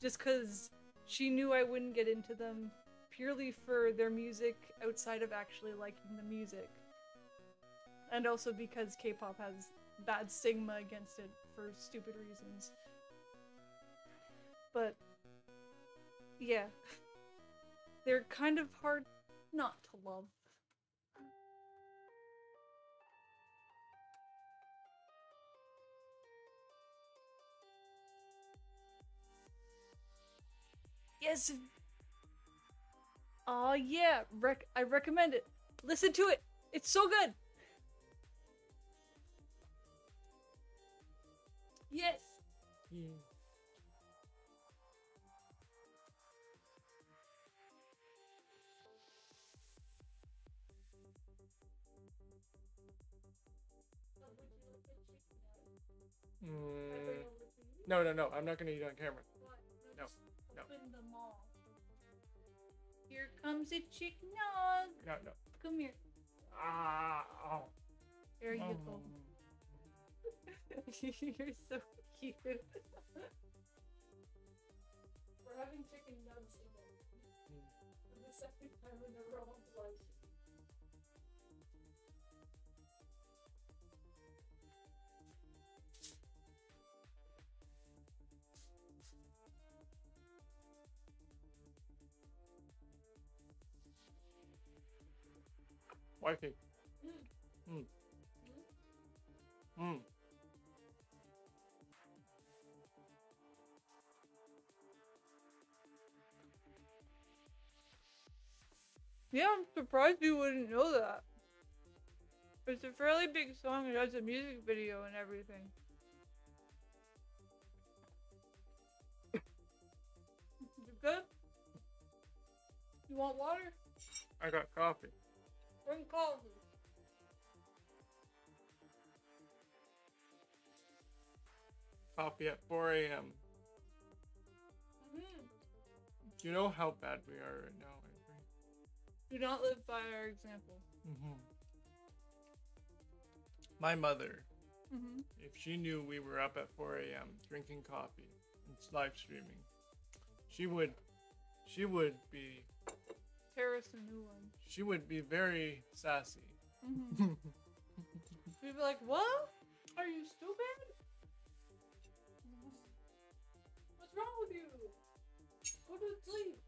Just because she knew I wouldn't get into them purely for their music outside of actually liking the music. And also because K-pop has bad stigma against it for stupid reasons. But, yeah. They're kind of hard not to love. Yes. Oh yeah, I recommend it. Listen to it. It's so good. Yes. Yeah. No, no, no. I'm not gonna eat on camera. No, no. Open the mall. Here comes a chicken dog. No, no. Come here. Oh. There you go. You're so cute. We're having chicken nugs again. For the second time in a row. Wifey. Yeah, I'm surprised you wouldn't know that. It's a fairly big song. It has a music video and everything. You good? You want water? I got coffee. Bring coffee. Coffee at 4 a.m. Do you know how bad we are right now, Wenby? Do not live by our example. My mother, if she knew we were up at 4 a.m. drinking coffee and live streaming, she would be... Tear us a new one. She would be very sassy. She'd be like, what? Are you stupid? What's wrong with you? Go to sleep.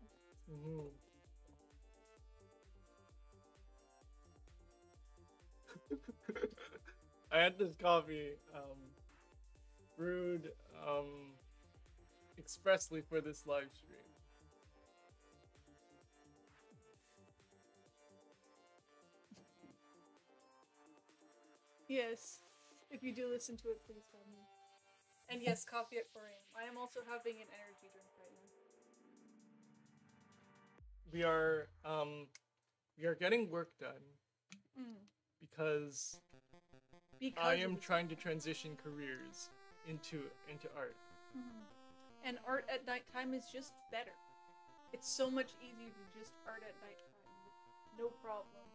I had this coffee brewed expressly for this live stream. Yes. If you do listen to it, please tell me. And yes, coffee at 4 a.m. I am also having an energy drink right now. We are getting work done because I am trying to transition careers into art. And art at nighttime is just better. It's so much easier to just art at nighttime. No problem.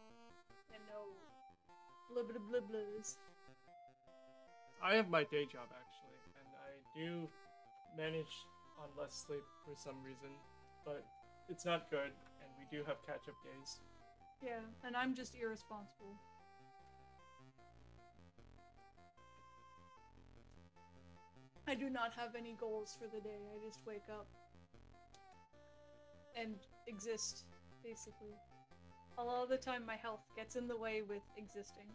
And no blah blah blah blahs. I have my day job actually, and I do manage on less sleep for some reason, but it's not good, and we do have catch-up days. Yeah, and I'm just irresponsible. I do not have any goals for the day. I just wake up and exist, basically. A lot of the time my health gets in the way with existing.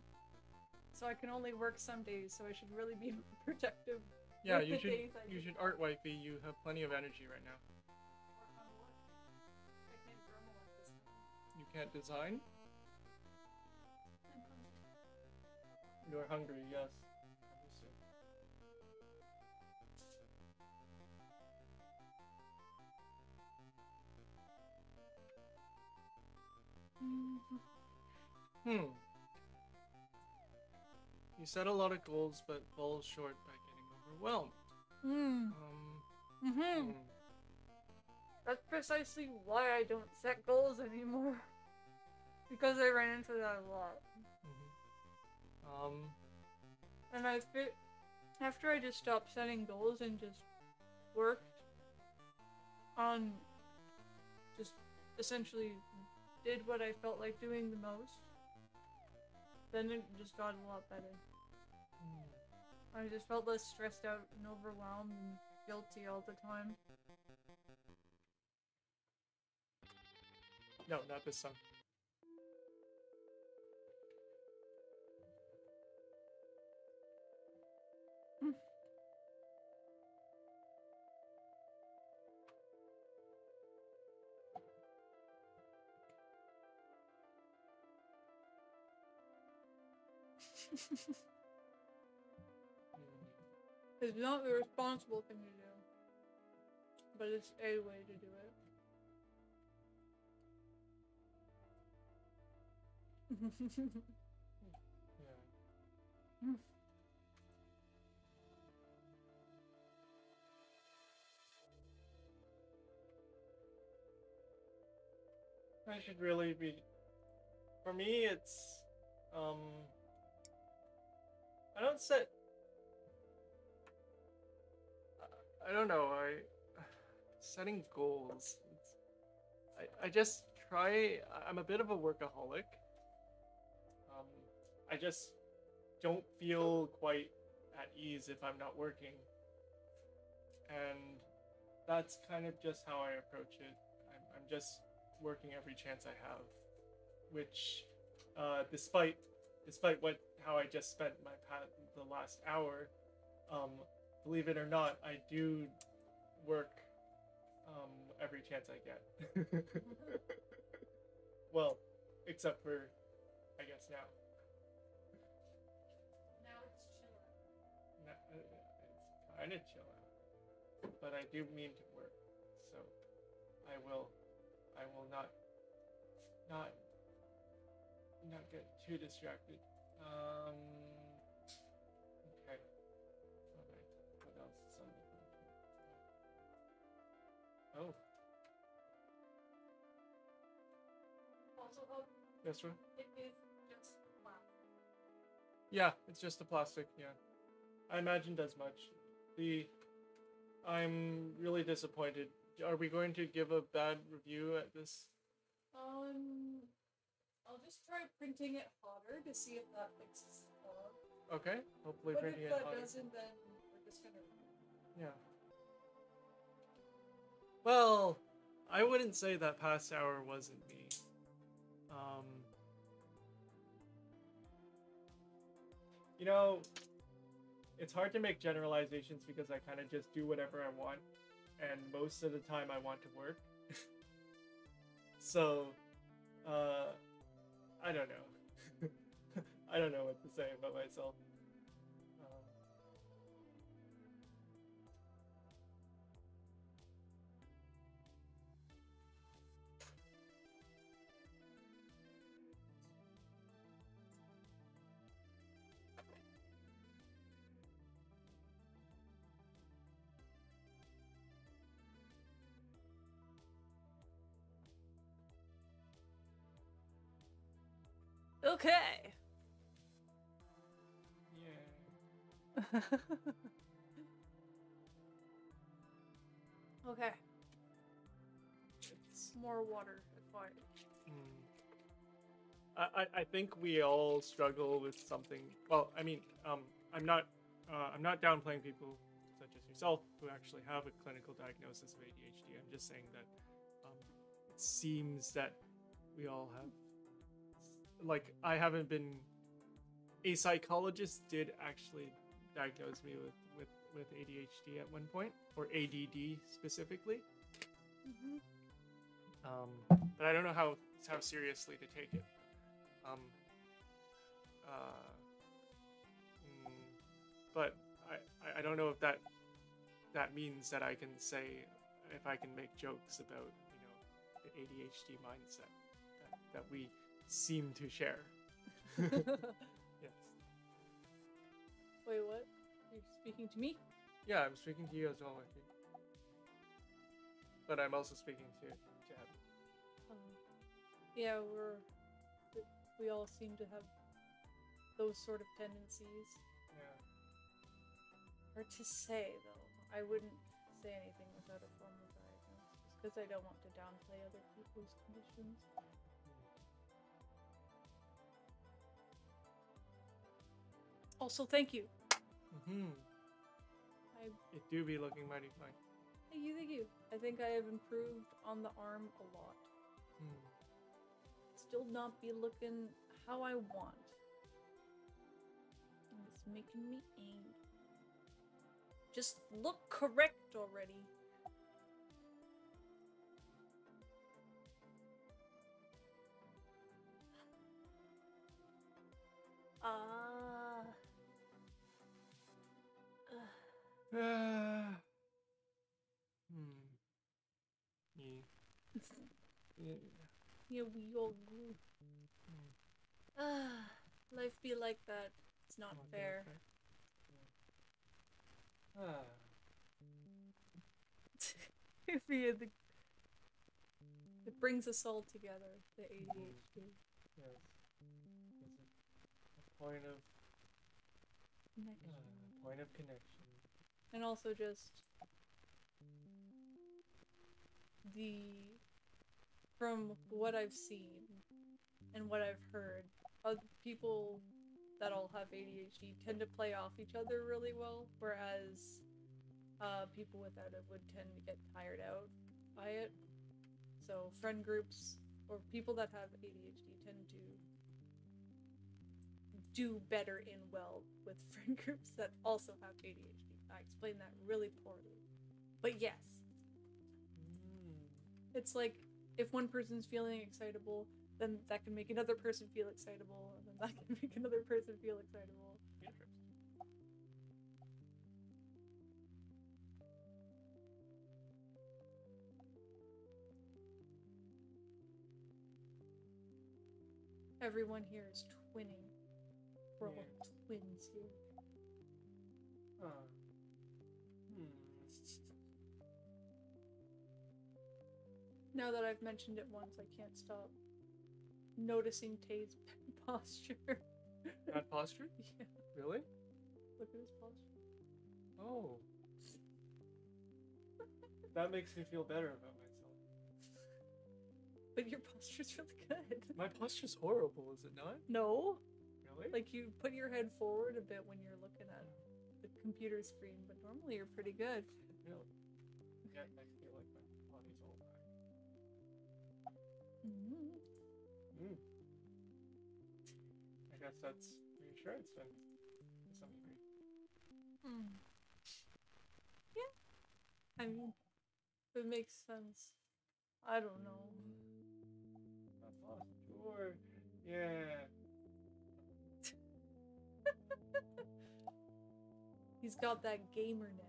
So I can only work some days, so I should really be productive. Yeah, you should art wifey. You have plenty of energy right now. Work on what? I can't journal at this time. You can't design? I'm hungry. You're hungry, yes. Hmm. You set a lot of goals, but fall short by getting overwhelmed. Hmm. Mm-hmm. Hmm. That's precisely why I don't set goals anymore. Because I ran into that a lot. Mhm. And after I just stopped setting goals and just worked on just essentially did what I felt like doing the most, then it just got a lot better. I just felt less stressed out and overwhelmed and guilty all the time. No, not this song. It's not the responsible thing to do, but it's a way to do it. Yeah. I should really be. For me, it's I don't set. I don't know. Setting goals. I just try. I'm a bit of a workaholic. Um, I just don't feel quite at ease if I'm not working, and that's kind of just how I approach it. I'm just working every chance I have, which, despite what how I just spent the last hour, um, believe it or not, I do work every chance I get. Well, except for I guess now. Now it's chill. It's kind of chill out, but I do mean to work, so I will. I will not not get too distracted. Okay. All right. What else is on the phone? Oh, Also, that's right. it is just plastic. Yeah, it's just a plastic. Yeah, I imagined as much. I'm really disappointed. Are we going to give a bad review at this? I'll just try printing it hotter to see if that fixes the fog. Okay, hopefully But printing if it that hotter. doesn't, then we're just gonna. Yeah. Well, I wouldn't say that past hour wasn't me. Um, you know, it's hard to make generalizations because I kind of just do whatever I want, and most of the time I want to work. So, I don't know. I don't know what to say about myself. Um, Okay. yeah. Okay. It's, More water. It's fine. I think we all struggle with something. Well, I mean, I'm not downplaying people such as yourself who actually have a clinical diagnosis of ADHD. I'm just saying that it seems that we all have. Like, I haven't been. A psychologist did actually diagnose me with ADHD at one point, or ADD specifically. Mm-hmm. But I don't know how seriously to take it. Um, uh, but I don't know if that means that I can say if I can make jokes about the ADHD mindset that we seem to share. Yes. Wait, what? You're speaking to me? Yeah, I'm speaking to you as well, Wendy. But I'm also speaking to Abby. Yeah, we all seem to have those sort of tendencies. Yeah. Hard to say, though. I wouldn't say anything without a formal diagnosis, because I don't want to downplay other people's conditions. Also, thank you. Mm-hmm. It do be looking mighty fine. Thank you, thank you. I think I have improved on the arm a lot. Still not be looking how I want. And it's making me angry. Just look correct already. Yeah. Yeah, we all go. Life be like that. It's not fair. Yeah, it brings us all together, the ADHD. Yes. It's a point of connection. And also just from what I've seen and what I've heard, other people that all have ADHD tend to play off each other really well, whereas people without it would tend to get tired out by it. So friend groups or people that have ADHD tend to do better in well with friend groups that also have ADHD. I explained that really poorly. But yes. It's like if one person's feeling excitable, then that can make another person feel excitable, and then that can make another person feel excitable. Everyone here is twinning. We're all twins here. Now that I've mentioned it once, I can't stop noticing Tay's posture. Bad posture? Yeah. Really? Look at his posture. Oh. That makes me feel better about myself. But your posture's really good. My posture's horrible, is it not? No. Really? Like you put your head forward a bit when you're looking at the computer screen, but normally you're pretty good. Really? Yeah, I feel like my body's all back. I guess that's reassurance then, to some degree. Yeah. I mean, it makes sense. I don't know. My posture. Yeah. He's got that gamer neck.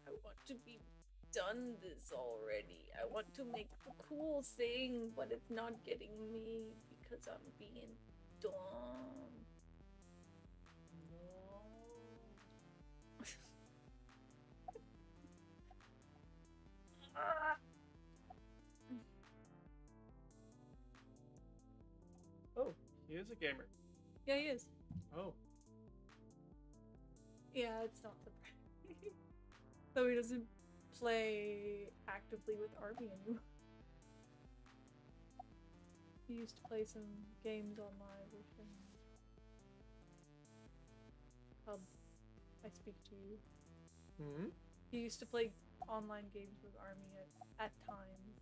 I want to be done this already. I want to make the cool thing, but it's not getting me because I'm being dumb. Oh, he is a gamer. Yeah, he is. Oh. Yeah, it's not surprising. Though he doesn't play actively with Army anymore. He used to play some games online with him. I speak to you. He used to play online games with Army at times.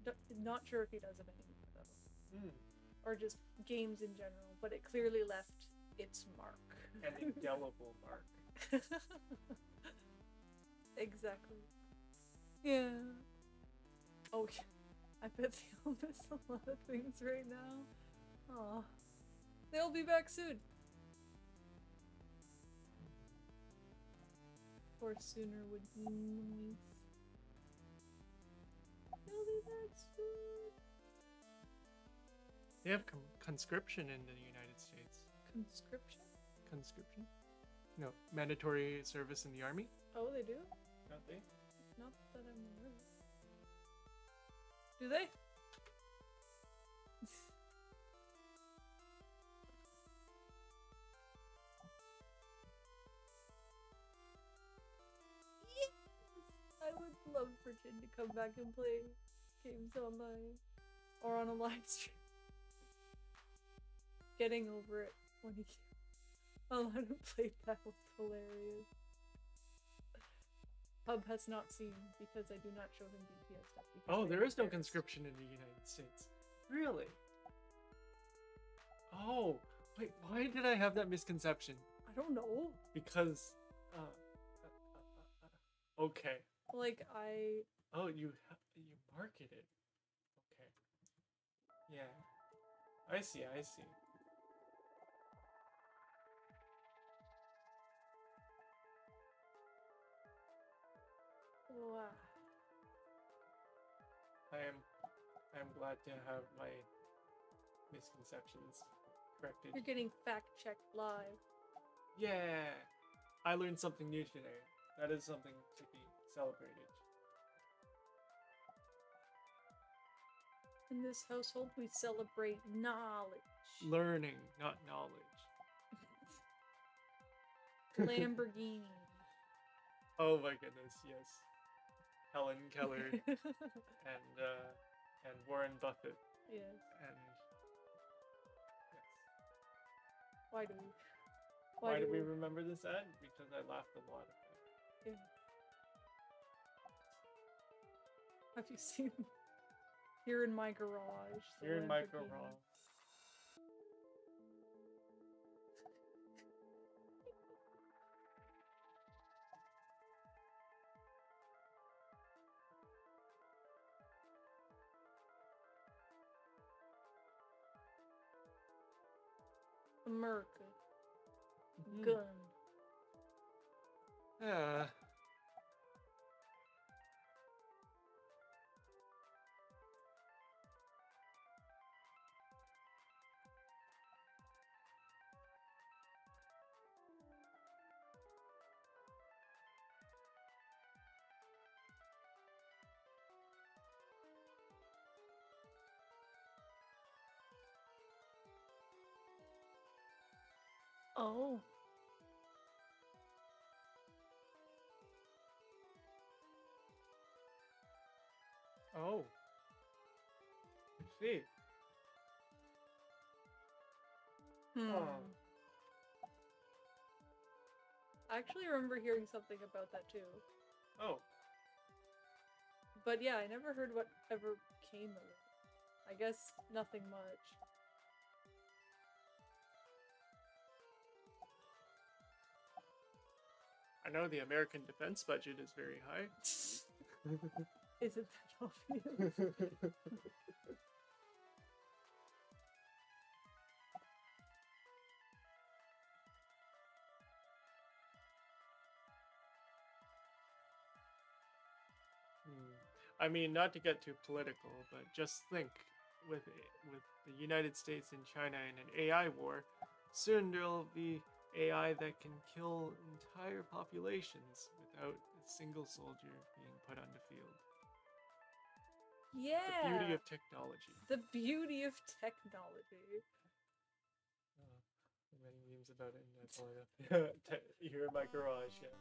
Yeah. Not sure if he does it anymore though. Or just games in general, but it clearly left its mark. An indelible mark. Exactly. Yeah. Oh, yeah. I bet they'll miss a lot of things right now. Aw. They'll be back soon. Or sooner would be nice. They'll be back soon. They have conscription in the United States. Conscription? Conscription? No, mandatory service in the army. Oh, they do? Don't they? Not that I'm aware of. Do they? Yes! I would love for Jin to come back and play games online or on a live stream. Getting over it when he allowed him play that was hilarious. Hub has not seen because I do not show him BTS stuff. Oh, there is no conscription in the United States. Really? Oh, wait, why did I have that misconception? I don't know. Because, okay. Like, Oh, you market it. Okay. Yeah. I see. Wow. I am glad to have my misconceptions corrected. You're getting fact-checked live. Yeah! I learned something new today. That is something to be celebrated. In this household, we celebrate knowledge. Learning, not knowledge. Lamborghini. Oh my goodness, yes. Helen Keller and Warren Buffett. Yes. And yes. Why do we? Why do we remember this ad? Because I laughed a lot at it. Yeah. Have you seen Here in My Garage? Here in my garage. America. Gun. Yeah. Oh. Oh. I see. Oh. I actually remember hearing something about that too. Oh. But yeah, I never heard what ever came of it. I guess nothing much. I know the American defense budget is very high. Isn't that obvious? I mean, not to get too political, but just think, with the United States and China in an AI war, soon there'll be AI that can kill entire populations without a single soldier being put on the field. Yeah. The beauty of technology. The beauty of technology. Many memes about it, and that's all I know. Here in my garage, yeah.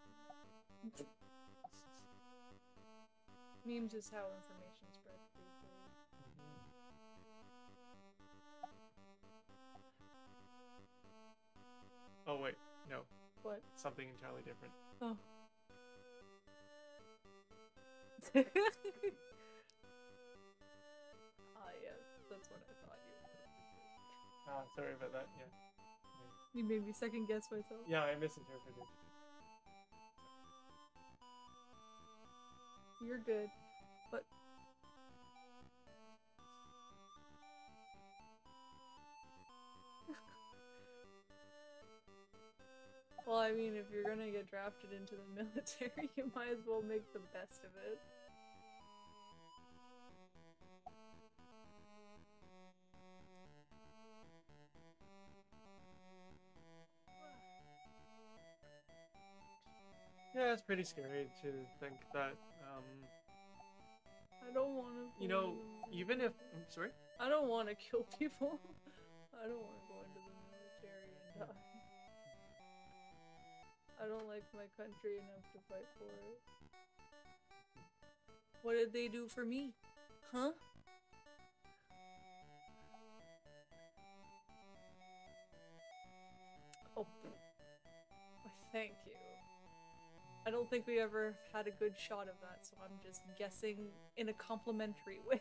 Memes is how information spreads briefly. Oh wait, no. What? Something entirely different. Oh. Yes, that's what I thought you were. Sorry about that, yeah. You made me second guess myself. Yeah, I misinterpreted. You're good, but Well, I mean, if you're gonna get drafted into the military, you might as well make the best of it. Yeah, it's pretty scary to think that, I don't want to. you know, even if I'm sorry. I don't want to kill people. I don't want to go into the military and die. I don't like my country enough to fight for it. What did they do for me? Huh? Oh. Thank you. I don't think we ever had a good shot of that, so I'm just guessing in a complimentary way.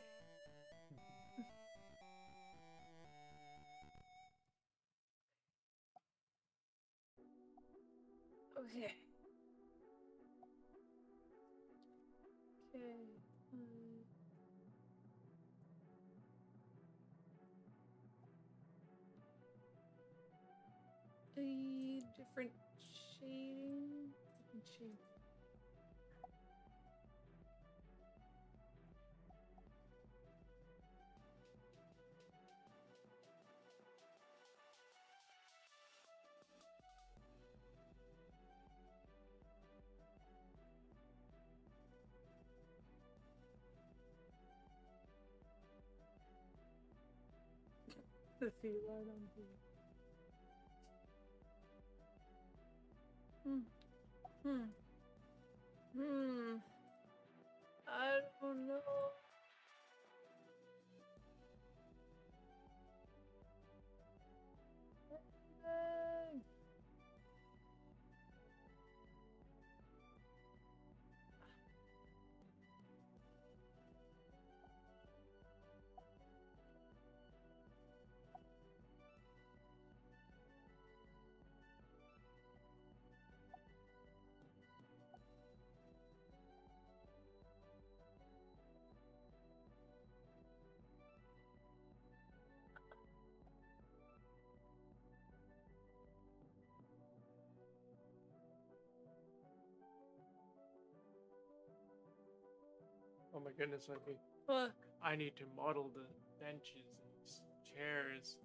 Okay. Okay. A different shading. Different shade. The feline on blue. I don't know. Oh my goodness, Wenby. What? I need to model the benches and chairs.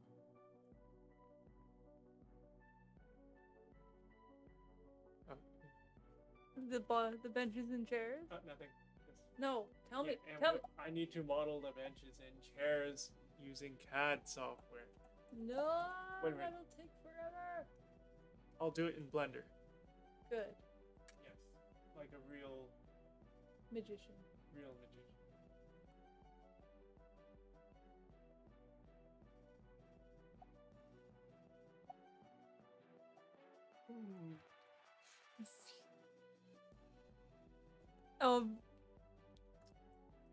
The benches and chairs? Nothing. No, tell me. And Tell me. I need to model the benches and chairs using CAD software. No, Wait a minute. that'll take forever. I'll do it in Blender. Good. Yes, like a real Magician. magician.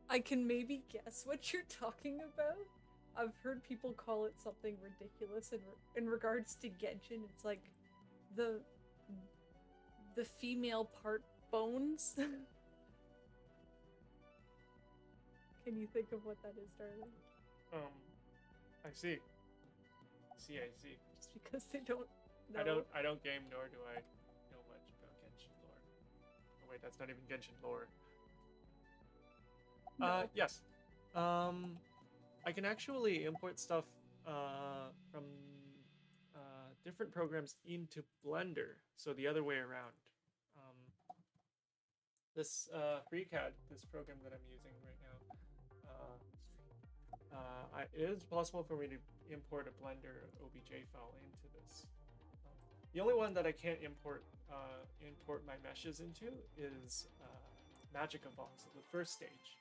I can maybe guess what you're talking about. I've heard people call it something ridiculous in regards to Genshin. It's like the female part bones. Can you think of what that is, darling? I see. I see. Just because they don't know. I don't game, nor do I know much about Genshin lore. Oh wait, that's not even Genshin lore. No. Yes. I can actually import stuff from different programs into Blender, so the other way around. This FreeCAD, this program that I'm using right now, it is possible for me to import a Blender OBJ file into this. The only one that I can't import my meshes into is Magica Voxel, the first stage.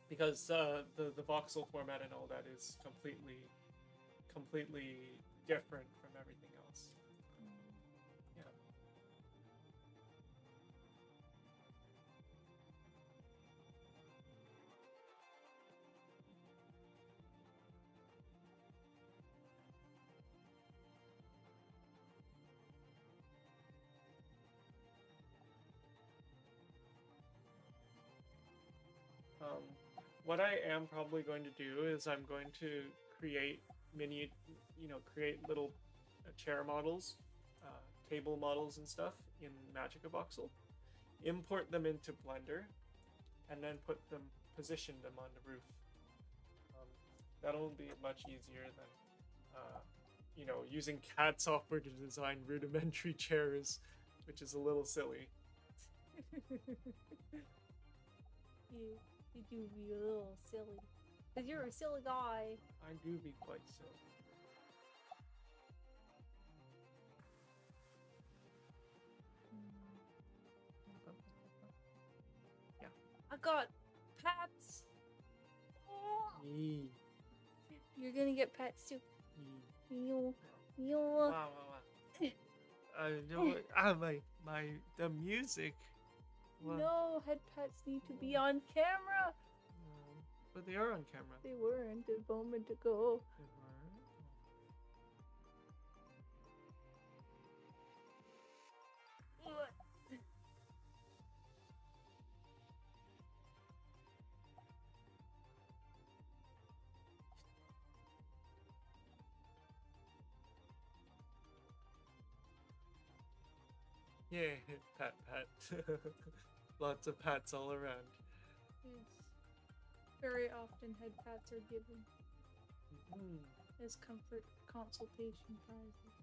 Because the voxel format and all that is completely different from everything else. Yeah. What I am probably going to do is I'm going to create create little chair models, table models, and stuff in Magica Voxel, import them into Blender, and then position them on the roof. That'll be much easier than, using CAD software to design rudimentary chairs, which is a little silly. You do be a little silly. Because you're a silly guy. I do be quite silly. Yeah. I got pets. Oh. You're gonna get pets too. You. Wow. No, the music. Wow. No, head pets need to be on camera. But they are on camera. They weren't a moment ago. They were. Yeah, pat. Lots of pats all around. Yes. Very often head pats are given as comfort consultation prizes.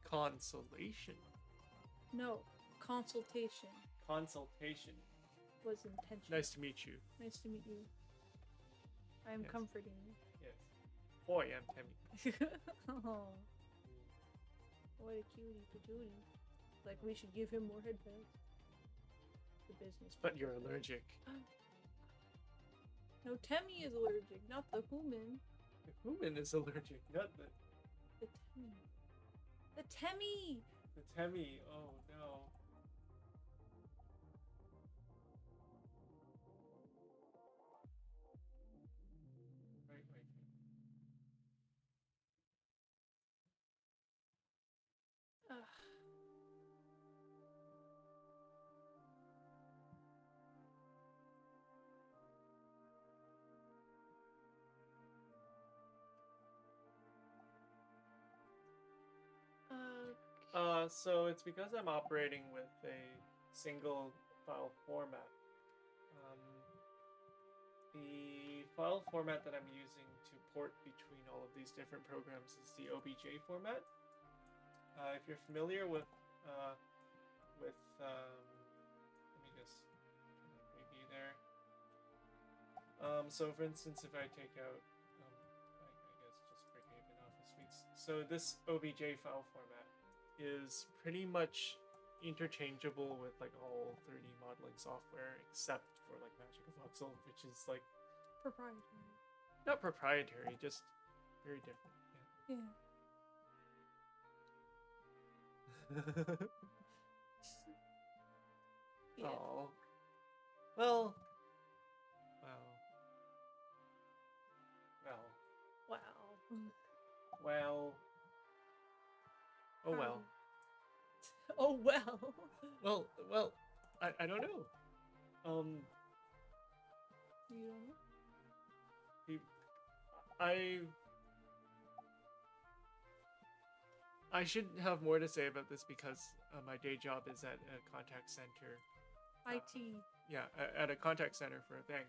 Consolation. No, consultation Consultation. was intentional. Nice to meet you. Nice to meet you. I am Yes. comforting you. Yes. Boy, I'm Timmy. Oh, what a cutie patootie. Like we should give him more head pats. The business. But you're allergic. No, Temmie is allergic, not the human. The human is allergic, not the Temmie. The Temmie! the Temmie. Oh no. Right. Ugh. So it's because I'm operating with a single file format. The file format that I'm using to port between all of these different programs is the OBJ format. If you're familiar with, let me just turn the preview there. So for instance, if I take out, I guess just Brookhaven Office Suites. So this OBJ file format is pretty much interchangeable with like all 3D modeling software except for like Magic Voxel, which is like Proprietary. not proprietary, just very different. Yeah. Yeah. Oh. Well. Wow. Oh well. Oh well. Well. I don't know. You don't know? I should have more to say about this because my day job is at a contact center. IT. Yeah, at a contact center for a bank.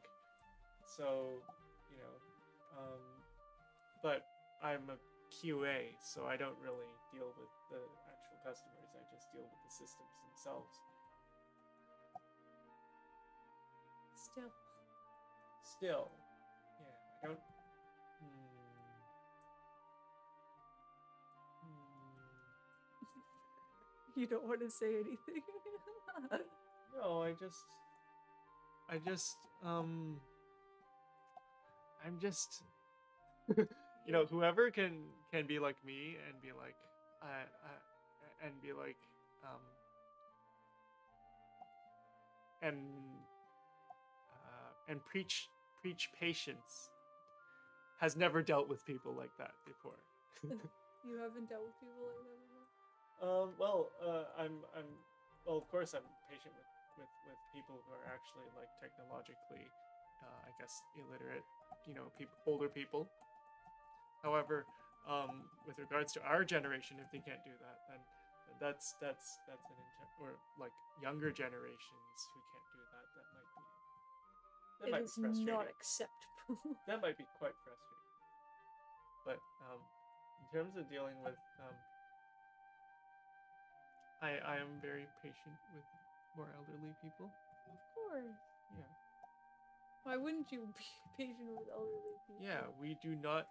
So, but I'm a QA, so I don't really deal with the actual customers. I just deal with the systems themselves. Still, yeah, I don't. You don't want to say anything. No, I'm just, whoever can be like me and be like, and be like, and preach patience has never dealt with people like that before. You haven't dealt with people like that before? Well, of course, I'm patient with people who are actually like technologically, I guess, illiterate, older people. However, with with regards to our generation, if they can't do that, then that's an or like younger generations who can't do that. That It might is be frustrating. not acceptable. That might be quite frustrating. But in terms of dealing with, I am very patient with more elderly people. Of course. Yeah. Why wouldn't you be patient with elderly people? Yeah, we do not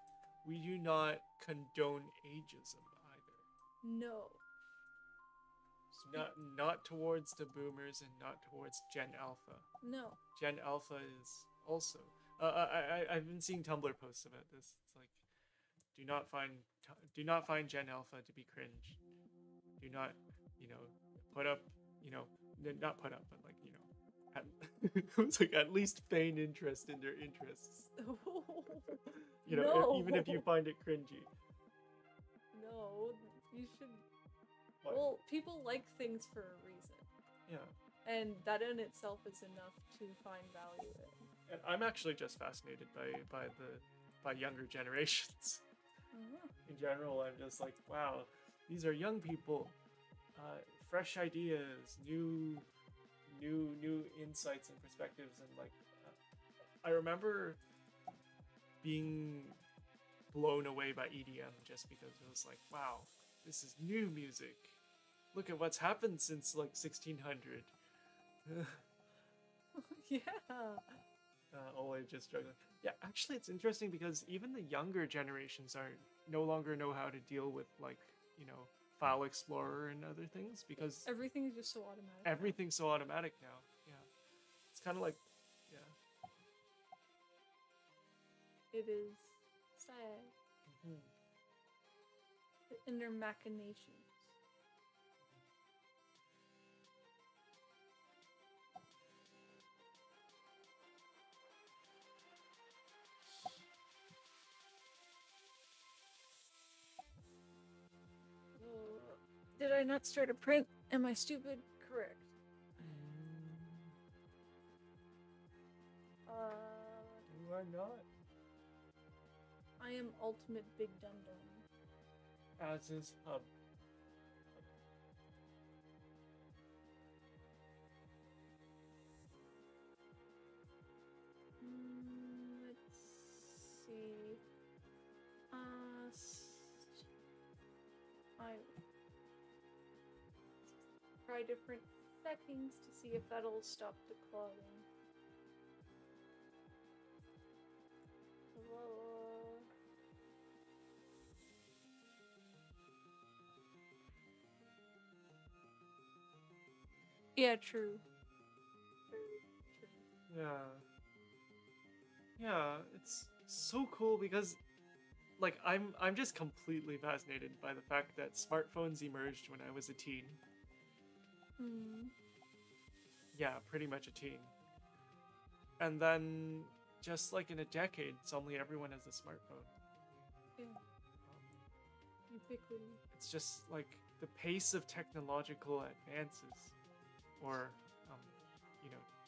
condone ageism either. No. Not towards the boomers and not towards Gen Alpha. No. Gen Alpha is also. I've been seeing Tumblr posts about this. It's like, do not find Gen Alpha to be cringe. Do not, put up, not put up, but like, it's like at least feign interest in their interests. No. Even if you find it cringy. No, you should. What? Well, people like things for a reason. Yeah. And that in itself is enough to find value in. And I'm actually just fascinated by younger generations. In general, I'm just like, wow, these are young people, fresh ideas, new insights and perspectives, and like, I remember being blown away by EDM just because it was like, wow, this is new music. Look at what's happened since like 1600. Yeah. Always just struggling. Yeah, actually, it's interesting because even the younger generations are no longer know how to deal with like, File Explorer and other things because Everything is just so automatic. everything's so automatic now. Yeah, it's kind of like, yeah. It is sad. In their machinations. Did I not start a print? Am I stupid? Correct. You are not. I am ultimate big dum dum. As is Hub. Let's see. I try different settings to see if that'll stop the clogging. Yeah, true. Yeah. Yeah, it's so cool because like I'm just completely fascinated by the fact that smartphones emerged when I was a teen. Yeah, pretty much a teen. And then just like in a decade, suddenly everyone has a smartphone. Yeah. Ubiquity. It's just like the pace of technological advances or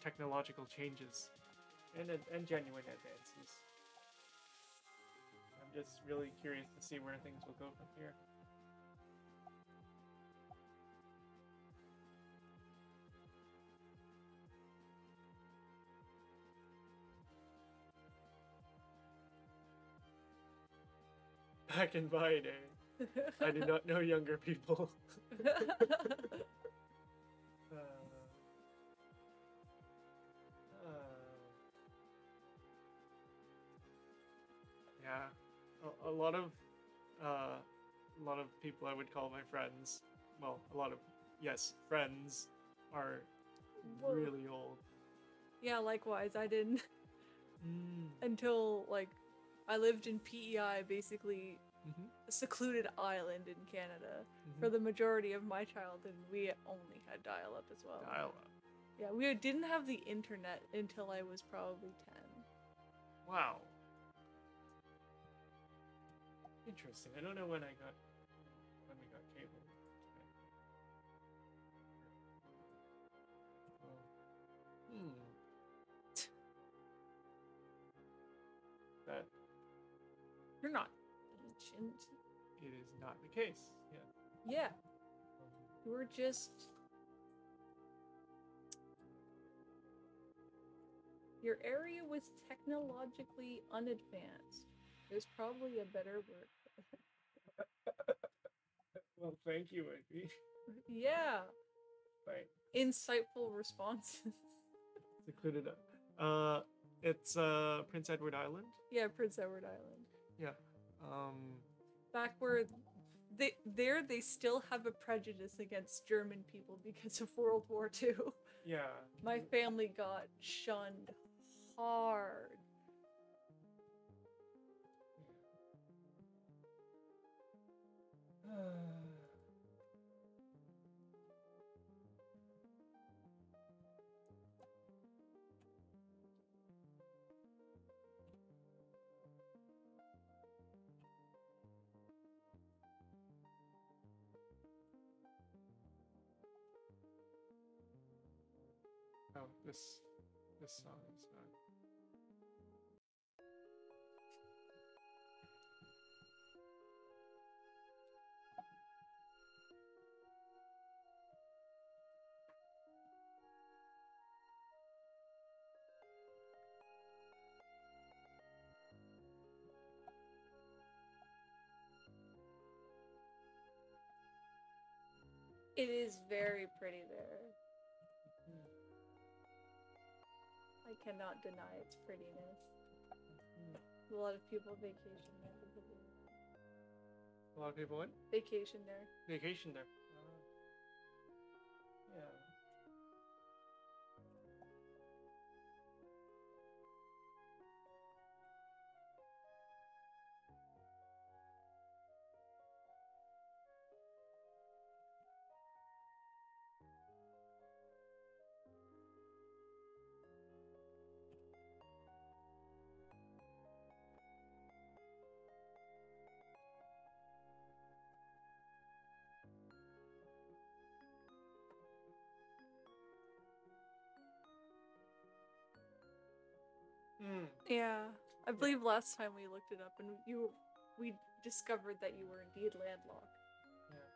technological changes and genuine advances. I'm just really curious to see where things will go from here. Back in my day, I did not know younger people. Yeah, a lot of people I would call my friends. Well, friends are really old. Yeah, likewise. I didn't until like I lived in PEI, basically a secluded island in Canada for the majority of my childhood. We only had dial-up as well. Dial-up. Yeah, we didn't have the internet until I was probably 10. Wow. Interesting. I don't know when we got cable. That You're not ancient. it is not the case. Yeah. Yeah, we're just. Your area was technologically unadvanced. There's probably a better word. Well, thank you, Wenby. Yeah, Right. insightful responses. To clear it up. It's Prince Edward Island. Yeah, Prince Edward Island. Yeah. Back where they still have a prejudice against German people because of World War II. Yeah. My family got shunned hard. Oh, this song is not. It is very pretty there. I cannot deny its prettiness. A lot of people vacation there because of it. A lot of people went Vacation there. vacation there. Yeah. Yeah, I believe last time we looked it up and we discovered that you were indeed landlocked. Yeah.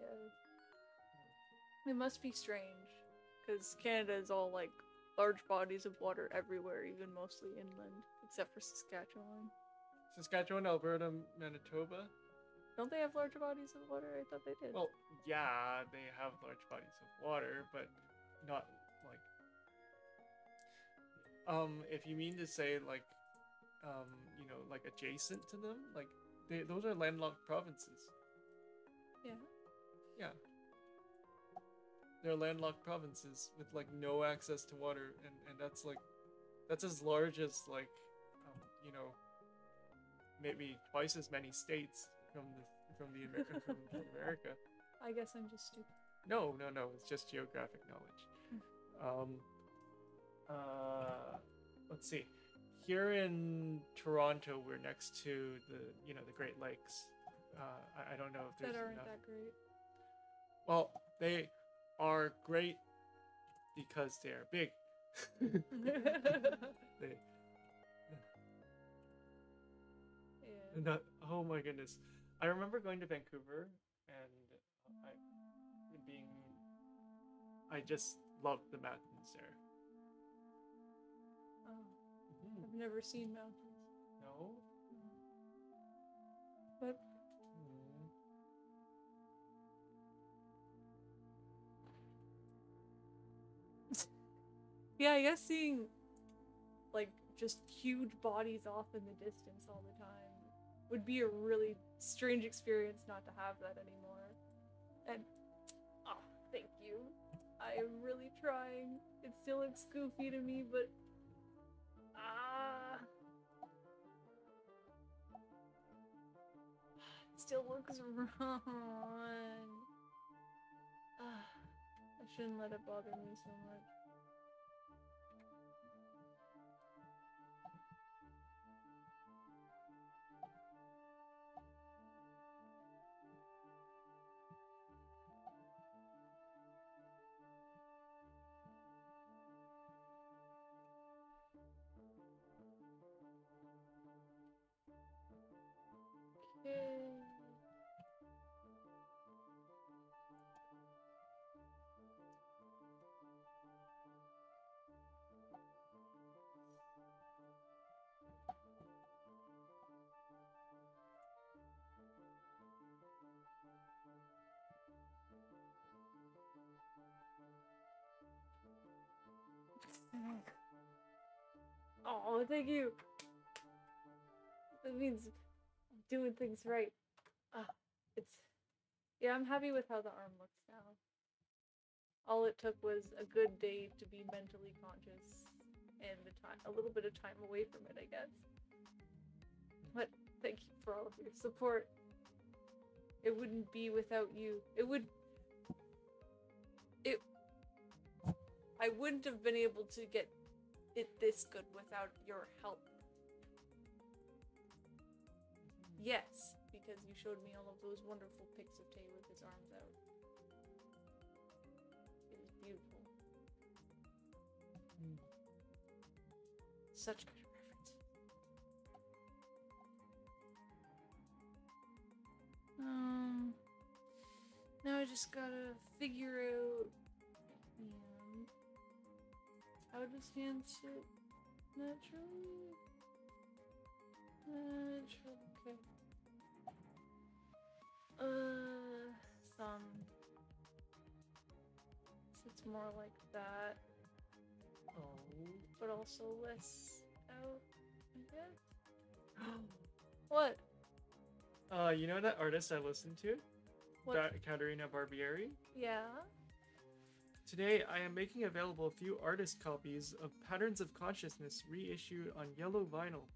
Yeah. It must be strange, because Canada is all like large bodies of water everywhere, even mostly inland, except for Saskatchewan. Saskatchewan, Alberta, Manitoba. Don't they have large bodies of water? I thought they did. Well, yeah, they have large bodies of water, but not like. If you mean to say like, like adjacent to them, like those are landlocked provinces. Yeah. Yeah. They're landlocked provinces with like no access to water, and that's as large as like, maybe twice as many states from America. I guess I'm just stupid. No, it's just geographic knowledge. Let's see. Here in Toronto, we're next to the Great Lakes. I don't know if there's That aren't enough. that great. Well, they are great because they are big. They, Yeah. not, oh my goodness. I remember going to Vancouver and I just loved the mountains there. Oh, I've never seen mountains. No? But yeah, I guess seeing like just huge bodies off in the distance all the time would be a really strange experience not to have that anymore. And oh, thank you. I am really trying. It still looks goofy to me, but it still looks wrong. I shouldn't let it bother me so much. Oh, thank you. That means I'm doing things right. It's yeah, I'm happy with how the arm looks now. All it took was a good day to be mentally conscious and a little bit of time away from it, I guess. But thank you for all of your support. It wouldn't be without you. I wouldn't have been able to get it this good without your help. Yes, because you showed me all of those wonderful pics of Tay with his arms out. It was beautiful. Such good reference. Now I just gotta figure out how does hand sit naturally? Okay. Thumb sits more like that. Oh. But also less out, I guess. What? You know that artist I listened to? What? Katerina Barbieri? Yeah. Today, I am making available a few artist copies of Patterns of Consciousness reissued on yellow vinyl.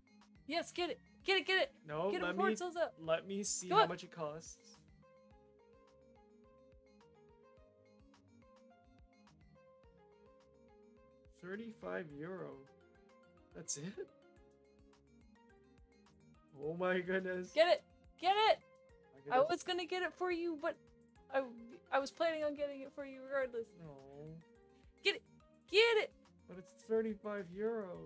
Yes, get it! Get it! Get it! No, get it before it sells out. Let me see Go how on. much it costs. €35. That's it? Oh my goodness. Get it! Get it! I was gonna get it for you, but I was planning on getting it for you regardless. No. Get it! Get it! But it's €35.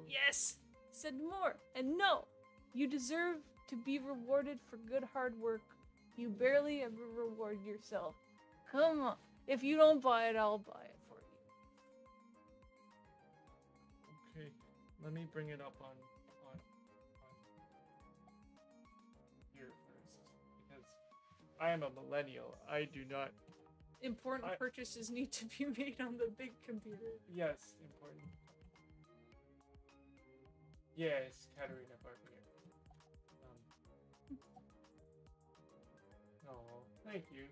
Yes! Said more. And no! You deserve to be rewarded for good hard work. You barely ever reward yourself. Come on. If you don't buy it, I'll buy it for you. Okay. Let me bring it up on here first. Because I am a millennial. I do not... Important purchases need to be made on the big computer. Yes, important. Yes, Katerina Barbieri. Oh, thank you.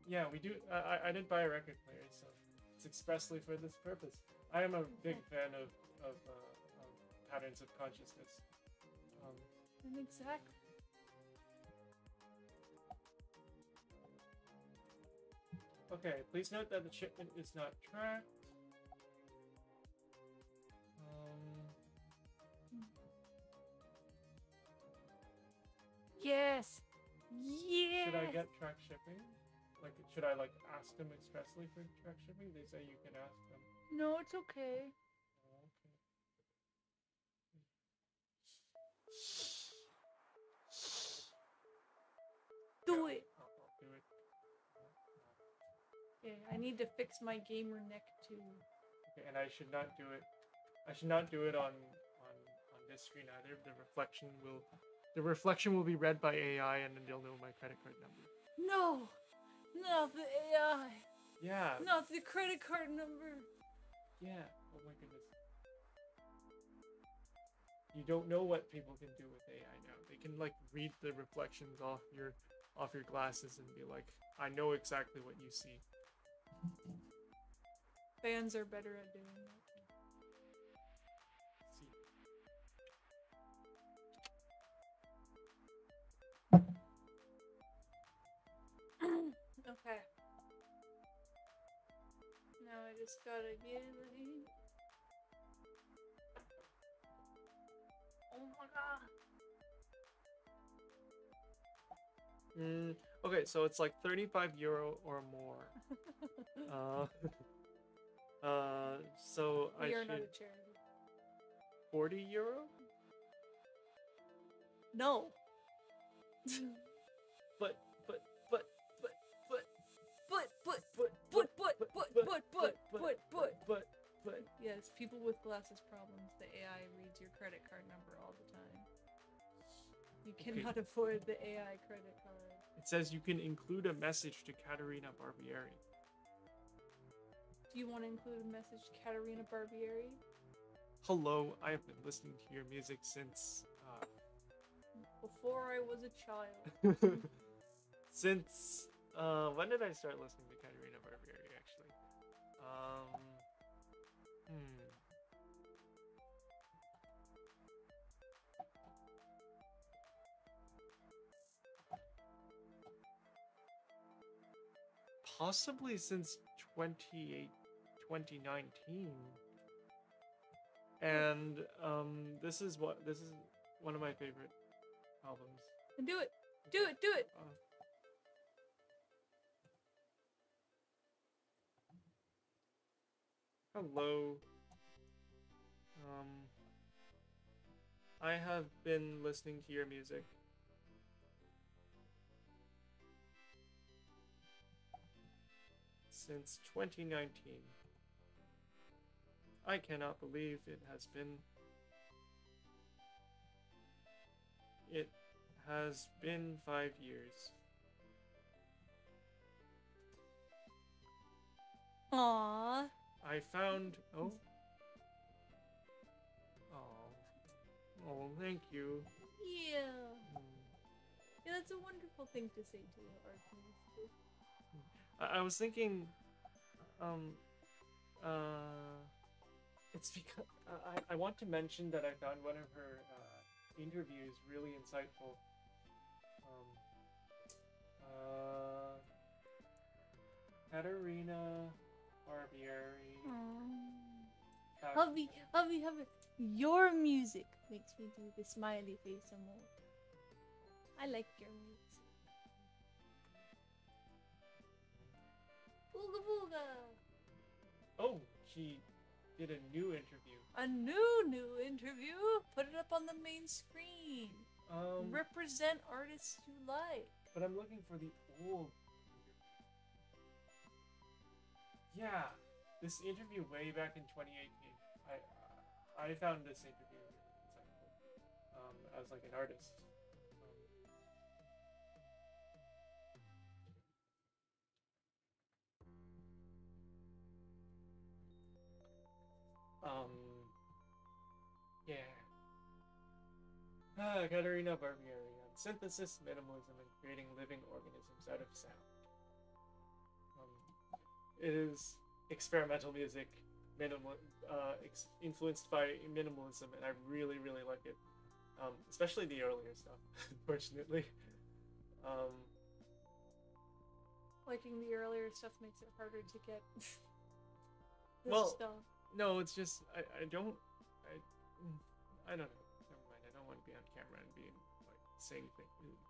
Yeah, we do. I didn't buy a record player, so it's expressly for this purpose. I am a big fan of Patterns of Consciousness. Exactly. Okay, please note that the shipment is not tracked. Yes! Yes! Should I get track shipping? Like, should I ask them expressly for track shipping? They say you can ask them. No, it's okay. Oh, okay. Do it! I'll do it. Okay, I need to fix my gamer neck too. Okay, and I should not do it. I should not do it on this screen either. The reflection will be read by AI, and then they'll know my credit card number. No, not the AI. Yeah. Not the credit card number. Yeah. Oh my goodness. You don't know what people can do with AI now. They can read the reflections off your glasses and be like, I know exactly what you see. Fans are better at doing that. Okay. Now I just gotta get it. Oh my god. Okay, so it's like €35 or more. So We I are should not a charity. €40? No. But Yes, people with glasses problems, the AI reads your credit card number all the time. You cannot avoid the AI credit card. It says you can include a message to Katerina Barbieri. Do you want to include a message to Katerina Barbieri? hello, I have been listening to your music since Before I was a child. since when did I start listening to Katerina Barbieri actually? Hmm. Possibly since 2019. And this is one of my favorite albums. And do it! Do it! Do it! Hello. I have been listening to your music since 2019. I cannot believe it has been 5 years. Aww. I found oh, thank you. Yeah. Hmm. Yeah, that's a wonderful thing to say to an artist. I was thinking, um, it's because I want to mention that I found one of her interviews really insightful. Um, Katerina Barbieri. Hubby, hubby, hubby. Your music makes me do the smiley face emote. I like your music. Booga booga. Oh, she did a new interview. A new interview. Put it up on the main screen. Represent artists you like. But I'm looking for the old. Yeah, this interview way back in 2018. I found this interview really insightful. As like an artist. Yeah. Katerina Barbieri on synthesis, minimalism, and creating living organisms out of sound. It is experimental music, influenced by minimalism, and I really, really like it. Especially the earlier stuff, unfortunately. Liking the earlier stuff makes it harder to get this stuff. No, it's just I don't know. Never mind. I don't want to be on camera and be like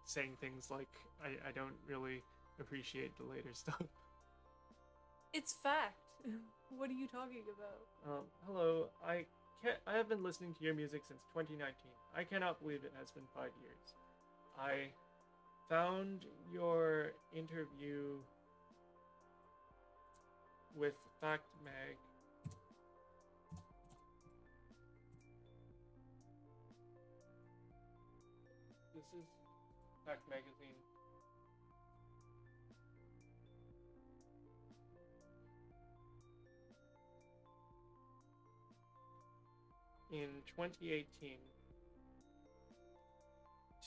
saying things like I don't really appreciate the later stuff. It's fact. What are you talking about? Hello. I have been listening to your music since 2019. I cannot believe it has been 5 years. I found your interview with Fact Mag. This is Fact Magazine. In 2018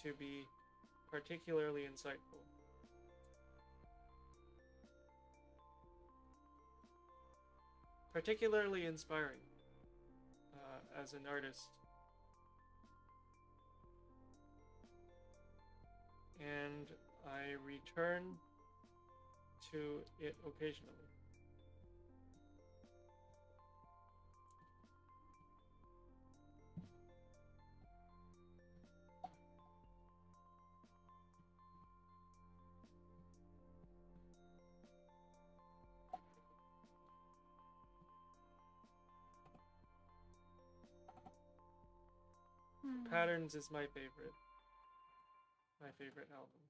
to be particularly insightful. Particularly inspiring as an artist. And I return to it occasionally. Patterns is my favorite album.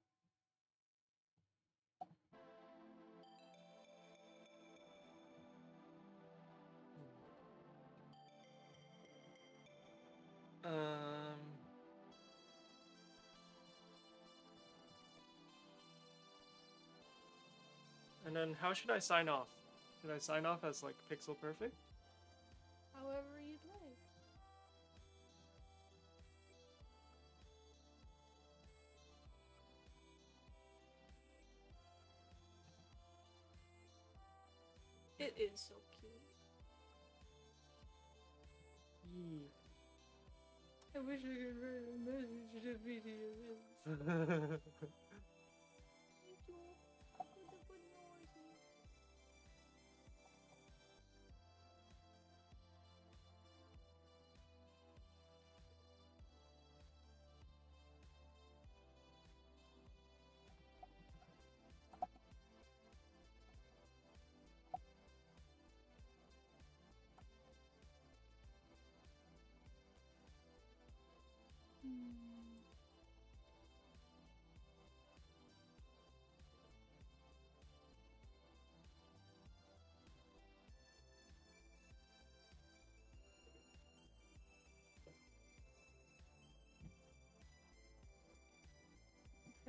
And then how should I sign off? Should I sign off as like pixel perfect? However you'd like. It is so cute. Yee. I wish I could write a message to video.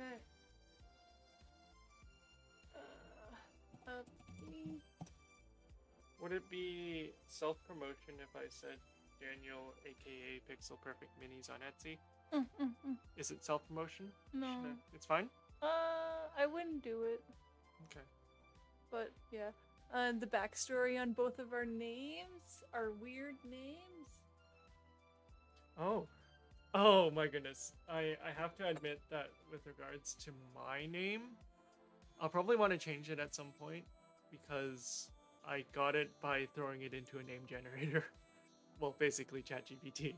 Okay. Me. Would it be self-promotion if I said Daniel, aka Pixel Perfect Minis on Etsy? Is it self-promotion? No. It's fine? I wouldn't do it. Okay. But yeah. The backstory on both of our names are weird names. Oh. Oh my goodness. I have to admit that with regards to my name, I'll probably want to change it at some point because I got it by throwing it into a name generator. Well, basically ChatGPT.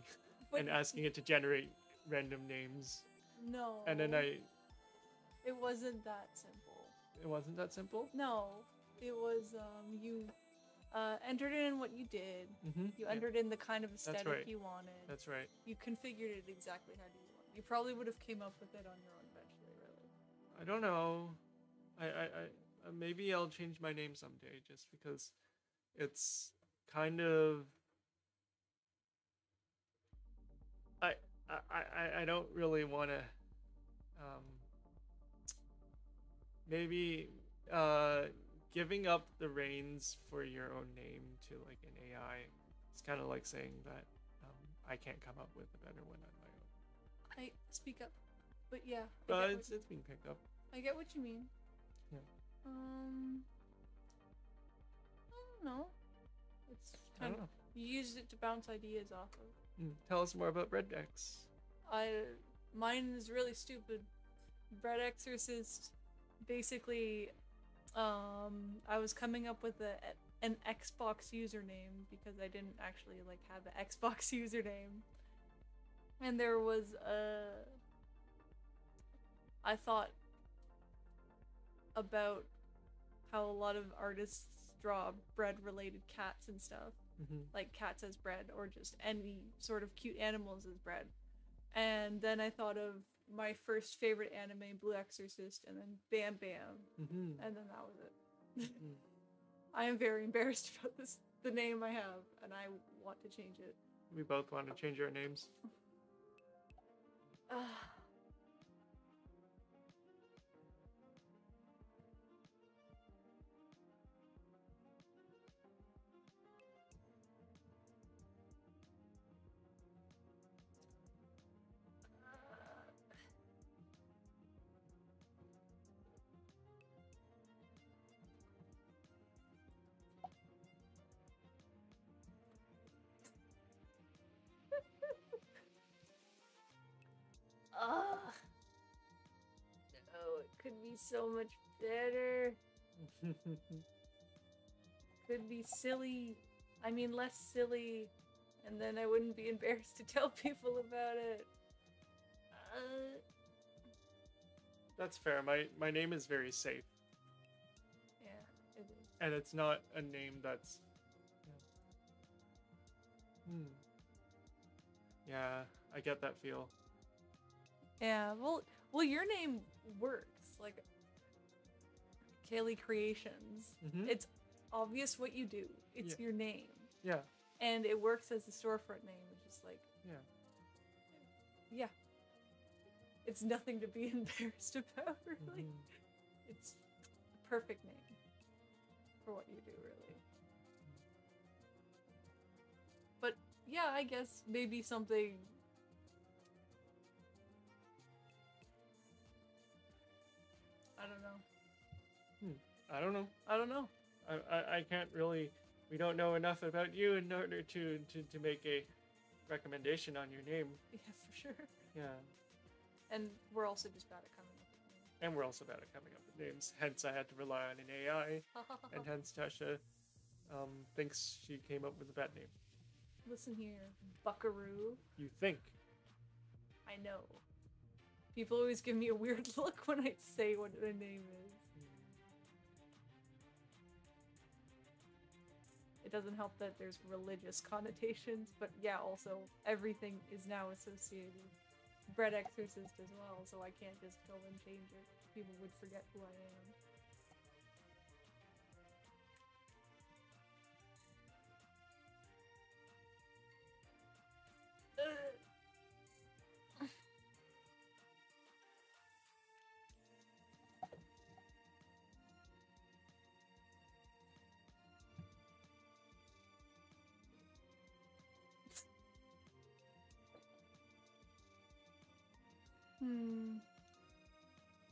And asking it to generate random names. No. And then It wasn't that simple. It wasn't that simple? No. It was you entered in what you did. You entered in the kind of aesthetic you wanted. That's right. You configured it exactly how you want. You probably would have came up with it on your own eventually, really. I don't know. I maybe I'll change my name someday just because it's kind of I don't really want to maybe giving up the reins for your own name to like an AI. It's kind of like saying that I can't come up with a better one on my own. I speak up, but yeah. It's being picked up. I get what you mean. Yeah. I don't know. It's kind of you used it to bounce ideas off of. Tell us more about Bread X. Mine is really stupid. Bread Exorcist. Basically, I was coming up with an Xbox username because I didn't actually like have an Xbox username, and there was I thought about how a lot of artists draw bread-related cats and stuff, like cats as bread or just any sort of cute animals as bread. And then I thought of my first favorite anime, Blue Exorcist, and then Bam Bam, and then that was it. I am very embarrassed about the name I have, and I want to change it. We both want to change our names. No, it could be so much better. Could be silly. I mean, less silly, and then I wouldn't be embarrassed to tell people about it. That's fair. My name is very safe. Yeah, it is. And it's not a name that's... Yeah, I get that feel. Yeah, well, your name works. Like, Kaylee Creations. It's obvious what you do. It's your name. Yeah. And it works as a storefront name, which is like... Yeah. It's nothing to be embarrassed about, really. It's the perfect name for what you do, really. But yeah, I guess maybe something... I don't know. I don't know. I don't know. I can't really. We don't know enough about you in order to make a recommendation on your name. Yeah, for sure. Yeah. And we're also just bad at coming up with names. And we're also bad at coming up with names. Hence, I had to rely on an AI. And hence, Tasha thinks she came up with a bad name. Listen here, buckaroo. You think. I know. People always give me a weird look when I say what their name is. It doesn't help that there's religious connotations, but yeah, also everything is now associated. Bread exorcist as well, so I can't just go and change it. People would forget who I am.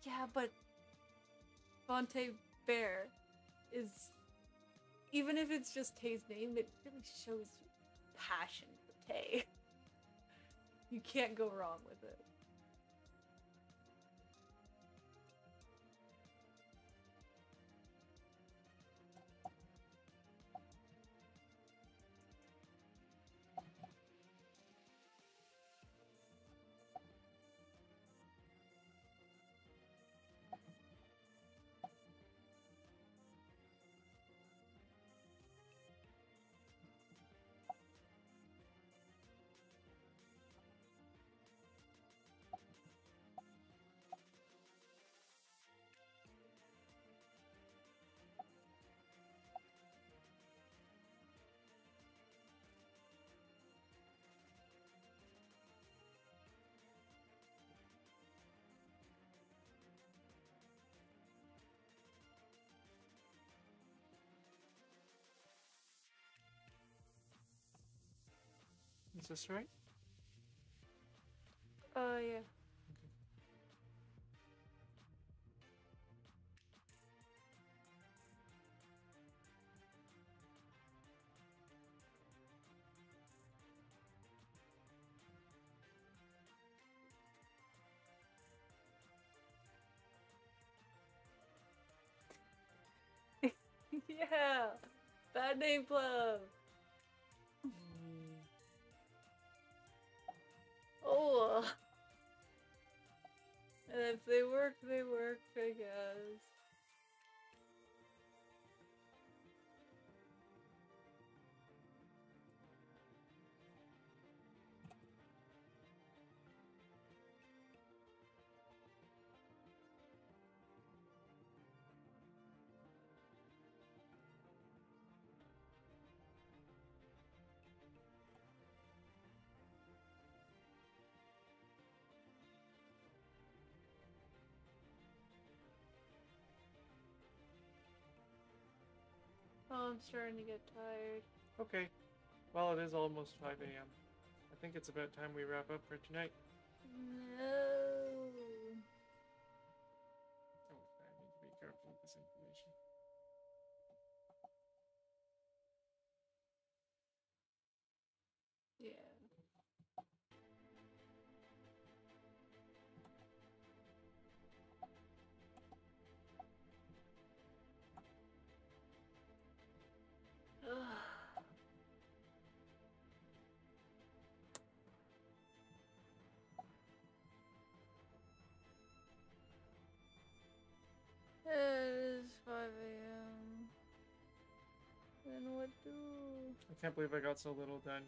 Yeah, but Vontae Bear is, even if it's just Tay's name, it really shows passion for Tay. You can't go wrong with it. Is this right? Yeah. Yeah! Bad name club! Oh! And if they work, I guess. Oh, I'm starting to get tired. Okay. Well, it is almost 5 a.m. I think it's about time we wrap up for tonight. No. Oh, I need to be careful with this information. Yeah. It is 5 a.m. Then what do? I can't believe I got so little done.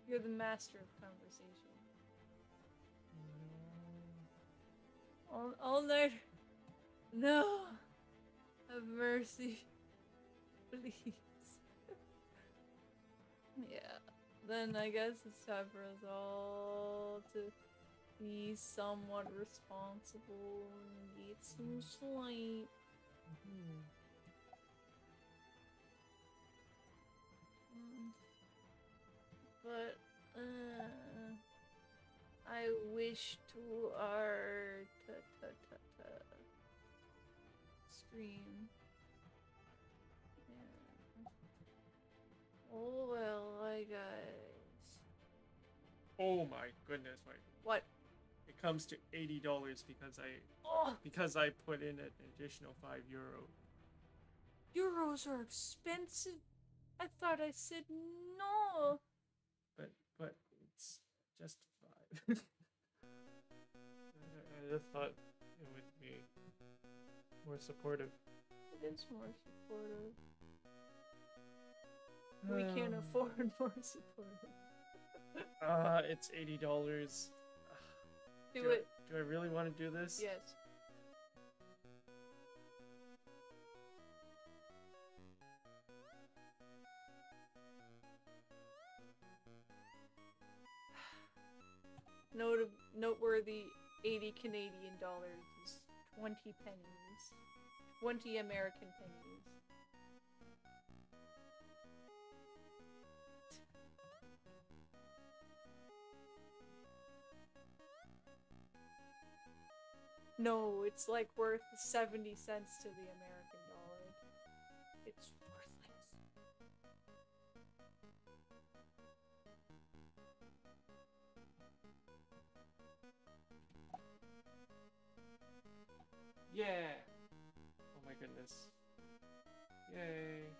You're the master of conversation. All night. No. Have mercy. Please. Yeah. Then I guess it's time for us all to be somewhat responsible and get some sleep. But I wish to our stream Oh well, I guess. Oh my goodness! Wait, What? it comes to $80 Oh, because I put in an additional €5. euros are expensive. I thought I said no. But it's just 5. I just thought it would be more supportive. It is more supportive. We can't afford more supportive. It's $80. Do it. Do I really want to do this? Yes. Noteworthy 80 Canadian dollars is 20 pennies. 20 American pennies. No, it's like worth 70 cents to the American dollar. It's worthless. Yeah! Oh my goodness. Yay!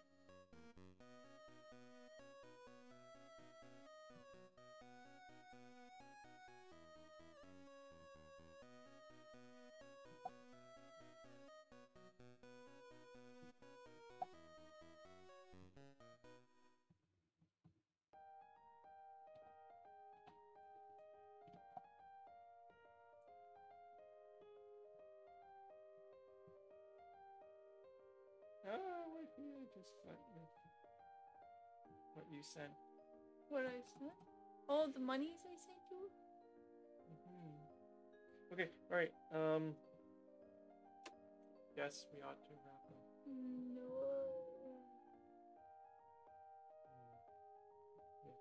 Wait here, just what you sent. What I sent? Oh, the monies I sent you? Okay, alright, yes, we ought to wrap up. No. Yeah,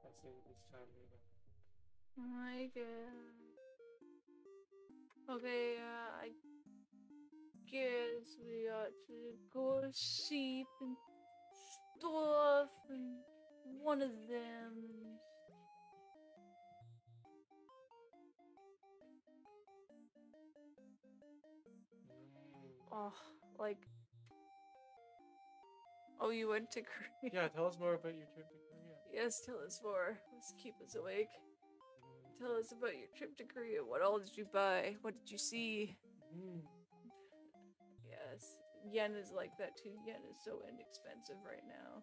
I say this time we wrap. My God. Okay, I guess we ought to go to sleep and stuff and one of them. Oh, like. Oh, you went to Korea? Yeah, tell us more about your trip to Korea. Yes, tell us more. Let's keep us awake. Tell us about your trip to Korea. What all did you buy? What did you see? Yes, yen is like that too. Yen is so inexpensive right now.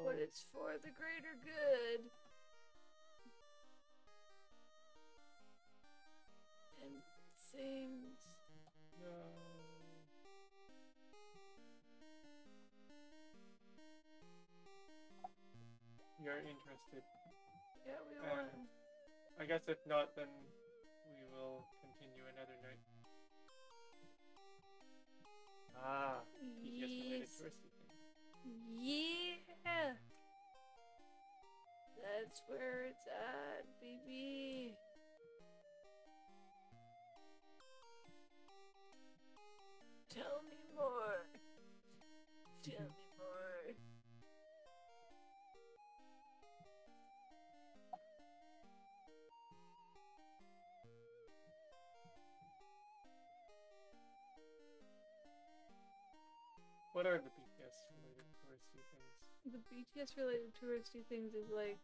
But it's for the greater good. And things. No. We are interested. Yeah, we want. I guess if not, then we will continue another night. BTS related touristy thing. Yeah. That's where it's at, baby. Tell me more. Tell me more. What are the BTS related touristy things? The BTS related touristy things is like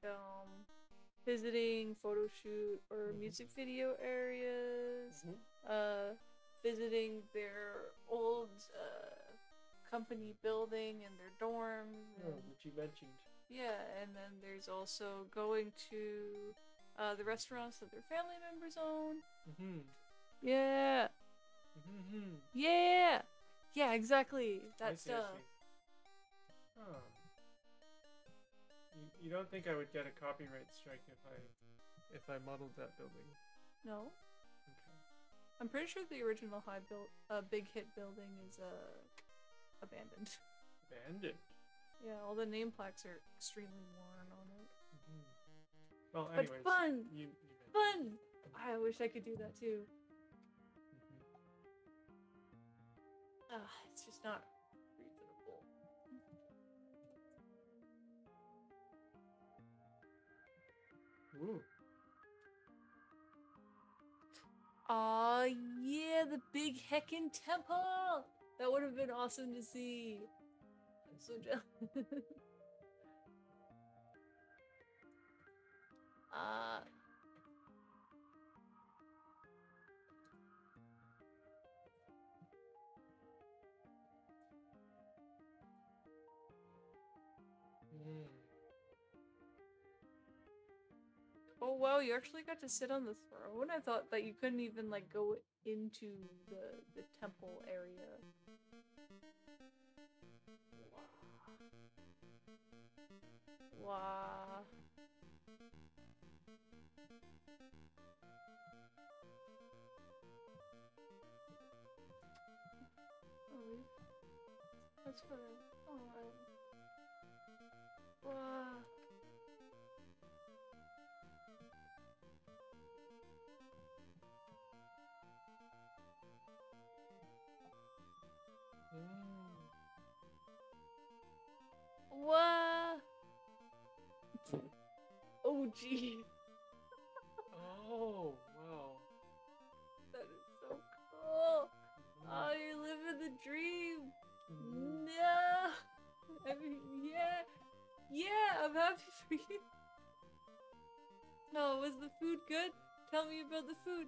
visiting photo shoot or music video areas, visiting their old company building and their dorms. Oh, And, which you mentioned. yeah, and then there's also going to the restaurants that their family members own. Mm-hmm. Yeah, Mm-hmm. yeah, yeah, exactly. I That see, I stuff. see. Oh. You don't think I would get a copyright strike if I modeled that building? No, Okay. I'm pretty sure the original big hit building is abandoned. Abandoned. Yeah, all the name plaques are extremely worn on it. Mm-hmm. Well, But anyways, fun! you Fun! I wish I could do that too. It's just not reasonable. Ooh. Aw, yeah, the big heckin' temple! That would have been awesome to see. I'm so jealous. uh, Mm. oh wow, you actually got to sit on the throne? I thought that you couldn't even like go into the temple area. Wow. Oh, that's fine. Oh, wow. Mm. Wow. Oh, gee. Oh, wow. That is so cool. Mm. Oh, you're living the dream. Mhm. No. I mean, yeah. Yeah, I'm happy for you. Oh, was the food good? Tell me about the food.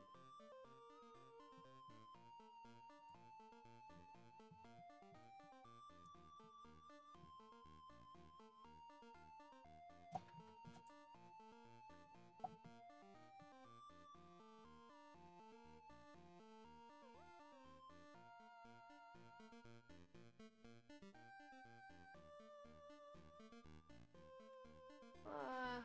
Ah.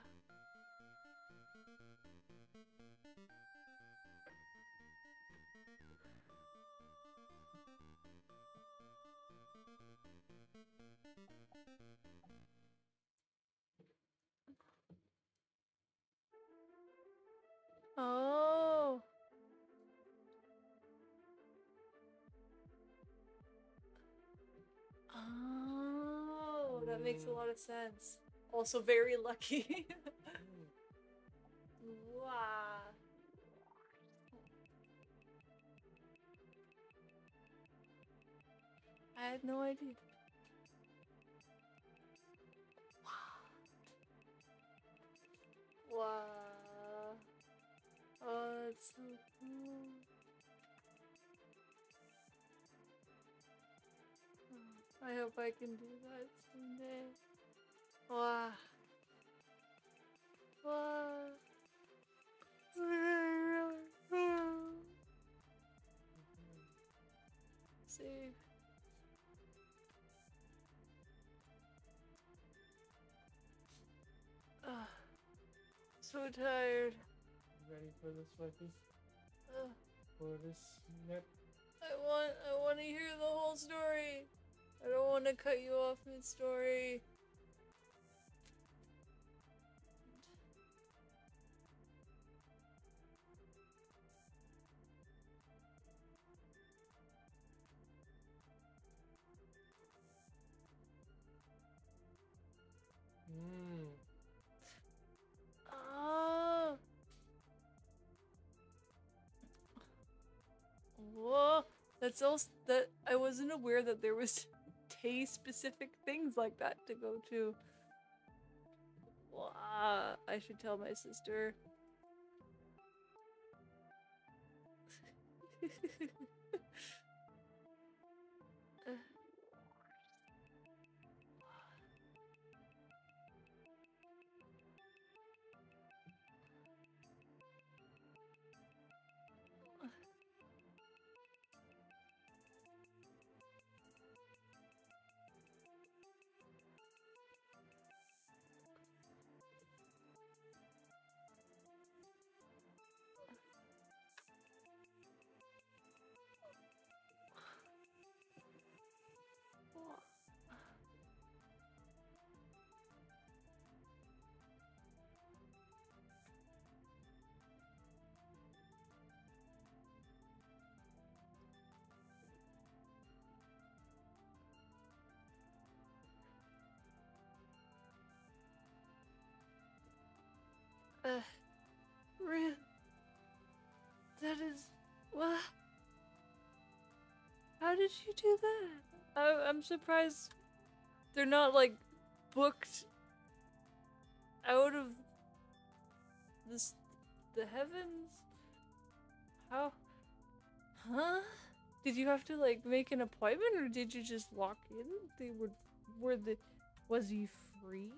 Oh. Oh, that makes a lot of sense. Also very lucky. Wow. I had no idea. Wow. Oh, that's so cool. I hope I can do that someday. Wow. Wow. See. Ah, so tired. Ready for this, Wenby? Ugh. For this nip? I want to hear the whole story. I don't want to cut you off mid-story. Mm. Oh. Whoa. That's also that I wasn't aware that there was taste-specific things like that to go to. Wow. I should tell my sister. Uh, Real. That is. What? How did you do that? I'm surprised they're not like booked out of this the heavens. How? Huh? Did you have to like make an appointment, or did you just walk in? They were the. Was he free?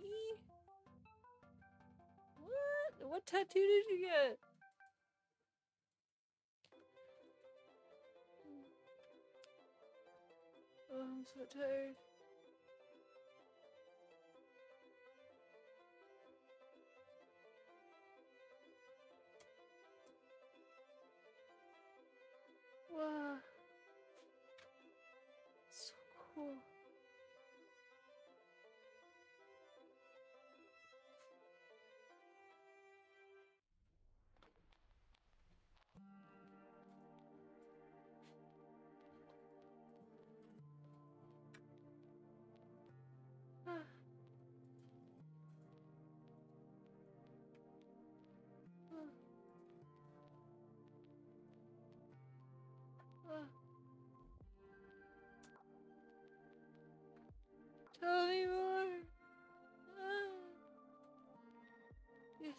What? What tattoo did you get? Oh, I'm so tired. Wow. So cool. Tell me more. Yes.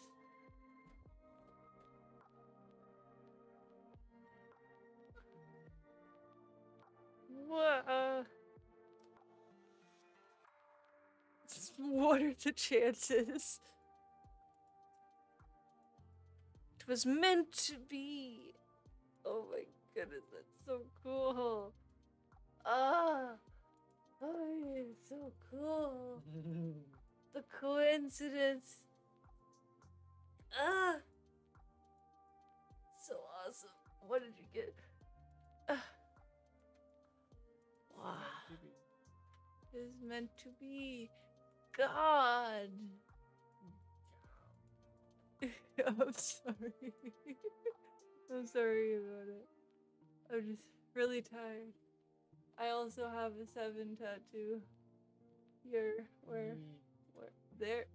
What? What are the chances? It was meant to be. Oh my goodness, that's so cool. Ah, oh, it's so cool. The coincidence. Ah, so awesome. What did you get? Wow. It's meant to be. God. I'm sorry. I'm sorry about it. I'm just really tired. I also have a 7 tattoo here. Where? There.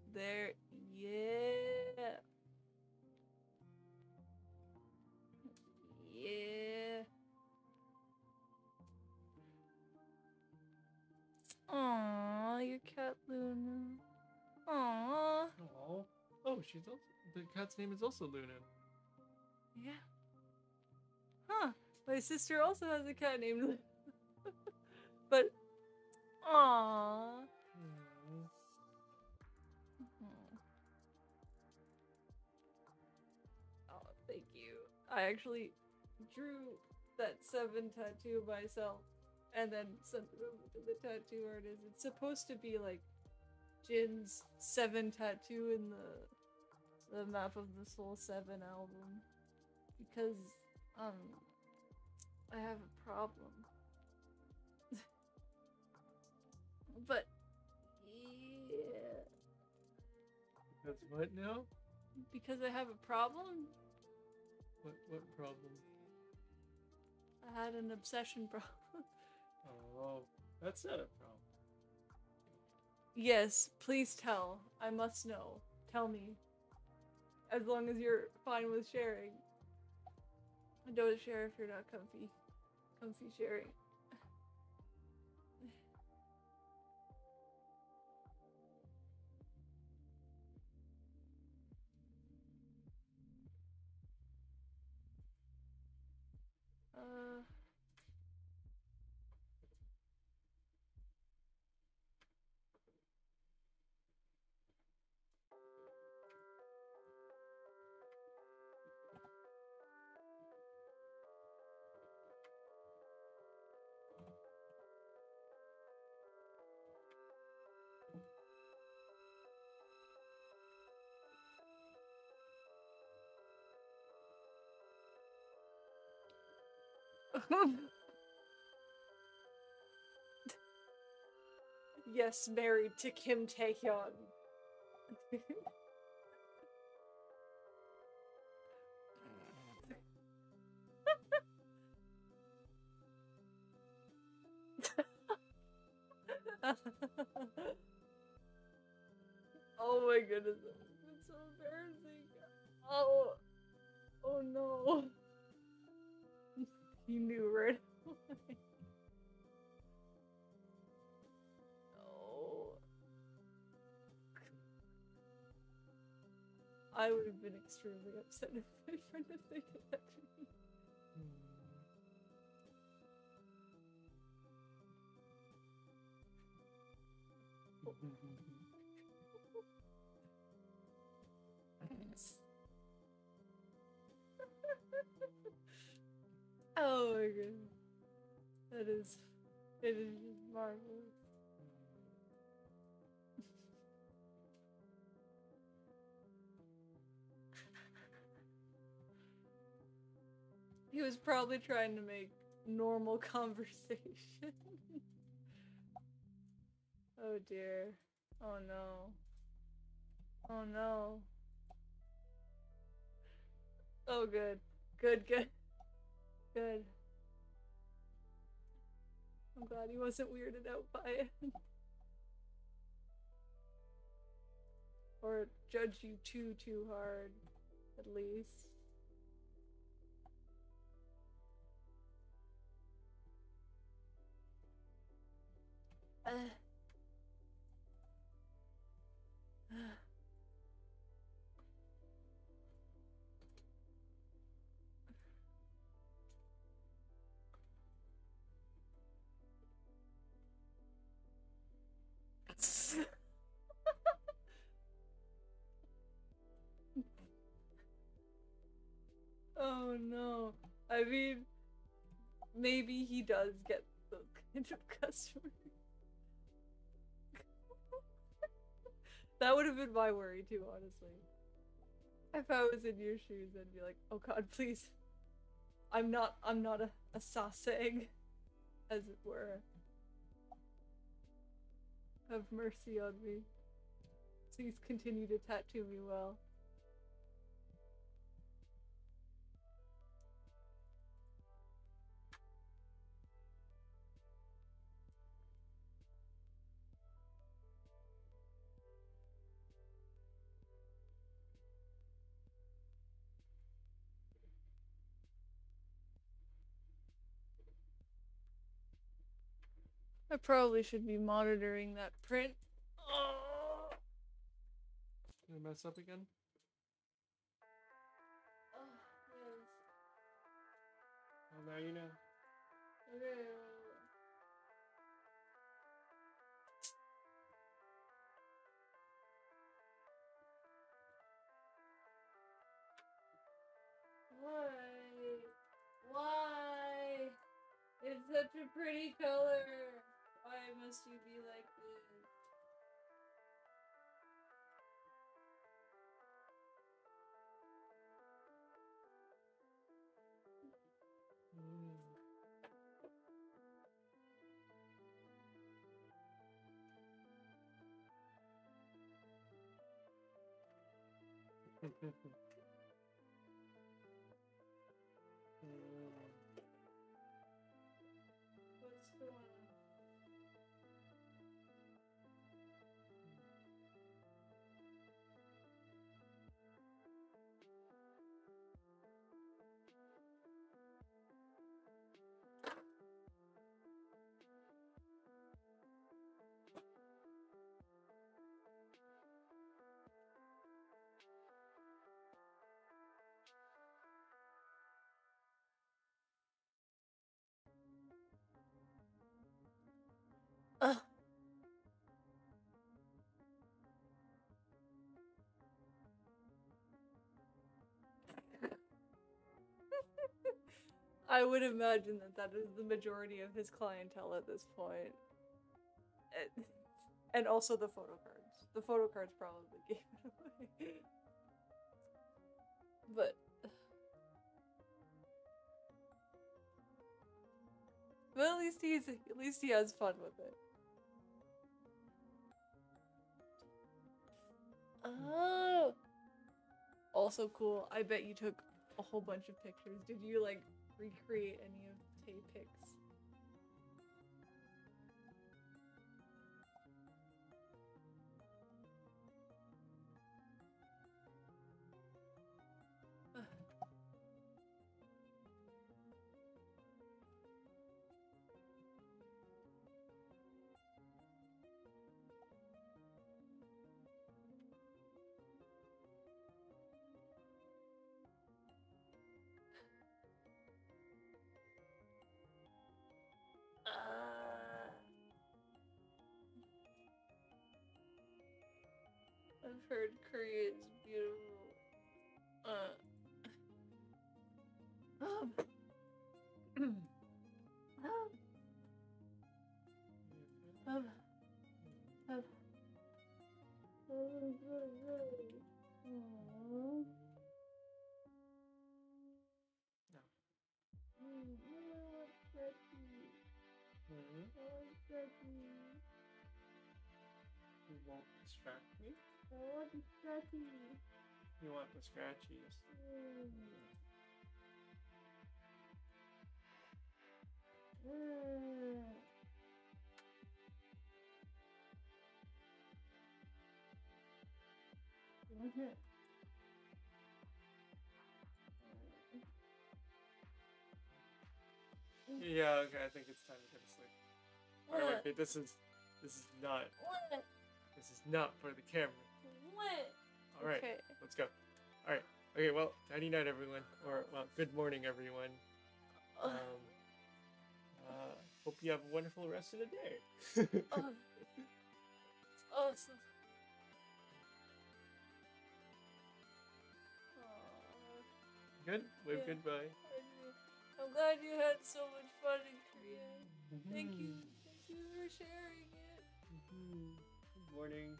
Yeah. Yeah. Aww, your cat Luna. Aww. Oh, oh, she's also the cat's name is also Luna. Yeah. Huh. My sister also has a cat named Luna. But aww. Oh, thank you. I actually drew that 7 tattoo myself and then sent it over to the tattoo artist. It's supposed to be like Jin's 7 tattoo in the Map of the Soul 7 album. Because I have a problem. But yeah. That's what now? Because I have a problem? What problem? I had an obsession problem. Oh, that's not a problem. Yes, please tell. I must know. Tell me. As long as you're fine with sharing. Don't share if you're not comfy. Comfy sharing. Yes, married to Kim Taehyun. Oh my goodness, it's so embarrassing. Oh, oh no. He knew right away. No. I would have been extremely upset if my friend if they did that to me. Oh my goodness. It is just marvelous. He was probably trying to make normal conversation. Oh dear. Oh no. Oh no. Oh good. Good, good. Good. I'm glad he wasn't weirded out by it. Or judge you too hard, at least. Oh no. I mean, maybe he does get those kind of customers. That would have been my worry too, honestly. If I was in your shoes, I'd be like, oh god, please. I'm not a sauce egg, as it were. Have mercy on me. Please continue to tattoo me well. I probably should be monitoring that print. Oh, Gonna mess up again? yes. Well, now you know. Okay. Why? Why? It's such a pretty color. Why must you be like this? What's going on? Ugh. I would imagine that is the majority of his clientele at this point. And also the photo cards. The photo cards probably gave it away. But But at least he has fun with it. Oh. Also cool. I bet you took a whole bunch of pictures. Did you like recreate any of Tay pics? I've heard Korea is beautiful. You won't distract me? I want the scratchy. You want the scratchies? Yeah, okay, I think it's time to go to sleep. Alright, wait, this is not for the camera. Alright, Okay. let's go. Alright. Okay, well, nighty night everyone. Or well, good morning everyone. Hope you have a wonderful rest of the day. Awesome. Good? Wave Yeah. goodbye. I'm glad you had so much fun in Korea. Thank you for sharing it. Good morning.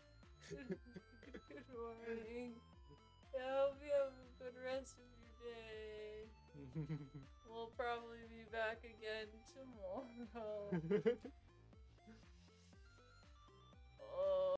Good morning. I hope you have a good rest of your day. We'll probably be back again tomorrow.